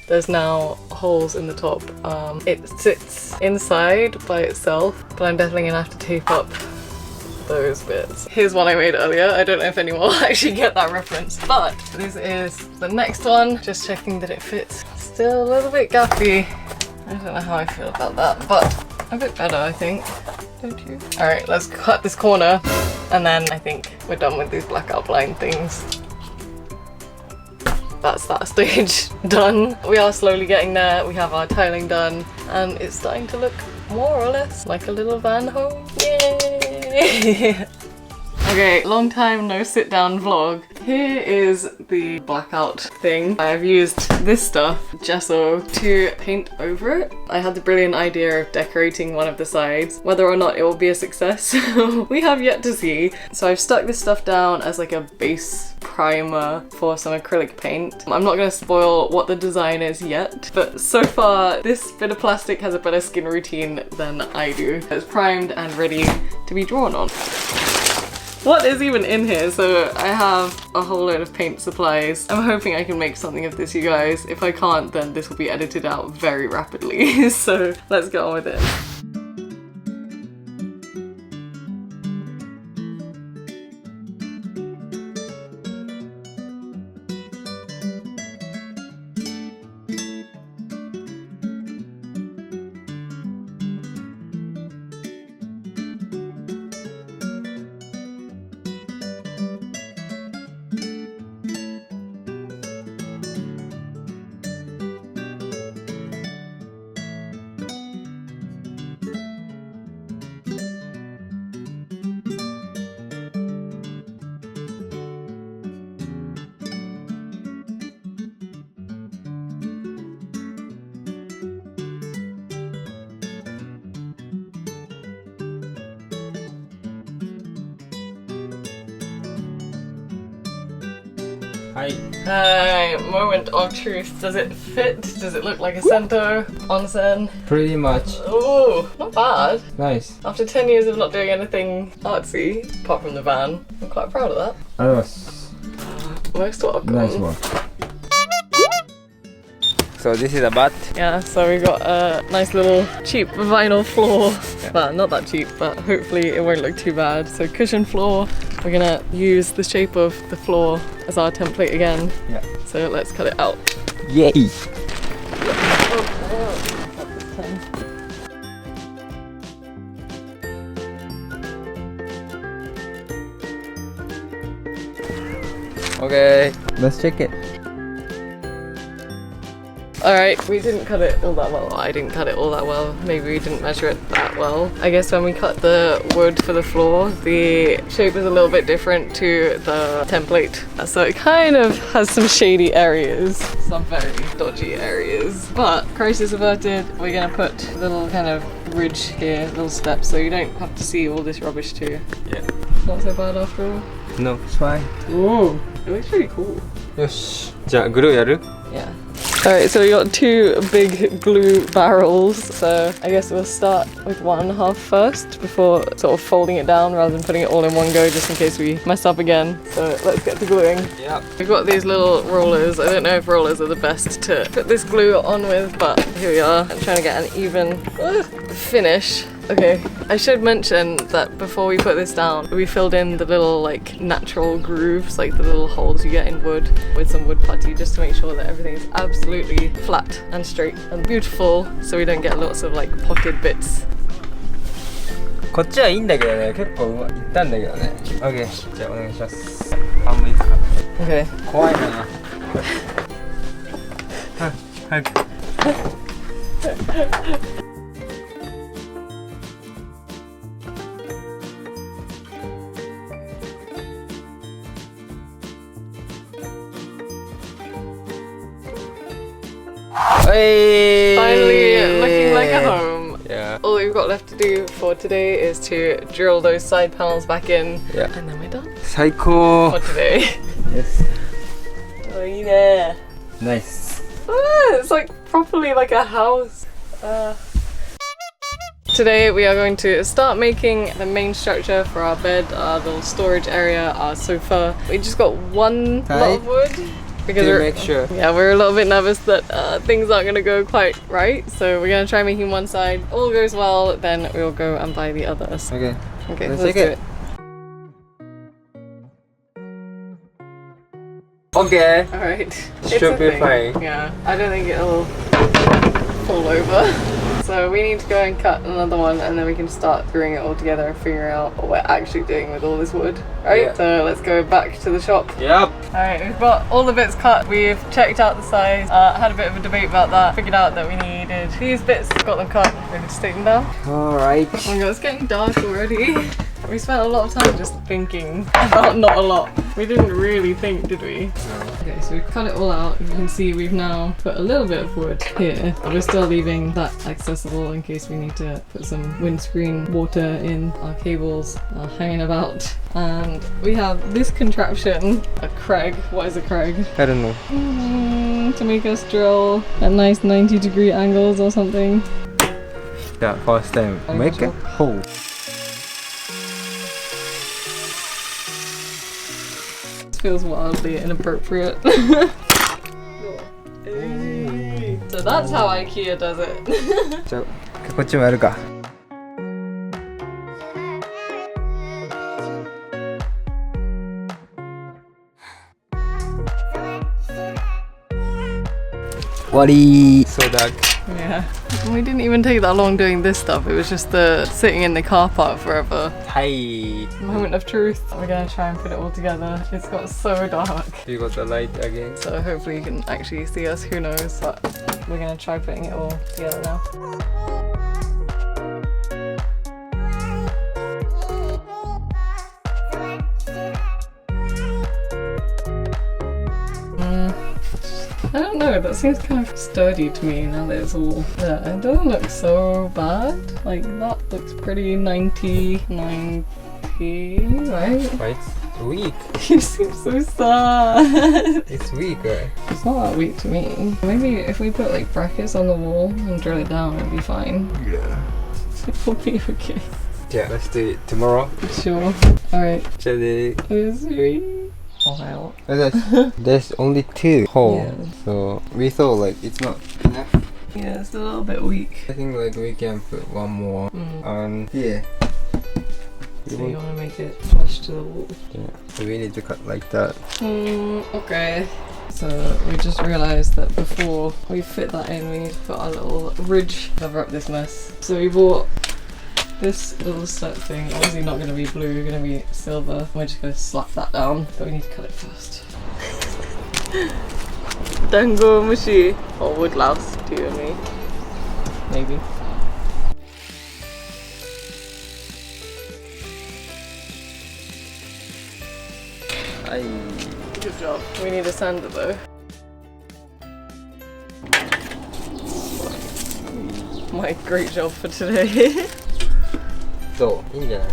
There's now holes in the top. It sits inside by itself, but I'm definitely gonna have to tape up those bits. Here's one I made earlier. I don't know if anyone will actually get that reference, but this is the next one. Just checking that it fits. Still a little bit gappy. I don't know how I feel about that, but a bit better, I think. Don't you? All right, let's cut this corner, and then I think we're done with these blackout blind things. That's that stage done. We are slowly getting there. We have our tiling done, and it's starting to look more or less like a little van home. Yay! Okay, long time no sit down vlog. Here is the blackout thing. I've used this stuff, gesso, to paint over it. I had the brilliant idea of decorating one of the sides. Whether or not it will be a success, we have yet to see. So I've stuck this stuff down as like a base primer for some acrylic paint. I'm not going to spoil what the design is yet, but so far this bit of plastic has a better skin routine than I do. It's primed and ready to be drawn on. What is even in here? So I have a whole load of paint supplies. I'm hoping I can make something of this, you guys. If I can't, then this will be edited out very rapidly. So let's get on with it. Hi, moment of truth. Does it fit? Does it look like a cento onsen? Pretty much. Oh, not bad. Nice. After 10 years of not doing anything artsy, apart from the van, I'm quite proud of that. Adios. Most welcome. Nice one. So this is a bat. Yeah, so we got a nice little cheap vinyl floor. Yeah. Well, not that cheap, but hopefully it won't look too bad. So cushion floor. We're gonna use the shape of the floor as our template again. Yeah. So let's cut it out. Yay! Okay, let's check it. Alright, we didn't cut it all that well. I didn't cut it all that well. Maybe we didn't measure it that well. I guess when we cut the wood for the floor, the shape is a little bit different to the template. So it kind of has some shady areas, some very dodgy areas. But crisis averted, we're gonna put a little kind of ridge here, little steps, so you don't have to see all this rubbish too. Yeah. Not so bad after all. No, it's fine. Ooh, it looks pretty cool. よし。じゃあグルーやる? Yeah. Alright, so we got 2 big glue barrels, so I guess we'll start with one half first before sort of folding it down rather than putting it all in one go just in case we mess up again. So let's get to gluing. Yeah. We've got these little rollers. I don't know if rollers are the best to put this glue on with, but here we are. I'm trying to get an even finish. Okay, I should mention that before we put this down, we filled in the little like natural grooves, like the little holes you get in wood with some wood putty, just to make sure that everything is absolutely flat and straight and beautiful, so we don't get lots of like potted bits. こっちはいいんだけどね、結構いったんだけどね。OK、じゃあお願いします。半分いくか。Okay. 怖いな。早く。Hey! Finally looking like a home. Yeah. All we've got left to do for today is to drill those side panels back in. Yeah. And then we're done. 最高 For today. Yes. Oh, yeah. Nice. It's like properly like a house. Today we are going to start making the main structure for our bed, our little storage area, our sofa. We just got one lot of wood because To make sure. Yeah, we're a little bit nervous that things aren't going to go quite right. So we're going to try making one side. All goes well, then we'll go and buy the others. Okay. Okay, Let's let's take do it. it. Okay. Alright. Should be fine. Yeah, I don't think it'll fall over. So we need to go and cut another one and then we can start gluing it all together and figuring out what we're actually doing with all this wood. Right? Yeah. So let's go back to the shop. Yep. Alright, we've got all the bits cut. We've checked out the size, had a bit of a debate about that, figured out that we needed these bits, got them cut, we need to take them down. Alright. Oh my god, it's getting dark already. We spent a lot of time just thinking about not a lot. We didn't really think, did we? Okay, so we've cut it all out. You can see we've now put a little bit of wood here, but we're still leaving that accessible in case we need to put some windscreen water in. Our cables are hanging about. And we have this contraption, a Craig. What is a Craig? I don't know. To make us drill at nice 90-degree angles or something. Yeah, first time. Make a hole. Feels wildly inappropriate. So that's how IKEA does it. じゃあこっちもやるか。終わり。So dark. Yeah. We didn't even take that long doing this stuff. It was just the sitting in the car park forever. はい。 Moment of truth. We're gonna try and put it all together. It's got so dark. You got the light again. So hopefully you can actually see us. Who knows? But we're gonna try putting it all together now. I don't know, that seems kind of sturdy to me now that it's all there. It doesn't look so bad. Like, that looks pretty 90, right? Right? It's weak. You seem so sad. It's weak, right? It's not that weak to me. Maybe if we put like brackets on the wall and drill it down, it'll be fine. Yeah. It'll be okay. Yeah, let's do it tomorrow. Sure. Alright. じゃあね。 It's sweet. Wow. There's only 2 holes, Yeah. so we thought like it's not enough. Yeah, it's a little bit weak. I think like we can put one more on here. So you want to make it flush to the wall? Yeah, so we need to cut like that. Okay. So we just realised that before we fit that in, we need to put our little ridge cover up this mess. So we bought this little set thing, obviously not going to be blue, going to be silver. We're just going to slap that down, but we need to cut it first. Dango mushi, or wood louse, to you and me. Maybe. Good job. We need a sander though. My great job for today. So, いいんじゃない?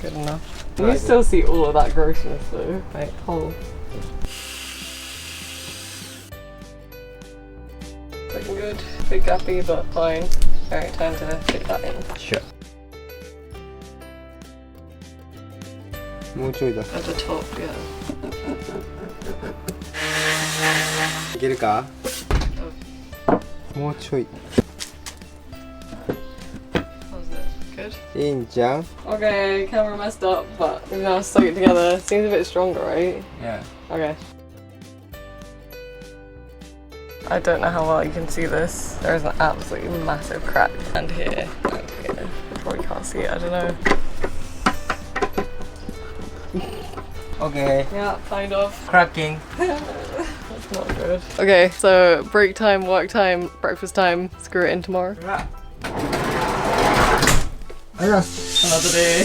Good enough. You still see all of that grossness though. Like, whole. Looking good. Bit gappy, but fine. Alright, time to fit that in. Sure. もうちょいだ。 At the top, yeah. いけるか? もうちょい。 Good. いいんじゃん? Okay, camera messed up, but we've now stuck it together. Seems a bit stronger, right? Yeah. Okay. I don't know how well you can see this. There is an absolutely massive crack. And here, and here. You probably can't see it, I don't know. Okay. Yeah, kind of. Cracking. That's not good. Okay, so break time, work time, breakfast time. Screw it in tomorrow. Another day.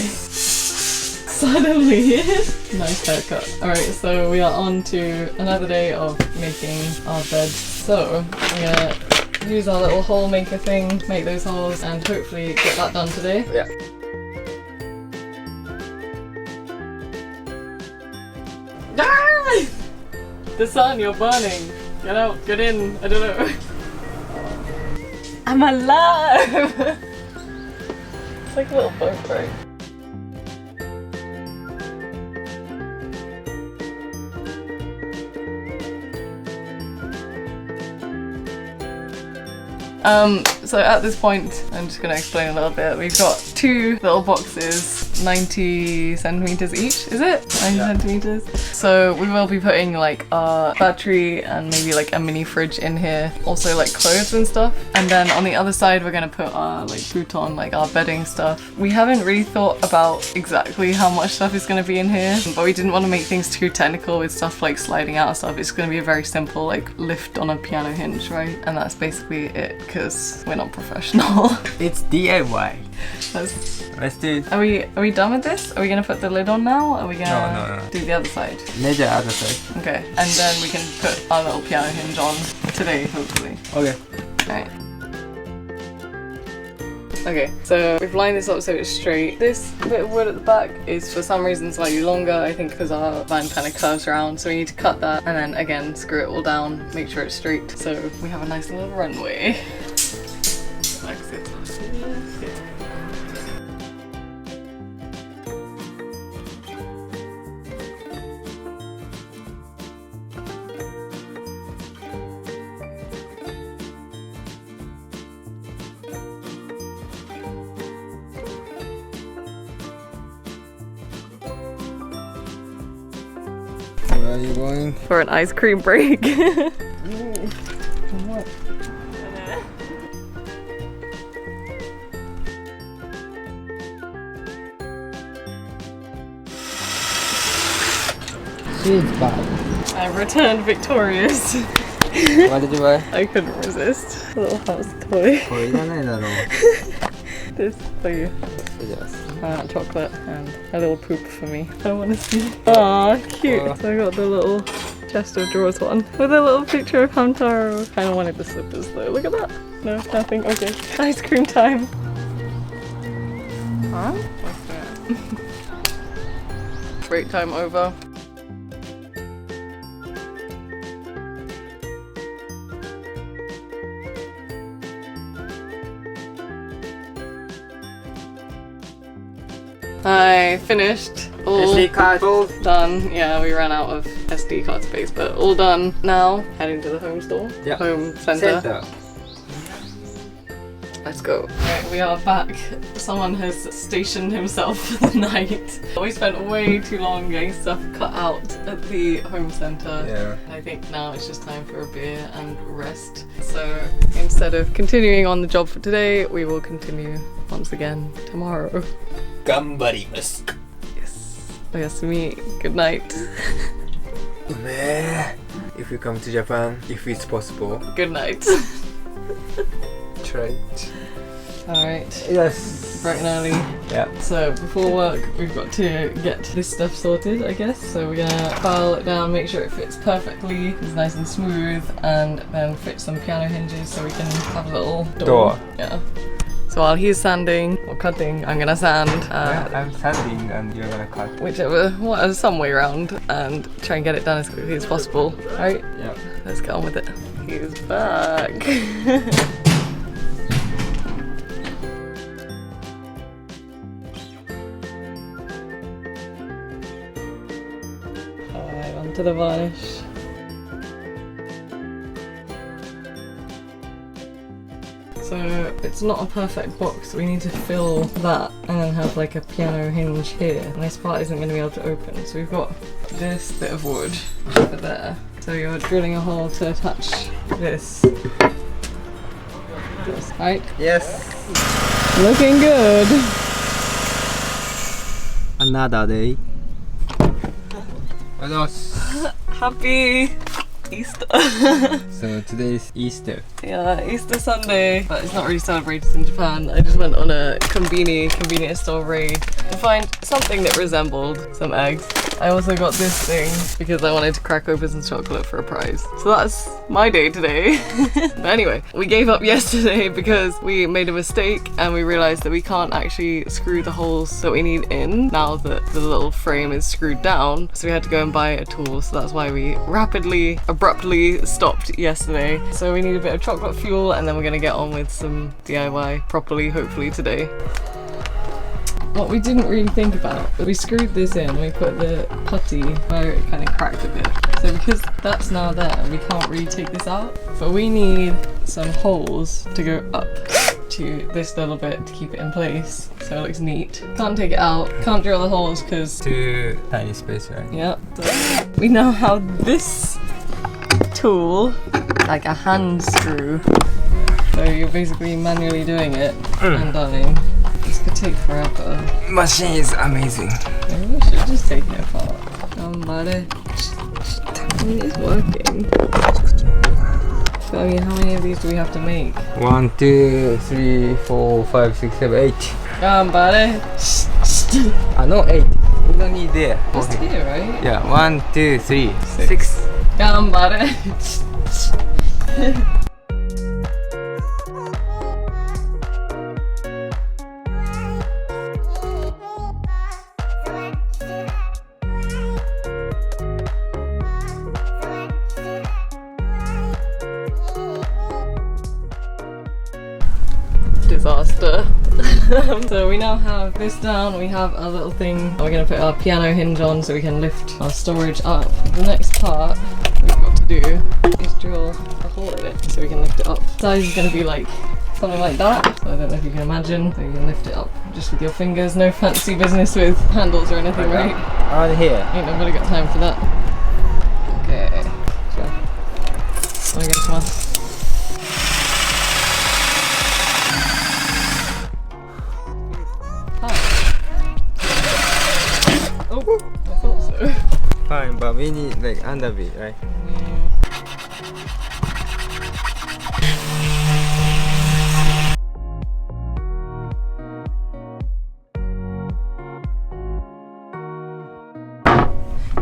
Suddenly. Nice haircut. Alright, so we are on to another day of making our bed. So I'm gonna use our little hole maker thing, make those holes, and hopefully get that done today. Yeah. Ah! The sun, you're burning. Get out, get in, I don't know. I'm alive! It's like a little boat, right? So at this point, I'm just gonna explain a little bit. We've got two little boxes, 90 centimeters each, is it? 90 centimeters. So we will be putting like our battery and maybe like a mini fridge in here. Also like clothes and stuff. And then on the other side, we're gonna put our like futon, like our bedding stuff. We haven't really thought about exactly how much stuff is gonna be in here, but we didn't want to make things too technical with stuff like sliding out and stuff. It's gonna be a very simple like lift on a piano hinge, right? And that's basically it, because we're not professional. It's DIY. Let's do it. Are we done with this? Are we gonna put the lid on now? Are we gonna No. do the other side? Measure other side. Okay, and then we can put our little piano hinge on today, hopefully. Okay. Alright. Okay, so we've lined this up so it's straight. This bit of wood at the back is for some reason slightly longer, I think because our van kind of curves around, so we need to cut that and then again screw it all down, make sure it's straight, so we have a nice little runway. Exit. Where are you going? For an ice cream break. She's bad. I returned victorious. What did you buy? I couldn't resist. A little house toy. これいらないだろう。 This for you. Yes. Chocolate and a little poop for me. I want to see. Aw, cute. So I got the little chest of drawers one with a little picture of Hamtaro. Kind of wanted the slippers though. Look at that. No, nothing. Okay. Ice cream time. Huh? What's that? Break time over. I finished. All SD card. done. Yeah, we ran out of SD card space, but all done. Now, heading to the home store. Yeah. Home center. Let's go. Right, we are back. Someone has stationed himself for the night. We spent way too long getting stuff cut out at the home center. Yeah. I think now it's just time for a beer and rest. So instead of continuing on the job for today, we will continue once again tomorrow. 頑張ります。 Yes. Oyasumi. Good night. If you come to Japan, if it's possible, Good night. try it. Alright. Yes. Bright and early. Yeah. So before work, we've got to get this stuff sorted, I guess. So we're gonna file it down, make sure it fits perfectly, it's nice and smooth, and then fit some piano hinges so we can have a little door. Yeah. So while he's sanding or cutting, I'm gonna sand. I'm sanding and you're gonna cut. Whichever, some way around, and try and get it done as quickly as possible. Right? Yeah. Let's get on with it. He's back. Alright, onto the varnish. So it's not a perfect box, we need to fill that and then have like a piano hinge here. And this part isn't going to be able to open, so we've got this bit of wood over there. So you're drilling a hole to attach this. Right? Yes. Looking good! Another day. Happy Easter! So today is Easter. Yeah, Easter Sunday, but it's not really celebrated in Japan. I just went on a convenience store raid to find something that resembled some eggs. I also got this thing because I wanted to crack open some chocolate for a prize. So that's my day today. But anyway, we gave up yesterday because we made a mistake and we realized that we can't actually screw the holes that we need in now that the little frame is screwed down. So we had to go and buy a tool. So that's why we abruptly stopped yesterday. So we need a bit of chocolate fuel and then we're gonna get on with some DIY properly, hopefully today. What we didn't really think about, we screwed this in, we put the putty where it kind of cracked a bit. So because that's now there, we can't really take this out. But we need some holes to go up to this little bit to keep it in place so it looks neat. Can't take it out, can't drill the holes because too tiny space, right? Yeah. So we now have this tool, like a hand screw. So you're basically manually doing it and dying. This could take forever. Machine is amazing. Maybe we should just take it apart. I mean, it's working. So, I mean, how many of these do we have to make? 1, 2, 3, 4, 5, 6, 7, 8. No, 8. We don't need there. Just here, right? Yeah, 1, 2, 3, 6. Disaster. So we now have this down, we have a little thing we're going to put our piano hinge on so we can lift our storage up. The next part we've got to do is drill a hole in it so we can lift it up. The size is going to be like something like that, so I don't know if you can imagine, so you can lift it up just with your fingers, no fancy business with handles or anything, right? On here. Ain't nobody got time for that. Okay, so I'm going to I thought so. Fine, but we need like underbit, right?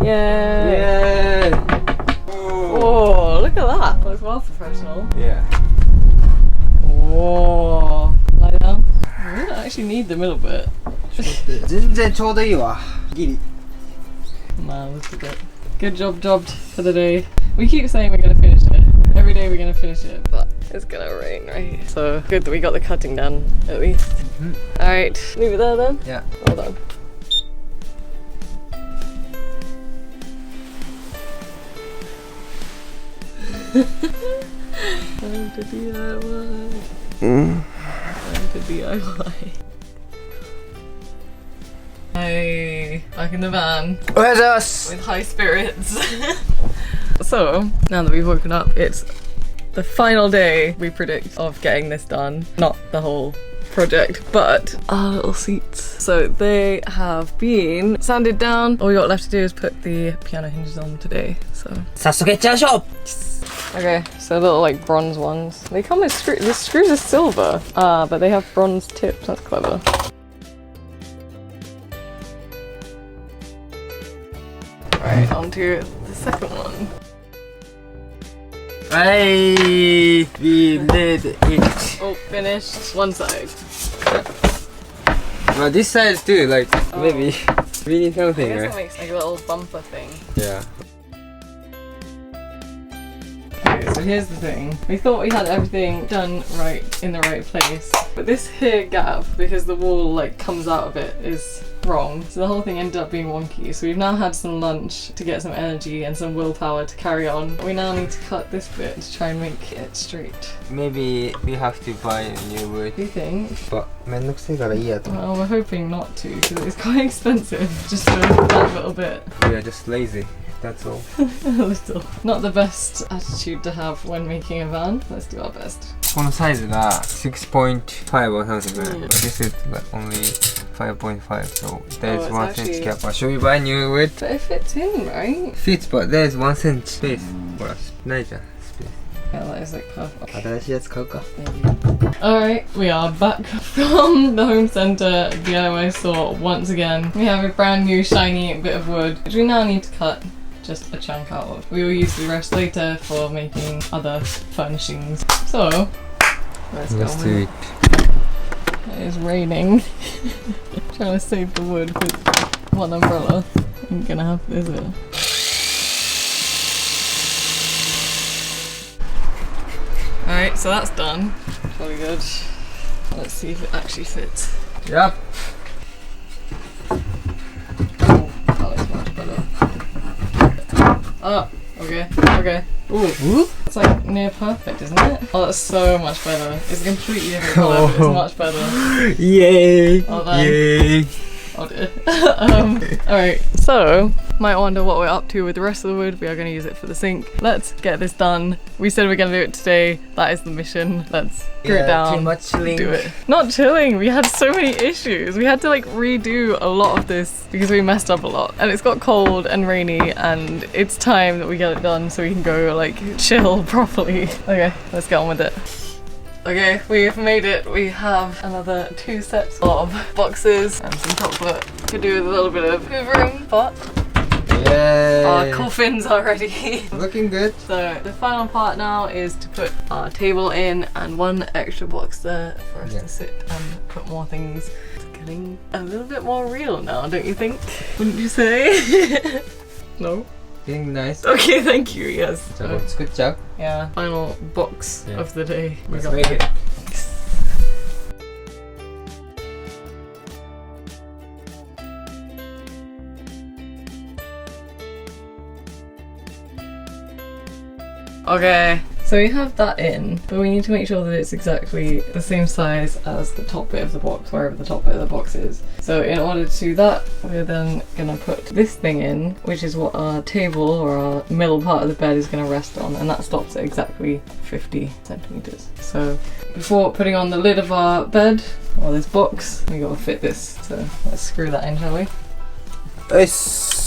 Yeah. Yeah. Oh, look at that. Looks well professional. Yeah. Whoa. Lie down. We don't actually need the middle bit. 全然ちょうどいいわ。ギリ。 Man, look at that. Good job jobbed for the day. We keep saying we're gonna finish it. Every day we're gonna finish it, but it's gonna rain, right? So good that we got the cutting done at least. Alright, leave it there then? Yeah. Well done. Time to DIY. Time to DIY. Hey, back in the van. With high spirits. So, now that we've woken up, it's the final day, we predict, of getting this done. Not the whole project, but our little seats. So they have been sanded down. All we got left to do is put the piano hinges on today, so. Okay, so little like bronze ones. They come with screws. The screws are silver, but they have bronze tips. That's clever. Right, on to the second one. Hey, we did it. Oh, finished. One side. Well, this side too, like maybe we need I something, guess it right? makes like a little bumper thing. Yeah. Okay, so here's the thing. We thought we had everything done right in the right place, but this here gap, because the wall like comes out of it, is wrong. So the whole thing ended up being wonky. So we've now had some lunch to get some energy and some willpower to carry on. We now need to cut this bit to try and make it straight. Maybe we have to buy a new wood. Do you think? But めんどくせえからいいやと。 Well, we're hoping not to, because it's quite expensive just for that little bit. We are just lazy. That's all. A little. Not the best attitude to have when making a van. Let's do our best. このサイズが 6.5 or something, but this is like only 5.5, so there's it's 1 cent actually- gap. Should we buy new wood? But it fits in, right? Fits, but there's 1 cent space. ほら、ないじゃん、スペース。 Yeah, that is like perfect. 新しいやつ買うか。 Alright, we are back from the home centre DIY store once again. We have a brand new shiny bit of wood, which we now need to cut just a chunk out of. We will use the rest later for making other furnishings. So, let's go on with it. It is raining. Trying to save the wood with one umbrella. I'm gonna have this here. Alright, so that's done. Really good. Let's see if it actually fits. Yep. Oh, that looks much better. Oh, okay, okay. Ooh, it's like near perfect, isn't it? Oh, that's so much better. It's a completely different colour, but it's much better. Yay! Well done. Yay! Oh dear. Alright, so might wonder what we're up to with the rest of the wood. We are going to use it for the sink. Let's get this done. We said we're going to do it today. That is the mission. Let's screw it down. Too much chilling. Do it. Not chilling. We had so many issues. We had to like redo a lot of this because we messed up a lot. And it's got cold and rainy and it's time that we get it done so we can go like chill properly. Okay, let's get on with it. Okay, we've made it. We have another 2 sets of boxes and some chocolate. Could do with a little bit of hoovering, but Yay! our coffins are ready. Looking good. So the final part now is to put our table in and 1 extra box there for us to sit and put more things. It's getting a little bit more real now, don't you think? Wouldn't you say? No? Getting nice. Okay, thank you, yes. So let's good job. Yeah, final box of the day. Let's make it. Okay, so we have that in, but we need to make sure that it's exactly the same size as the top bit of the box, wherever the top bit of the box is. So in order to do that, we're then gonna put this thing in, which is what our table or our middle part of the bed is gonna rest on, and that stops at exactly 50 centimeters. So before putting on the lid of our bed, or this box, we gotta fit this. So let's screw that in, shall we? Nice.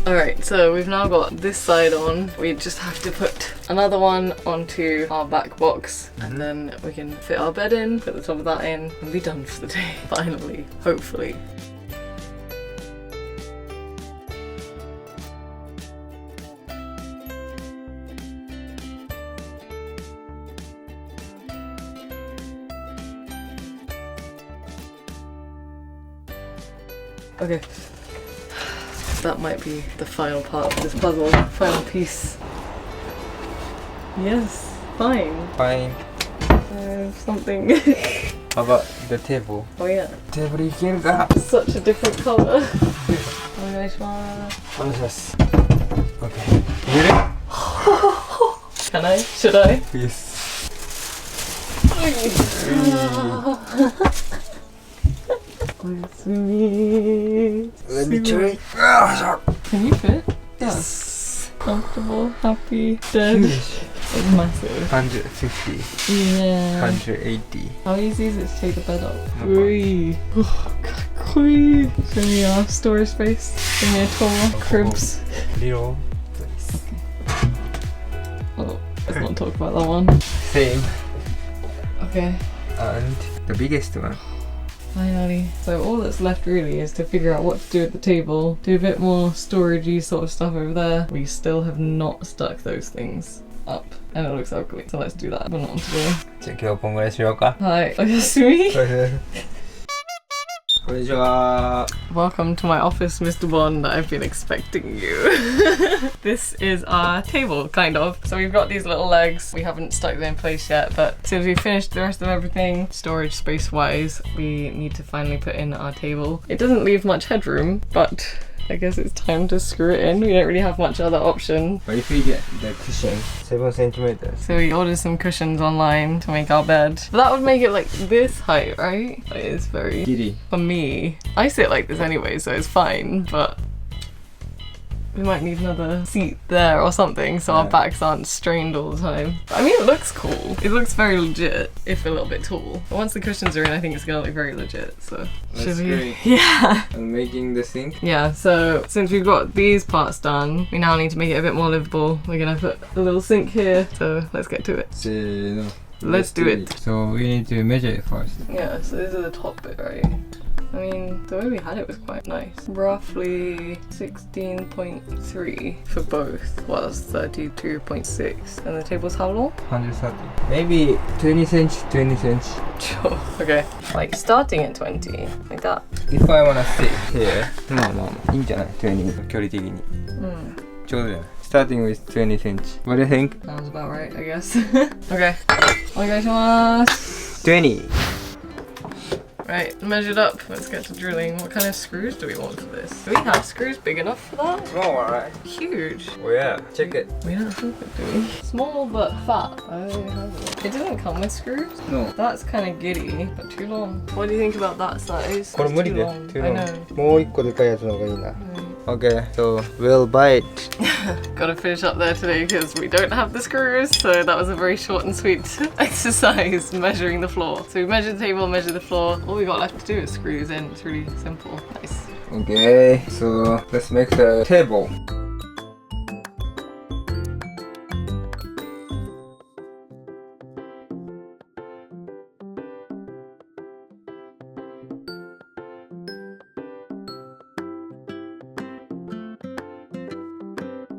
Alright, so we've now got this side on. We just have to put another one onto our back box and then we can fit our bed in, put the top of that in and be done for the day. Finally, hopefully. Okay. That might be the final part of this puzzle. Final piece. Yes, fine. Fine. Something. How about the table? Oh yeah. Table いけるか? Such a different colour. お願いします。お願いします。Okay. Can I? Should I? Yes. Sweet. Let me try. Can you fit? Yes. Comfortable, happy, dead. It's massive. 150. Yeah. 180. How easy is it to take the bed up? Ui. Oh, quick. Show me our storage space. Show me a tour. Cribs. Little place. Oh, let's not talk about that one. Same. Okay. And the biggest one. Finally. So all that's left really is to figure out what to do at the table, do a bit more storagey sort of stuff over there. We still have not stuck those things up and it looks ugly. So let's do that. But not on today. じゃあ今日はこんぐらいしようか。Hi, oyasumi. こんにちは。 Welcome to my office, Mr. Bond. I've been expecting you. This is our table, kind of. So we've got these little legs. We haven't stuck them in place yet, but as soon as we finished the rest of everything, storage space-wise, we need to finally put in our table. It doesn't leave much headroom, but I guess it's time to screw it in. We don't really have much other option. But if we get the cushion, 7 centimeters. So we ordered some cushions online to make our bed. But that would make it like this height, right? It is very... Giddy. For me. I sit like this anyway, so it's fine, but... we might need another seat there or something so our backs aren't strained all the time. But, I mean, it looks cool. It looks very legit, if a little bit tall. But once the cushions are in, I think it's gonna look very legit, so. That's great. Yeah. I'm making the sink. Yeah, so since we've got these parts done, we now need to make it a bit more livable. We're gonna put a little sink here, so let's get to it. Let's do it. So we need to measure it first. Yeah, so this is the top bit, right? I mean, the way we had it was quite nice. Roughly 16.3 for both, was 32.6. And the table's how long? 130. Maybe 20 cents, 20 cents. Sure. Okay. Like starting at 20, like that. If I wanna sit here, まあまあまあいいんじゃない ?20 距離的に。ちょうどじゃない Starting with 20 cents. What do you think? Sounds about right, I guess. Okay. お願いします。20. Right, measured up. Let's get to drilling. What kind of screws do we want for this? Do we have screws big enough for that? Small, alright. Huge. Oh yeah, check it. We don't have it, do we? Small but fat. I have it. It doesn't come with screws? No. That's kind of giddy, but too long. What do you think about that size? これ無理で It's too too long. long. I know. もう一個でかいやつの方がいいな。Okay, so we'll buy it. Gotta finish up there today because we don't have the screws, so that was a very short and sweet exercise measuring the floor. So we measured the table, measured the floor. All we got left to do is screws in. It's really simple. Nice. Okay, so let's make the table.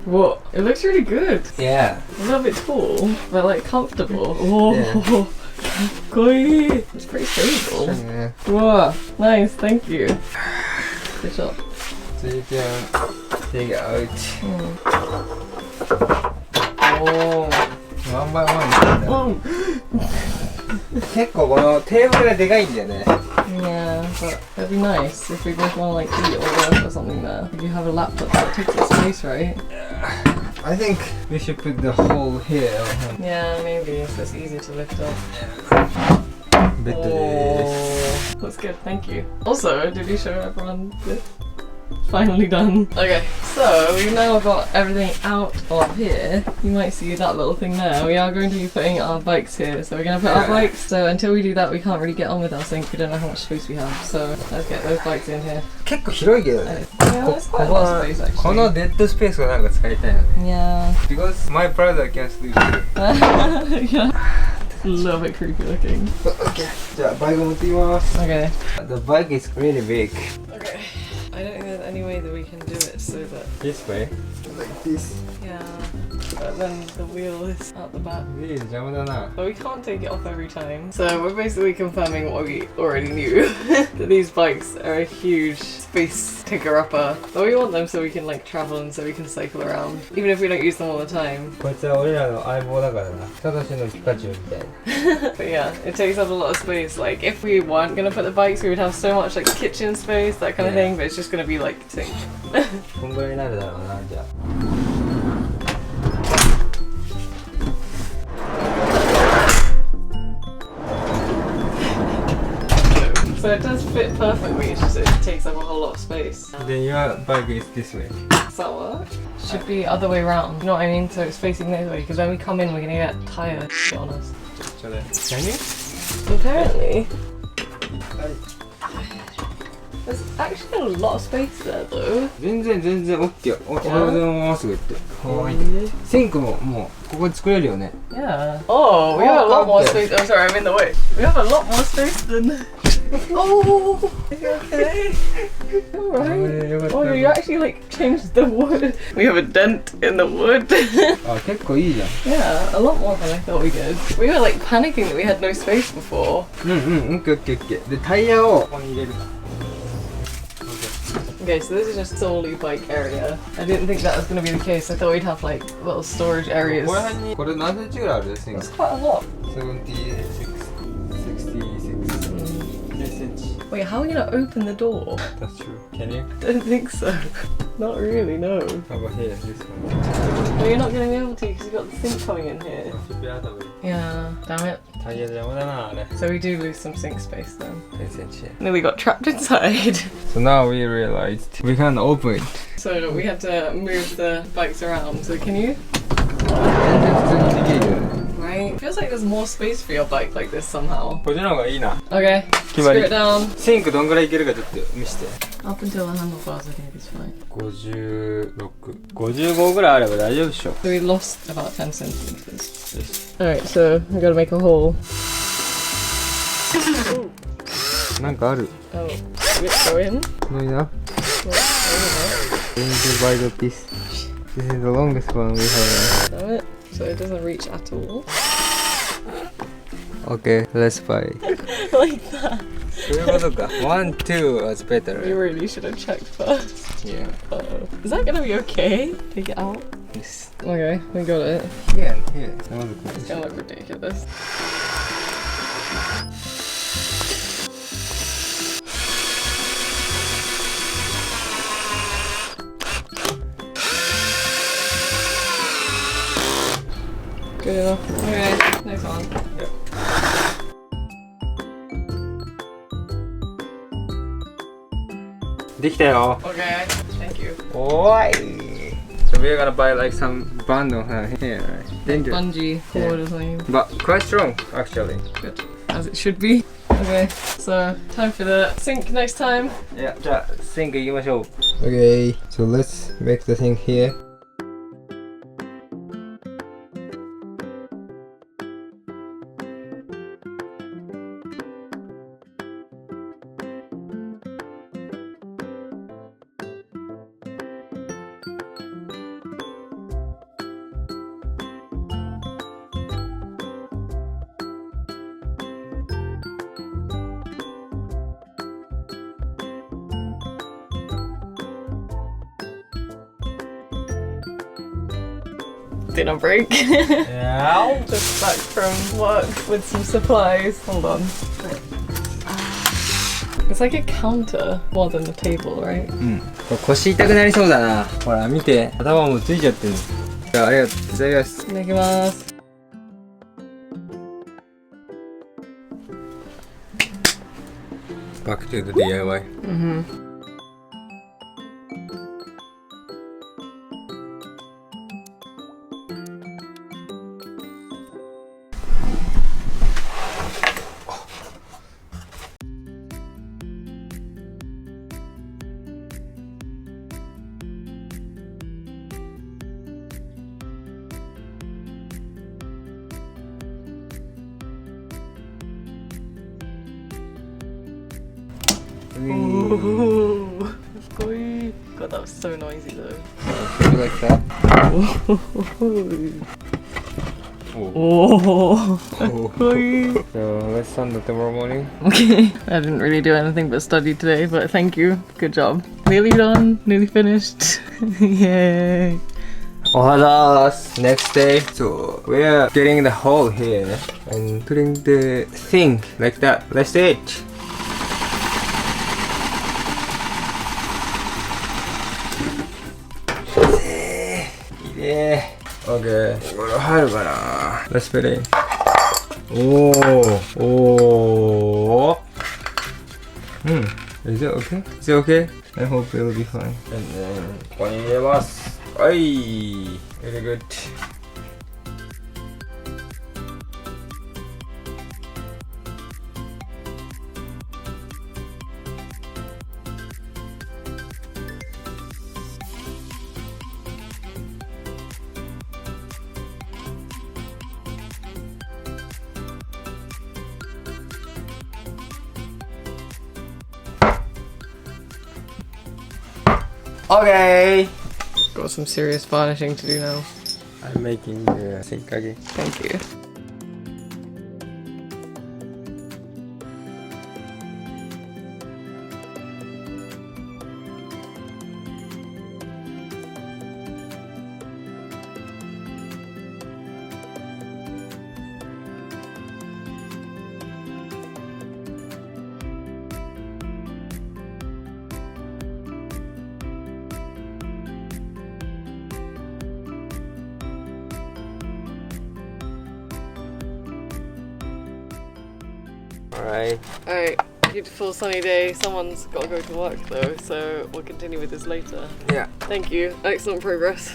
Whoa, it looks really good. Yeah. A little bit tall, but like comfortable. Whoa, Yeah. かっこいい. It's pretty stable. Yeah. Whoa, nice, thank you. Good job. So you can take it out. Oh. One by one. 結構このテーブルがでかいんだよね。Yeah, but it'd be nice if we both want to like eat or work or something there. If you have a laptop that takes up space, right? I think we should put the hole here. Yeah, maybe, so it's easier to lift up. ベッドで That's good, thank you. Also, did you show everyone this? Finally done. Okay, so we've now got everything out of here. You might see that little thing there. We are going to be putting our bikes here. So we're going to put our bikes. So until we do that, we can't really get on with our sink. We don't know how much space we have. So let's get those bikes in here. 結構広いけどね。 Yeah, there's quite a lot of space こ actually. のデッドスペースをなんか使いたいよね。 Yeah. Because my brother can't sleep here. Yeah. A little bit creepy looking. Okay. じゃあバイク持ってきます。 Okay. The bike is really big. Okay. I don't think there's any way that we can do it so that. This way? Like this. Yeah. But then the wheel is out the back. いい邪魔だな。 But we can't take it off every time. So we're basically confirming what we already knew. That these bikes are a huge space taker-upper. But we want them so we can like travel and so we can cycle around. Even if we don't use them all the time. こいつは俺らの相棒だからな。サトシのピカチュウみたいな。 But yeah, it takes up a lot of space. Like if we weren't gonna put the bikes, we would have so much like kitchen space, that kind of thing. But it's just gonna be like sink. こんぐらいになるだろうな、じゃあ。So it does fit perfectly, it's just it takes up a whole lot of space. Then your bike is this way. Does that work? Should be other way around, you know what I mean? So it's facing this way, because when we come in we're gonna get tire shit on us. Can you? Apparently. There's actually a lot of space there though. 全然 OK。おはようございますって。はい。シンクももうここで作れるよね。Yeah. Oh, we have a lot more space. Oh, sorry, I'm in the way. We have a lot more space than. Oh, are you okay? Alright. Oh, you actually like changed the wood. We have a dent in the wood. あ、結構いいじゃん。 Yeah, a lot more than I thought we did. We were like panicking that we had no space before. OK。で、タイヤをここに入れる。Okay, so this is just solely bike area. I didn't think that was going to be the case. I thought we'd have like little storage areas. これ辺にこれ何センチぐらいある？シンク。 That's quite a lot. 10 cents. Wait, how are we going to open the door? That's true. Can you? I don't think so. Not really, no. How about here? This one. Well, you're not going to be able to because you've got the sink coming in here. Should be other way. Yeah, damn it. タイヤで邪魔だな、あれ。 So we do lose some sink space then. 10センチ。 Nearly got trapped inside. So now we realized we can't open it. So we had to move the bikes around. So can you? 全然普通にできるよね。 Right. Feels like there's more space for your bike like this somehow. こっちの方がいいな。 Okay. 決まり。 Screw it down. シンクどんぐらいいけるかちょっと見して。 Up until the handlebars, I think it's fine. 56、55ぐらいあれば大丈夫でしょ。 So we lost about 10 centimeters. Alright, so we gotta make a hole. なんかある。 Oh, let's go in. No enough. We need to buy the piece. This is the longest one we have. Damn it. So it doesn't reach at all. Okay, let's buy. Like that. そういうことか。1, 2 was We better. really should have checked first. Yeah. Uh-oh. Is that gonna be okay? Take it out. Yes. Okay, we got it. Here and here. It's gonna look ridiculous. Good enough. Okay, next one. Yeah. できたよ。 Okay, thank you. Oi! So we're gonna buy like some bundle here. Dangerous. Bungee cord or something. But quite strong actually. Good. As it should be. Okay, so time for the sink next time. Yeah, じゃあシンク行きましょう。Okay, so let's make the thing here. Didn't break. Yeah. Just back from work with some supplies. Hold on. It's like a counter more than the table, right? うん。これ腰痛くなりそうだな。ほら見て、頭もついちゃってる。じゃあありがとう。いただきます。いただきます。Back to the DIY. Ooh, that's cool. God, that was so noisy though. You like that? Oh, Oh. So let's sand it tomorrow morning. okay. I didn't really do anything but study today, but thank you. Good job. Nearly done, nearly finished. Yay. Ohadas. Next day. So we're getting the hole here and putting the thing like that. Let's do it. Yeah. Okay. これ入るかな Let's put it in. おー。Is it okay? Is it okay? I hope it will be fine. And then ここに入れます。はい。Very good. Okay. Got some serious varnishing to do now. I'm making the sink again. Thank you. Alright. Alright, beautiful sunny day. Someone's got to go to work though, so we'll continue with this later. Yeah. Thank you. Excellent progress.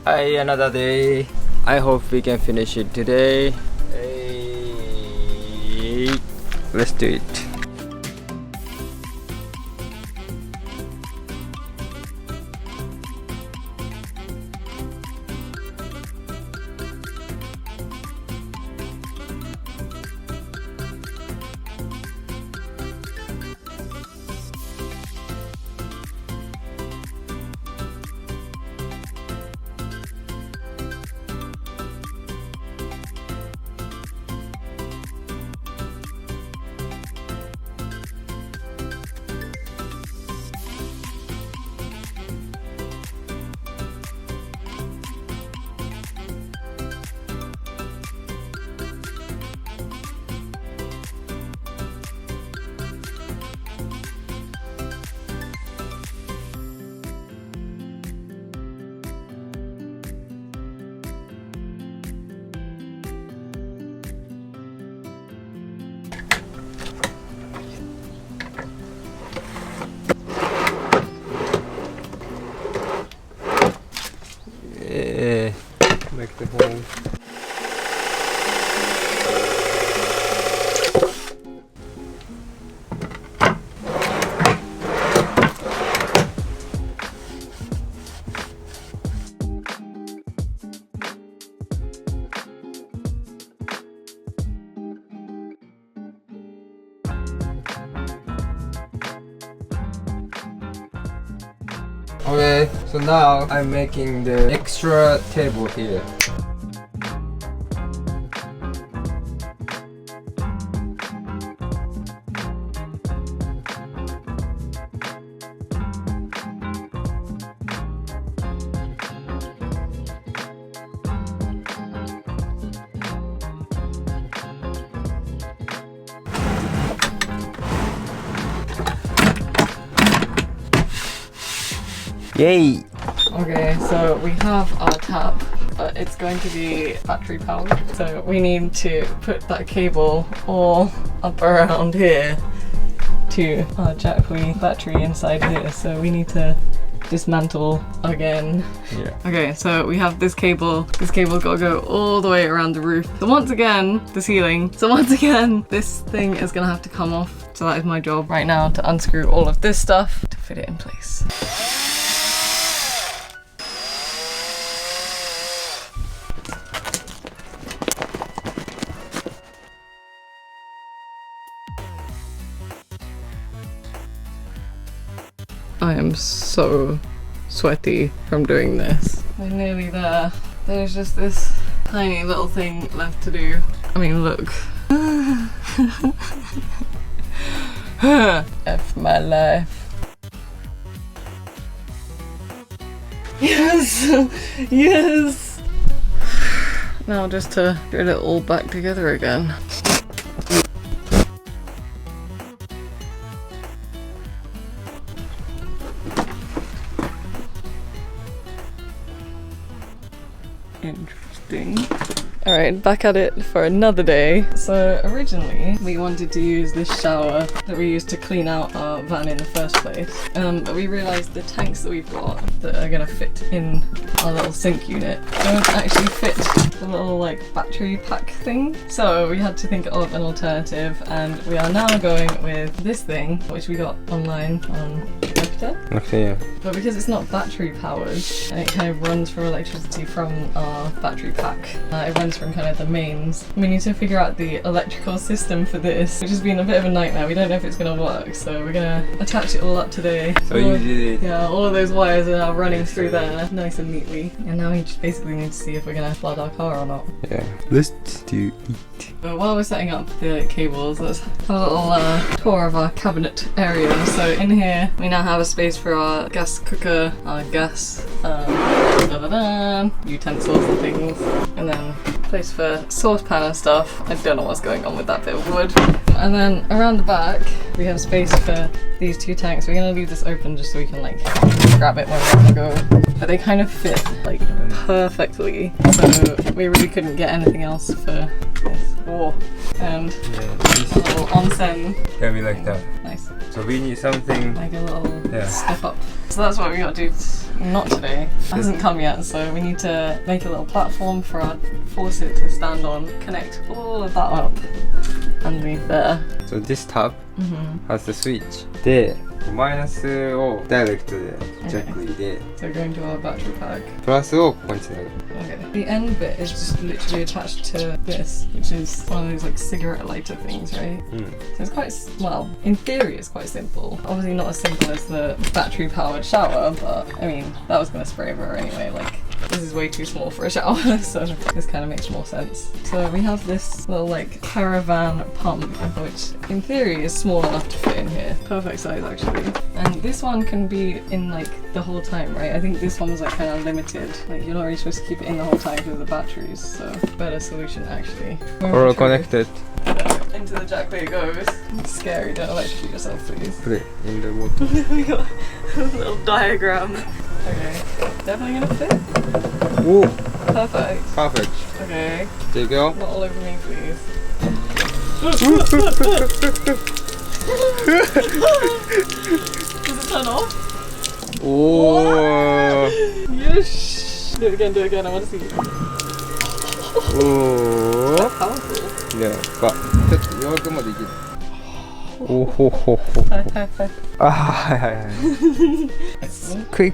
Hi, another day. I hope we can finish it today. Hey. Let's do it. Make the hole. Okay, so now I'm making the extra table here. Yay! Okay, so we have our tap, but it's going to be battery powered. So we need to put that cable all up around here to our Japanese battery inside here. So we need to dismantle again. Yeah. Okay, so we have this cable. This cable's got to go all the way around the roof. So once again, the ceiling. So once again, this thing is gonna have to come off. So that is my job right now, to unscrew all of this stuff to fit it in place. I am so sweaty from doing this. We're nearly there. There's just this tiny little thing left to do. I mean, look. F my life. Yes! Yes! Now just to get it all back together again. Interesting. Alright, back at it for another day. So originally we wanted to use this shower that we used to clean out our van in the first place. But we realised the tanks that we've got that are going to fit in our little sink unit don't actually fit the little like battery pack thing. So we had to think of an alternative, and we are now going with this thing which we got online on LotR. Okay, yeah. But because it's not battery powered and it kind of runs from electricity from our battery pack, it runs from kind of the mains. We need to figure out the electrical system for this, which has been a bit of a nightmare. We don't know if it's going to work, so we're going to attach it all up today. So you did it. Yeah, all of those wires are now running through there nice and neatly. And now we just basically need to see if we're going to flood our car or not. Yeah. Let's do it. But while we're setting up the cables, let's have a little tour of our cabinet area. So in here, we now have a space for our gas cooker, our gas utensils and things, and then place for saucepan and stuff. I don't know what's going on with that bit of wood. And then around the back, we have space for these two tanks. We're gonna leave this open just so we can like grab it when we want to go. But they kind of fit like perfectly, so we really couldn't get anything else for this. Whoa. And Yeah, a little onsen. can be like that. Nice. So we need something. Like a little Yeah. step up. So that's what we got to do. Not today. It hasn't come yet, so we need to make a little platform for our faucet to stand on. Connect all of that up underneath there. So this tap has the switch. で、マイナスをダイレクトでジャック入れ、 So going to our battery pack. プラスをここにつなぐ。Okay. The end bit is just literally attached to this, which is one of those like cigarette lighter things, right? So it's quite, well, in theory it's quite simple. Obviously not as simple as the battery powered shower, but I mean, that was going to spray everywhere anyway. Like, this is way too small for a shower, so this kind of makes more sense. So we have this little like caravan pump, which in theory is small enough to fit in here. Perfect size actually. And this one can be in like the whole time, right? I think this one was like kind of limited. Like you're not really supposed to keep it in the whole time because of the batteries, so better solution actually. Or connected. Into the jack there it goes. It's scary, don't electrocute yourself please. Put it in the water. We got a little diagram. Okay, definitely gonna fit. Oh, Perfect. perfect. Okay, There you go. not all over me please. Does it turn off? Oh. Yes! Do it again, I want to see. Oh. Powerful. Yeah, but ちょっと弱くまでいける。おほほほ。あ、はいはいはい。Quick.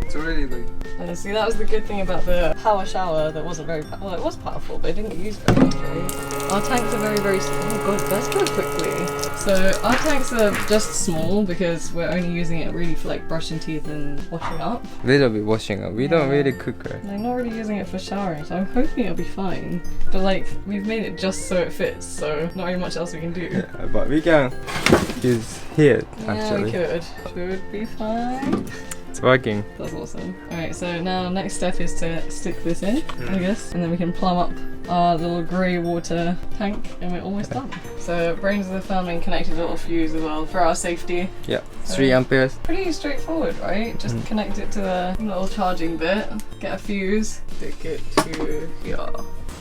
It's already like. And see, that was the good thing about the power shower that wasn't very well, it was powerful, but it didn't get used very much, right? Our tanks are very oh god, that's go quickly. So our tanks are just small because we're only using it really for like brushing teeth and washing up. Little bit washing up. We don't really cook, right? And I'm not really using it for showering, so I'm hoping it'll be fine. But like, we've made it just so it fits, so not really much else we can do. Yeah, but we can use here Yeah, we actually. could. Should be fine. It's working. That's awesome. Alright, so now next step is to stick this in, I guess, and then we can plumb up our little grey water tank and we're almost done. So brains of the filming connected a little fuse as well for our safety. Yeah, 3 amperes. Pretty straightforward, right? Just connect it to the little charging bit, get a fuse, stick it to here.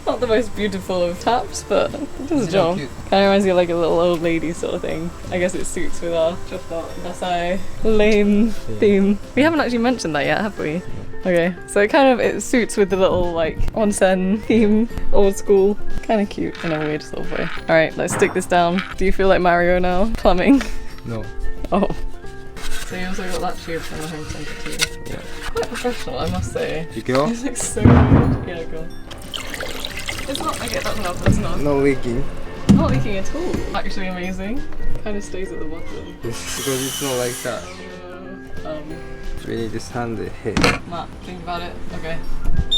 Not the most beautiful of taps, but it does the job. Kind of reminds me of like a little old lady sort of thing. I guess it suits with our Dasai lame theme. We haven't actually mentioned that yet, have we? Okay, so it suits with the little like onsen theme, old school. Kind of cute in a weird sort of way. Alright, let's stick this down. Do you feel like Mario now? Plumbing? No. Oh. So you also got that tube from the home centre too. Yeah. Quite professional, I must say. You go? This looks so good. Yeah, go on. It's not, okay, that's not. No leaking. Not leaking at all. Actually amazing. Kind of stays at the bottom. Because it's not like that. We need to sand it here. Matt, think about it. Okay.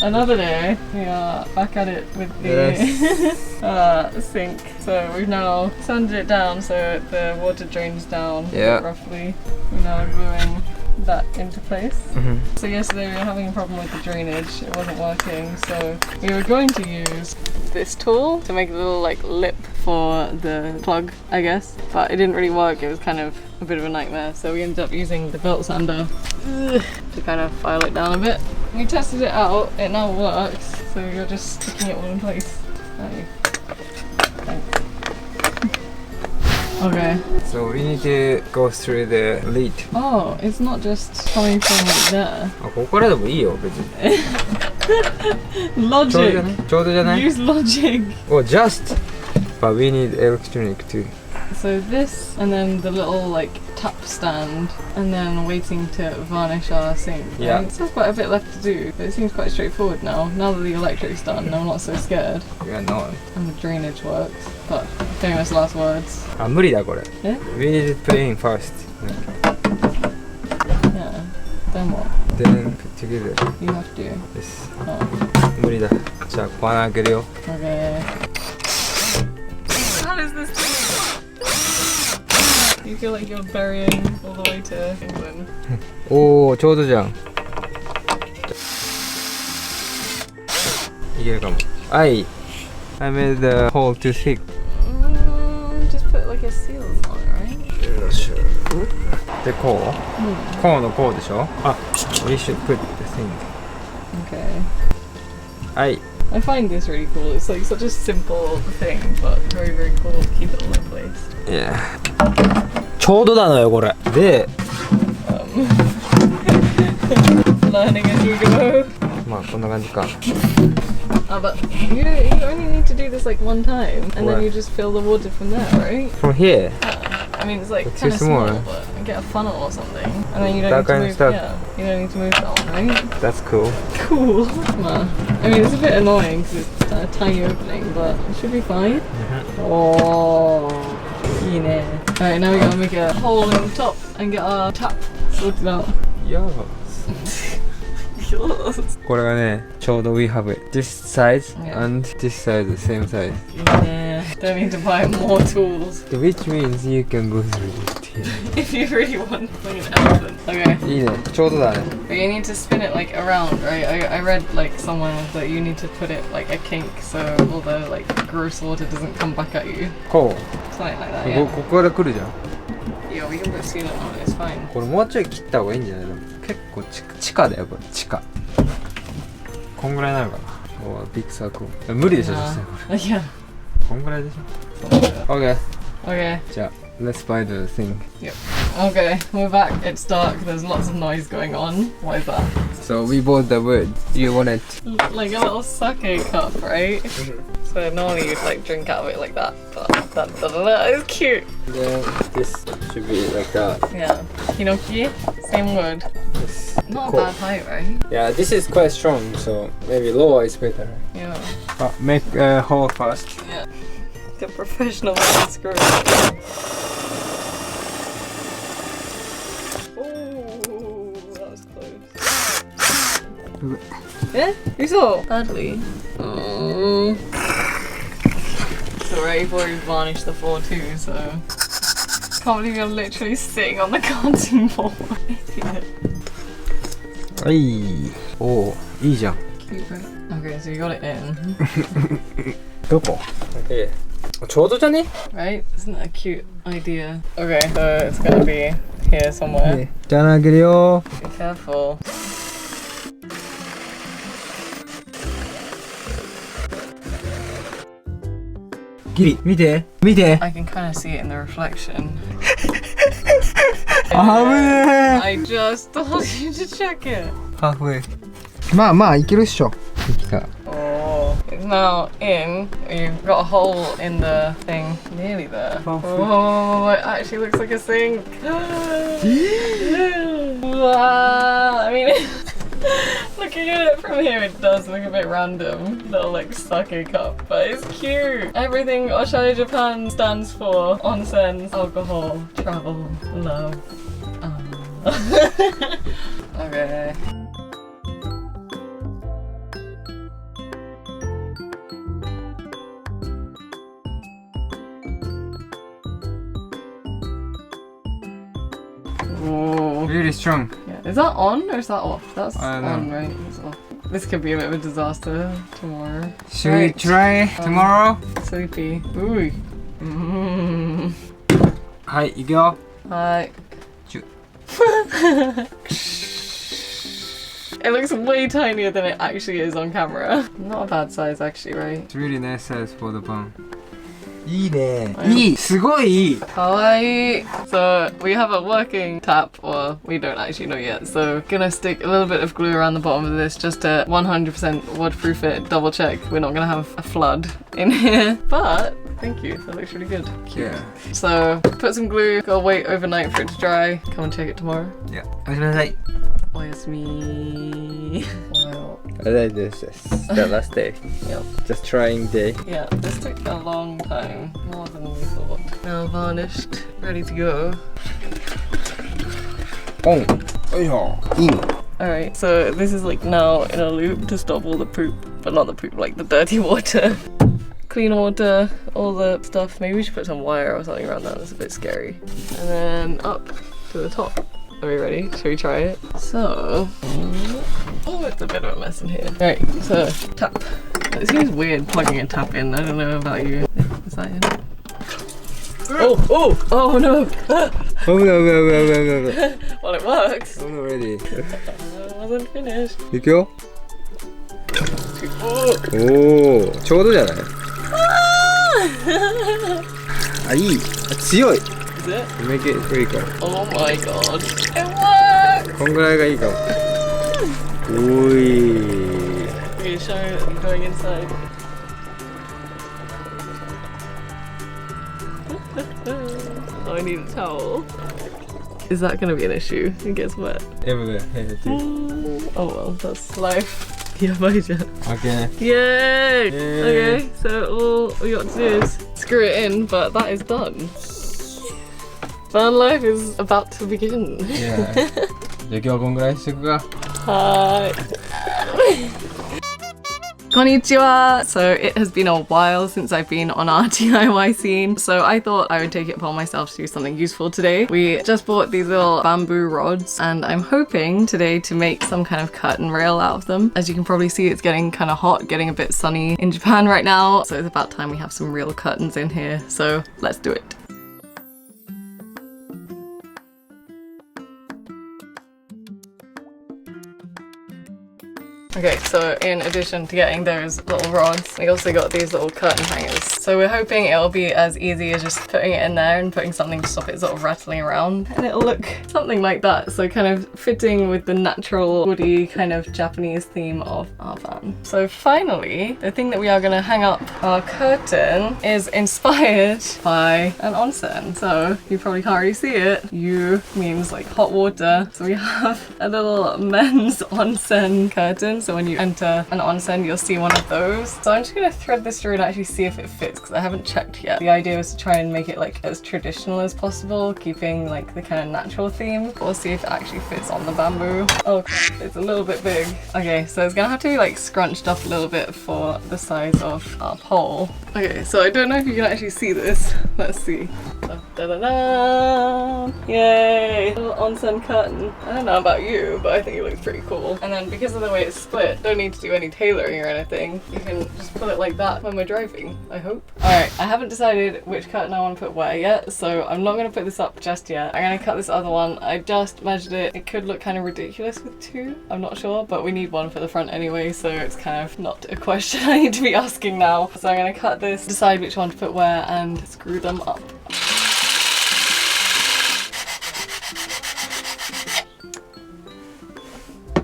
Another day, we are back at it with the sink. So we've now sanded it down so the water drains down roughly. We're now gluing that into place. So yesterday we were having a problem with the drainage. It wasn't working, so we were going to use this tool to make a little like lip for the plug, I guess, but it didn't really work. It was kind of a bit of a nightmare, so we ended up using the belt sander to kind of file it down a bit. We tested it out, it now works, so you're just sticking it all in place, aren't you? Thanks. Okay. So we need to go through the lid. Oh, it's not just coming from there. あ、ここからでもいいよ、別に。Logic! ちょうどじゃない? Use logic! Or just! But we need electronic too. So this, and then the little like tap stand, and then waiting to varnish our sink. Yeah. Right? Still quite a bit left to do, but it seems quite straightforward now. Now that the electric's done, I'm not so scared. Yeah, no. And the drainage works. But famous last words. あ、無理だこれ。Eh? We need to put in first. Yeah. Then what? Then put together. You have to. Yes. Oh. 無理だ。じゃあ、ここ穴開けるよ。Okay. How does this thing? You feel like you're burying all the way to England. おー、ちょうどじゃん。いけるかも。I made the hole too thick. Just put like a seal on it, right? Sure. で、こう、こうのこうでしょあ、we should put the thing. Okay. はい。I find this really cool. It's like such a simple thing, but very, very cool to keep it all in place. Yeah. ちょうどなのよこれ。で、learning as you go. まあこんな感じか。But you only need to do this like one time, and then you just fill the water from there, right? From here? I mean, it's like It's kind of too small, small. but get a funnel or something, and then you don't That need to kind of move. stuff. Yeah, you don't need to move that one, right? That's cool. Cool. I mean, it's a bit annoying because it's a tiny opening, but it should be fine. Oh, yeah. Alright, now we gotta make a hole in the top and get our tap sorted out. Yeah. これがね、ちょうど we have it. This size and this size, the same size. Yeah, don't need to buy more tools. Which means you can go through this. If you really want to play an elephant. Okay. いいね、ちょうどだね。 But you need to spin it like around, right? I read like somewhere that you need to put it like a kink so all the like gross water doesn't come back at you. こ Something like that, う。 yeah. ここから来るじゃん。 Yeah, we can put sealant on it, it's fine. これもうちょい切った方がいいんじゃないの？結構地下だよこれ、地下。こんぐらいなのかな。おビッグサークル。無理でしょ、実際これ。Yeah. こんぐらいでしょ。OK。 Okay. じゃあ、let's buy the thing. Yep. Okay, we're back. It's dark. There's lots of noise going on. What is that? So we bought the wood. You want it? Like a little sake cup, right? So normally you'd like drink out of it like that, but that is cute. Then this should be like that. Yeah. Hinoki, same wood. Yes. Not Cool. a bad height, right? Yeah, this is quite strong, so maybe lower is better. Yeah. Make a hole first. Yeah. The professional man screw. Oh, that was close. Yeah? You saw? Badly. Oh. It's alright, you've already varnished the floor too, so. Can't believe you're literally sitting on the cutting board. Yeah. はい。おお、いいじゃん。 Cute, right? Okay, so you got it in. どこ？ Okay. ちょうどじゃね？ Right? Isn't that a cute idea? Okay, so it's gonna be here somewhere. じゃあ投げるよ。 Be careful. Giri, 見て、見て。 I can kind of see it in the reflection. 危ね I just told you to check it. ハーフウェイ。まあまあいけるっしょ。できた。 Oh, it's now in. You've got a hole in the thing. Nearly there. Oh, it actually looks like a sink. Wow. I mean, looking at it from here, it does look a bit random. Little like sake cup, but it's cute. Everything Oshare Japan stands for: onsen, alcohol, travel, love. Okay. Oh. Really strong. Yeah. Is that on or is that off? That's I don't know. on, right? It's off. This could be a bit of a disaster tomorrow. Should we try tomorrow? Sleepy. Ooh. Mm. はい、いくよ。 Hi. チュ It looks way tinier than it actually is on camera. Not a bad size actually, right? It's really nice size for the pan. いいね。 I know. いい、すごいいい。 Kawaii. So we have a working tap, or we don't actually know yet. So gonna stick a little bit of glue around the bottom of this just to 100% waterproof it, double check. We're not gonna have a flood in here. But thank you, that looks really good. Yeah. So put some glue, gotta wait overnight for it to dry. Come and check it tomorrow. Yeah. おやすみなさい。 Oyasumi. Wow. This is the last day. Yep. Just trying day. Yeah, this took a long time, more than we thought. Now varnished, ready to go. オン。よいしょ。イン。 Alright, so this is like now in a loop to stop all the poop, but not the poop, like the dirty water. Clean water, all the stuff. Maybe we should put some wire or something around that, that's a bit scary. And then up to the top. Are we ready? Should we try it? So, oh, it's a bit of a mess in here. Alright, so tap. It seems weird plugging a tap in. I don't know about you. Is that in? Oh no! Oh no. Well, it works. I'm not ready. I wasn't finished. いくよ。おお、ちょうどじゃない？あ、いい。あ、強い。Is it? Make it quicker. Oh my god. It works! こんぐらいがいいかも。おい。Okay, show it. I'm going inside. Oh, I need a towel. Is that going to be an issue? It gets wet. Everywhere. Oh well, that's life. やばいじゃん. Okay. Yay! Okay, so all we got to do is screw it in, but that is done. Van life is about to begin. Yeah. じゃあ今日はこんぐらいにしていくか。Hi. Konnichiwa! So it has been a while since I've been on our DIY scene, so I thought I would take it upon myself to do something useful today. We just bought these little bamboo rods and I'm hoping today to make some kind of curtain rail out of them. As you can probably see, it's getting kind of hot, getting a bit sunny in Japan right now, so it's about time we have some real curtains in here, so let's do it. Okay, so in addition to getting those little rods, we also got these little curtain hangers. So we're hoping it'll be as easy as just putting it in there and putting something to stop it sort of rattling around. And it'll look something like that. So kind of fitting with the natural woody kind of Japanese theme of our van. So finally, the thing that we are gonna hang up our curtain is inspired by an onsen. So you probably can't really see it. You means like hot water. So we have a little men's onsen curtain. So when you enter an onsen, you'll see one of those. So I'm just gonna thread this through and actually see if it fits because I haven't checked yet. The idea was to try and make it like as traditional as possible, keeping like the kind of natural theme. We'll see if it actually fits on the bamboo. Oh, it's a little bit big. Okay, so it's gonna have to be like scrunched up a little bit for the size of our pole. Okay, so I don't know if you can actually see this. Let's see. Da-da-da! Yay! Little onsen curtain. I don't know about you, but I think it looks pretty cool. And then because of the way it's split, don't need to do any tailoring or anything. You can just put it like that when we're driving, I hope. Alright, I haven't decided which curtain I want to put where yet, so I'm not going to put this up just yet. I'm going to cut this other one. I just measured it. It could look kind of ridiculous with two. I'm not sure, but we need one for the front anyway, so it's kind of not a question I need to be asking now. So I'm going to cut this, decide which one to put where, and screw them up.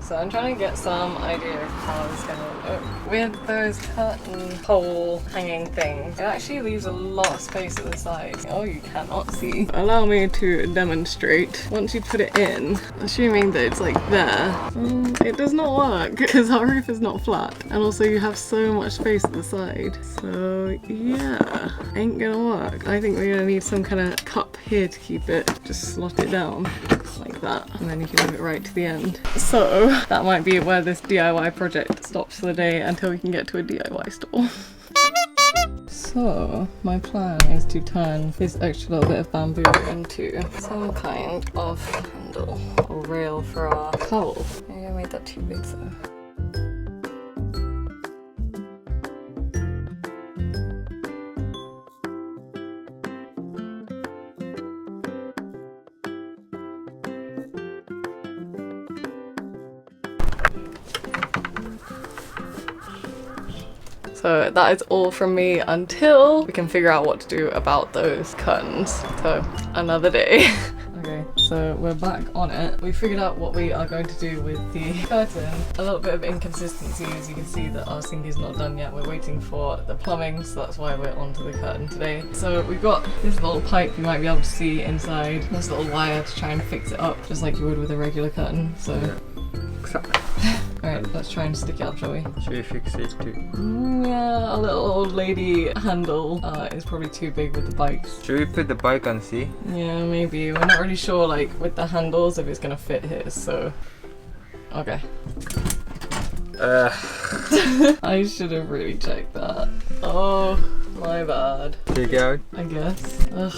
So I'm trying to get some idea of how this is going to look. With those curtain pole hanging things, it actually leaves a lot of space at the side. Oh, you cannot see. Allow me to demonstrate. Once you put it in, assuming that it's like there, it does not work because our roof is not flat. And also you have so much space at the side. So yeah, ain't gonna work. I think we're gonna need some kind of cup here to keep it. Just slot it down like that. And then you can move it right to the end. So that might be where this DIY project stops for the day until we can get to a DIY store. So my plan is to turn this extra little bit of bamboo into some kind of handle or rail for our cowl. Maybe I made that too big though. So that is all from me until we can figure out what to do about those curtains. So another day. Okay, so we're back on it. We figured out what we are going to do with the curtain. A little bit of inconsistency, as you can see that our sink is not done yet. We're waiting for the plumbing, so that's why we're onto the curtain today. So we've got this little pipe you might be able to see inside. This little wire to try and fix it up, just like you would with a regular curtain. So alright, let's try and stick it up, shall we? Should we fix it too? Yeah, a little old lady handle is probably too big with the bikes. Should we put the bike and see? Yeah, maybe. We're not really sure, like, with the handles if it's gonna fit here, so... Okay. I should have really checked that. Oh, my bad. Take it out? I guess. Ugh.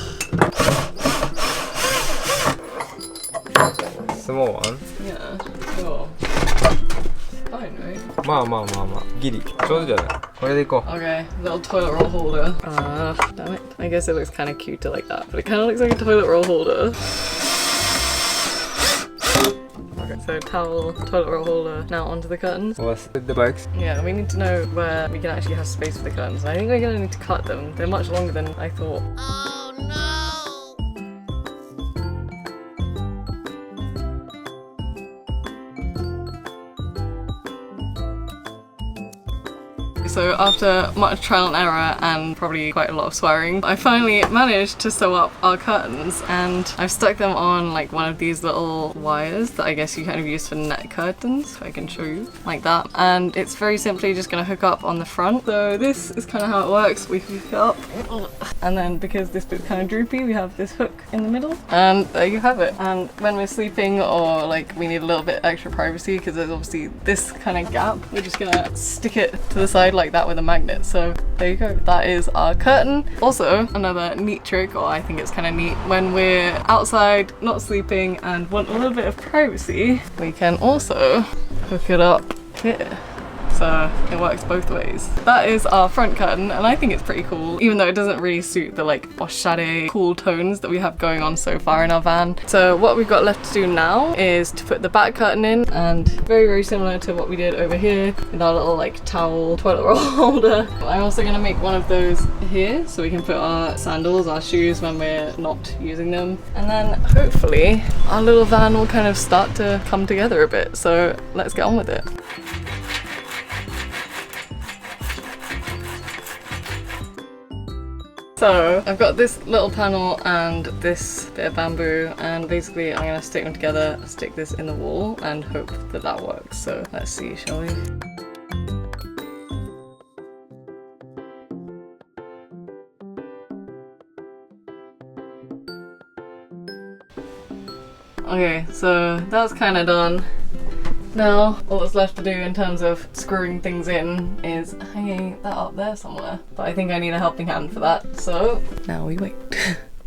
Small one? Yeah, sure. Fine, right? まあまあまあまあギリちょうどじゃないこれでいこう Okay, little toilet roll holder. Damn it. I guess it looks kind of cuter like that, but it kind of looks like a toilet roll holder. Okay, so towel, toilet roll holder, now onto the curtains. What's the bags? Yeah, we need to know where we can actually have space for the curtains. I think we're gonna need to cut them. They're much longer than I thought. Oh no! So after much trial and error and probably quite a lot of swearing, I finally managed to sew up our curtains, and I've stuck them on like one of these little wires that I guess you kind of use for net curtains. I can show you like that, and it's very simply just going to hook up on the front. So this is kind of how it works. We hook it up, and then because this bit's kind of droopy, we have this hook in the middle, and there you have it. And when we're sleeping or like we need a little bit extra privacy because there's obviously this kind of gap, we're just gonna stick it to the side like that with a magnet. So there you go, that is our curtain. Also another neat trick, or I think it's kind of neat, when we're outside not sleeping and want a little bit of privacy, we can also hook it up here. So it works both ways. That is our front curtain, and I think it's pretty cool, even though it doesn't really suit the like Oshare cool tones that we have going on so far in our van. So what we've got left to do now is to put the back curtain in, and very similar to what we did over here with our little like towel toilet roll holder. I'm also gonna make one of those here so we can put our sandals, our shoes when we're not using them. And then hopefully our little van will kind of start to come together a bit. So let's get on with it. So I've got this little panel and this bit of bamboo, and basically I'm gonna stick them together, stick this in the wall and hope that that works. So let's see, shall we? Okay, so that's kind of done. Now, all that's left to do in terms of screwing things in is hanging that up there somewhere. But I think I need a helping hand for that, so now we wait.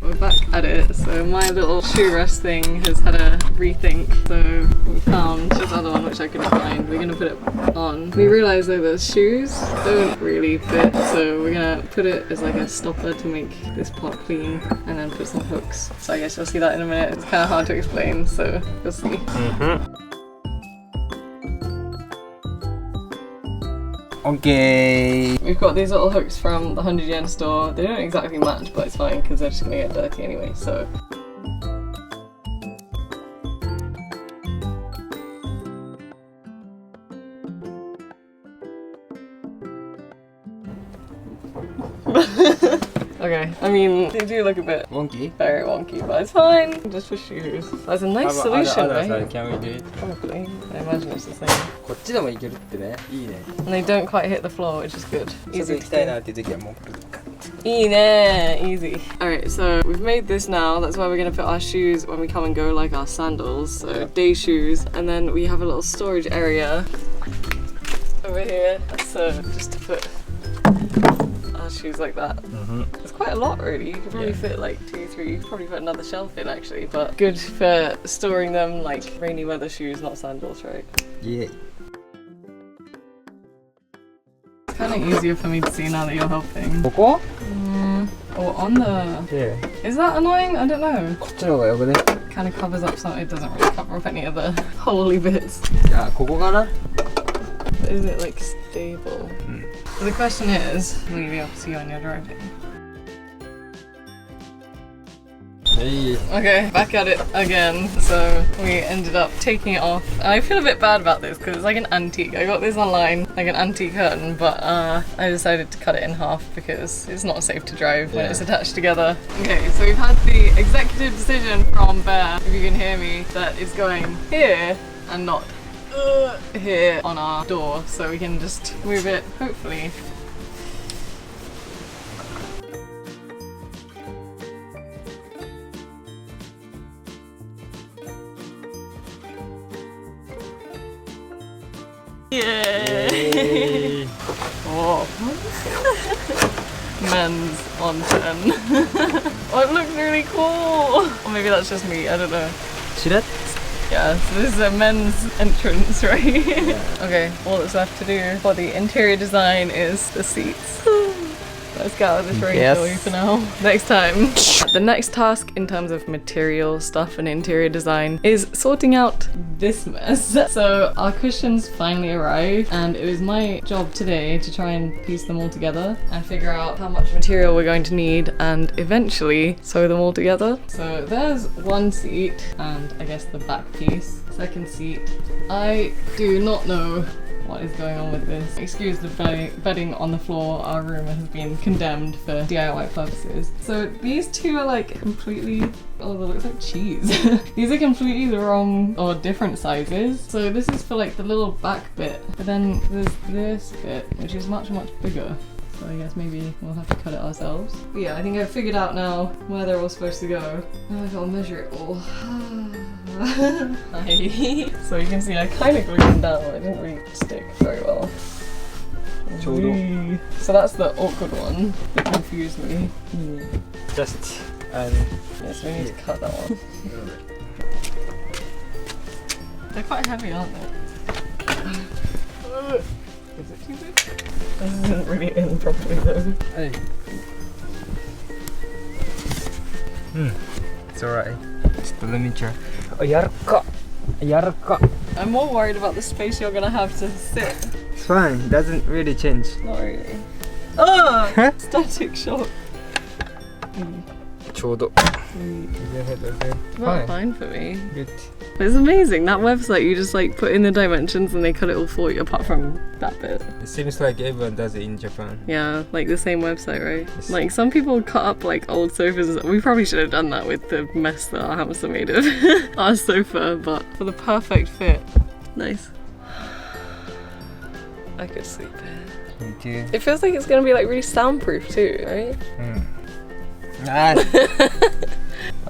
We're back at it. So my little shoe rest thing has had a rethink. So we found this other one which I couldn't find. We're gonna put it on. We realised though the shoes don't really fit, so we're gonna put it as like a stopper to make this part clean, and then put some hooks. So I guess you'll see that in a minute. It's kind of hard to explain, so you'll see. Okay. We've got these little hooks from the 100 yen store. They don't exactly match, but it's fine because they're just gonna get dirty anyway, so. Okay, I mean, they do look a bit Wonky? very wonky, but it's fine. Just for shoes. That's a nice solution, right? Can we do it? Probably. I imagine it's the same. こっちでもいけるってね。いいね。 And they don't quite hit the floor, which is good. ちょっと行きたいなっていう時はもうプルッカッ。 Easy. Alright, so we've made this now. That's where we're going to put our shoes when we come and go, like our sandals, so day shoes. And then we have a little storage area over here. So just to put our shoes like that. It's quite a lot really. You could probably fit like 2, 3, you could probably put another shelf in actually, but good for storing them like rainy weather shoes, not sandals, right? Yeah. It's kind of easier for me to see now that you're helping. ここ? Or on the... Yeah. Is that annoying? I don't know. こっちの方がよくね? Kind of covers up some, it doesn't really cover up any of the holy bits. じゃあここかな? Is it like stable? The question is, will you be able to see when you're driving? Hey. Okay, back at it again. So we ended up taking it off. And I feel a bit bad about this because it's like an antique. I got this online, like an antique curtain, but I decided to cut it in half because it's not safe to drive when it's attached together. Okay, so we've had the executive decision from Bear, if you can hear me, that it's going here and not here on our door, so we can just move it, hopefully. Yay! Oh. Men's on 10. Oh, it looks really cool! Or maybe that's just me, I don't know. Yeah, so this is a men's entrance right here. Okay, all that's left to do for the interior design is the seats. let's get out of this rain, Yes. shall we, for now? Next time. The next task in terms of material stuff and interior design is sorting out this mess. So our cushions finally arrived, and it was my job today to try and piece them all together and figure out how much material we're going to need and eventually sew them all together. So there's one seat and I guess the back piece. Second seat. I do not know what is going on with this. Excuse the bedding on the floor. Our room has been condemned for DIY purposes. So these two are like completely, oh, that looks like cheese. These are completely the wrong or different sizes. So this is for like the little back bit, but then there's this bit which is much bigger. So I guess maybe we'll have to cut it ourselves. But yeah, I think I've figured out now where they're all supposed to go. Now I've got to measure it all. Hi. So you can see I kind of glued them down. It didn't really stick very well. Chodo. So that's the awkward one that confused me. Just Yes, we need to cut that one. They're quite heavy, aren't they? Is it too big? This isn't really in properly though. Hey. It's alright. Just let me try. Oh, yarka. I'm more worried about the space you're gonna have to sit. It's fine. It doesn't really change. Not really. Oh! Static shock. Chodo. Not fine for me. Good. It's amazing, that website, you just like put in the dimensions and they cut it all for you apart from that bit. It seems like everyone does it in Japan. Yeah, like the same website, right? Yes. Like some people cut up like old sofas. We probably should have done that with the mess that our hamster made of our sofa, but for the perfect fit. Nice. I could sleep here. Me too. It feels like it's gonna be like really soundproof too, right?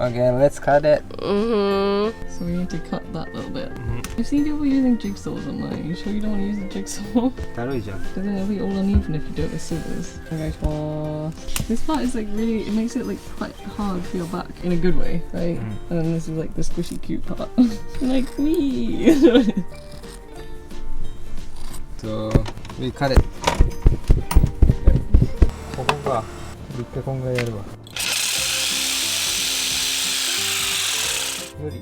Okay, let's cut it. So we need to cut that little bit. I've seen people using jigsaws online. You sure you don't want to use a jigsaw? だるいじゃん。 Because then it'll be all uneven if you do it with scissors. Okay, this part is like really, it makes it like quite hard for your back in a good way, right? And then this is like the squishy cute part. Like me! So, we cut it. ここか。一回こんぐらいやるわ。無理。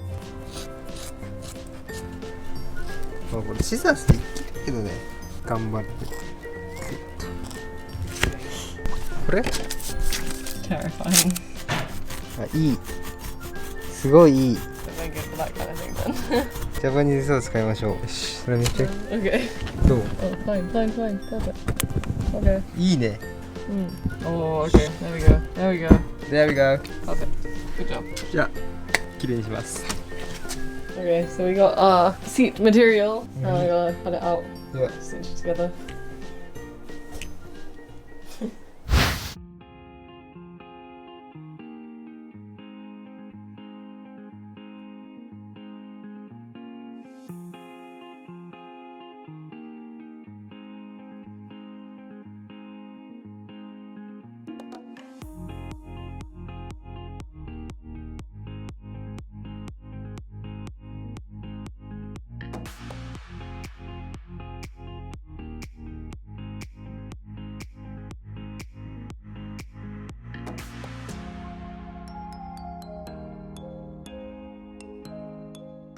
まあこれシザースでいけるけどね。頑張って。これ？ Terrifying. あ、いい。すごいいい。 But very good for that kind of thing then. ジャパニーズソース買いましょう。よし、これめっちゃ Okay. どう？ Oh, fine. Perfect. Okay. いいね。Oh, okay. There we go. There we go. Perfect. Good job. じゃあ、きれいにします。 Okay, so we got our seat material. Now we gotta cut it out. Yeah. Stitch it together.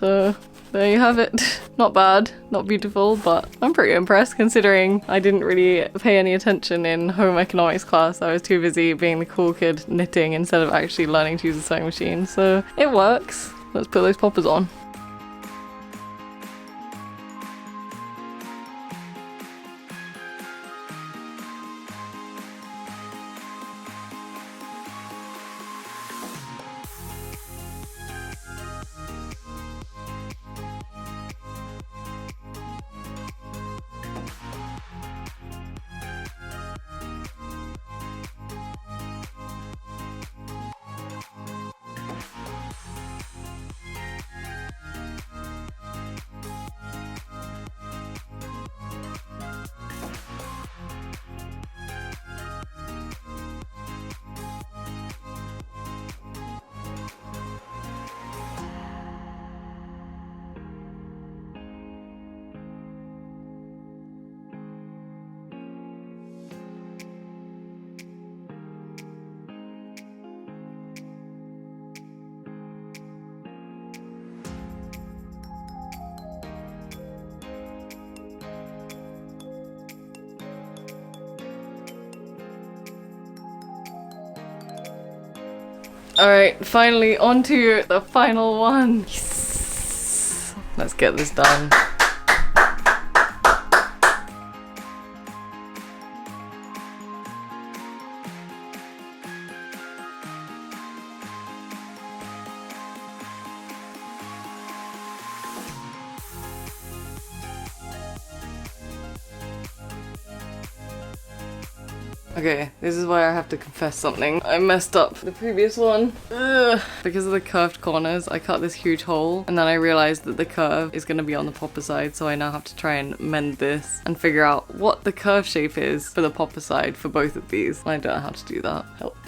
So there you have it. Not bad, not beautiful, but I'm pretty impressed considering I didn't really pay any attention in home economics class. I was too busy being the cool kid knitting instead of actually learning to use a sewing machine. So it works. Let's put those poppers on. Alright, finally on to the final one. Yes. Let's get this done. Okay, this is where I have to confess something. I messed up the previous one. Ugh. Because of the curved corners, I cut this huge hole and then I realized that the curve is going to be on the popper side, so I now have to try and mend this and figure out what the curve shape is for the popper side for both of these. I don't know how to do that. Help.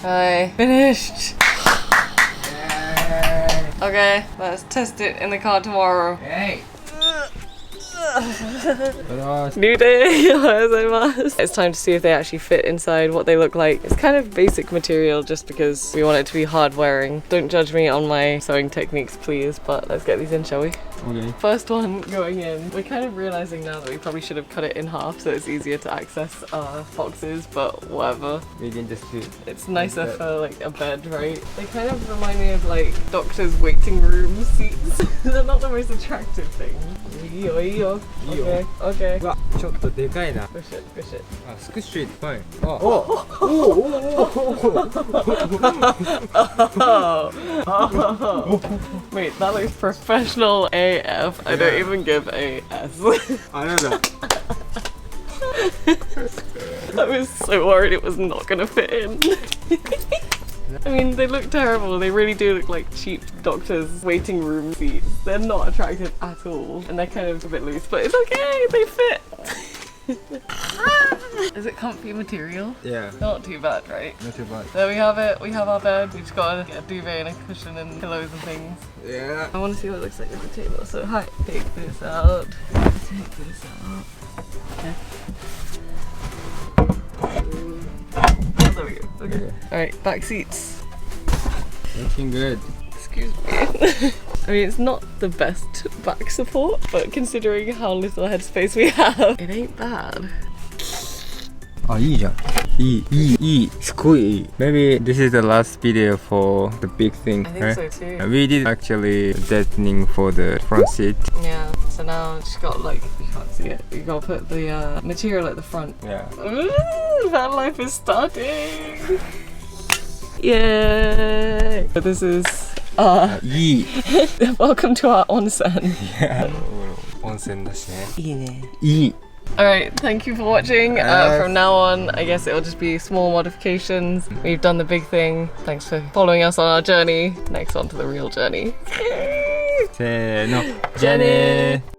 I finished. Okay, let's test it in the car tomorrow. Hey. New day! It's time to see if they actually fit inside, what they look like. It's kind of basic material just because we want it to be hard wearing. Don't judge me on my sewing techniques, please, but let's get these in, shall we? Okay. First one going in. We're kind of realizing now that we probably should have cut it in half so it's easier to access our boxes, but whatever. We can just do it. It's nicer for like a bed, right? They kind of remind me of like doctors' waiting room seats. They're not the most attractive thing. Okay, okay. うわ、ちょっとでかいな。 Push it, push it. あ、スクッシュいっぱい。あ、お、Oh. Wait, that looks professional AF. I don't even give a S. あれだ。 I was so worried it was not gonna fit in. I mean, they look terrible. They really do look like cheap doctors' waiting room seats. They're not attractive at all. And they're kind of a bit loose, but it's okay, they fit. Is it comfy material? Yeah. Not too bad, right? Not too bad. There we have it. We have our bed. We've just got to get a duvet and a cushion and pillows and things. Yeah. I want to see what it looks like at the table. So, hi. Take this out. Take this out. Okay. Oh, there we go. Okay. Alright, back seats. Looking good. Excuse me. I mean, it's not the best back support, but considering how little headspace we have, it ain't bad. あ、いいじゃん。いい。すごいいい。Maybe this is the last video for the big thing, I think right? so too. We did actually designing for the front seat. Yeah, so now it's got like, you can't see it, you gotta put the material at the front. Yeah. Ooh, van life is starting! Yay! But this isいい。 welcome to our onsen. Yeah. 温泉だしね。いいね。いい。 Alright, thank you for watching. From now on, I guess it'll just be small modifications. We've done the big thing. Thanks for following us on our journey. Next on to the real journey. せーの。じゃあねー。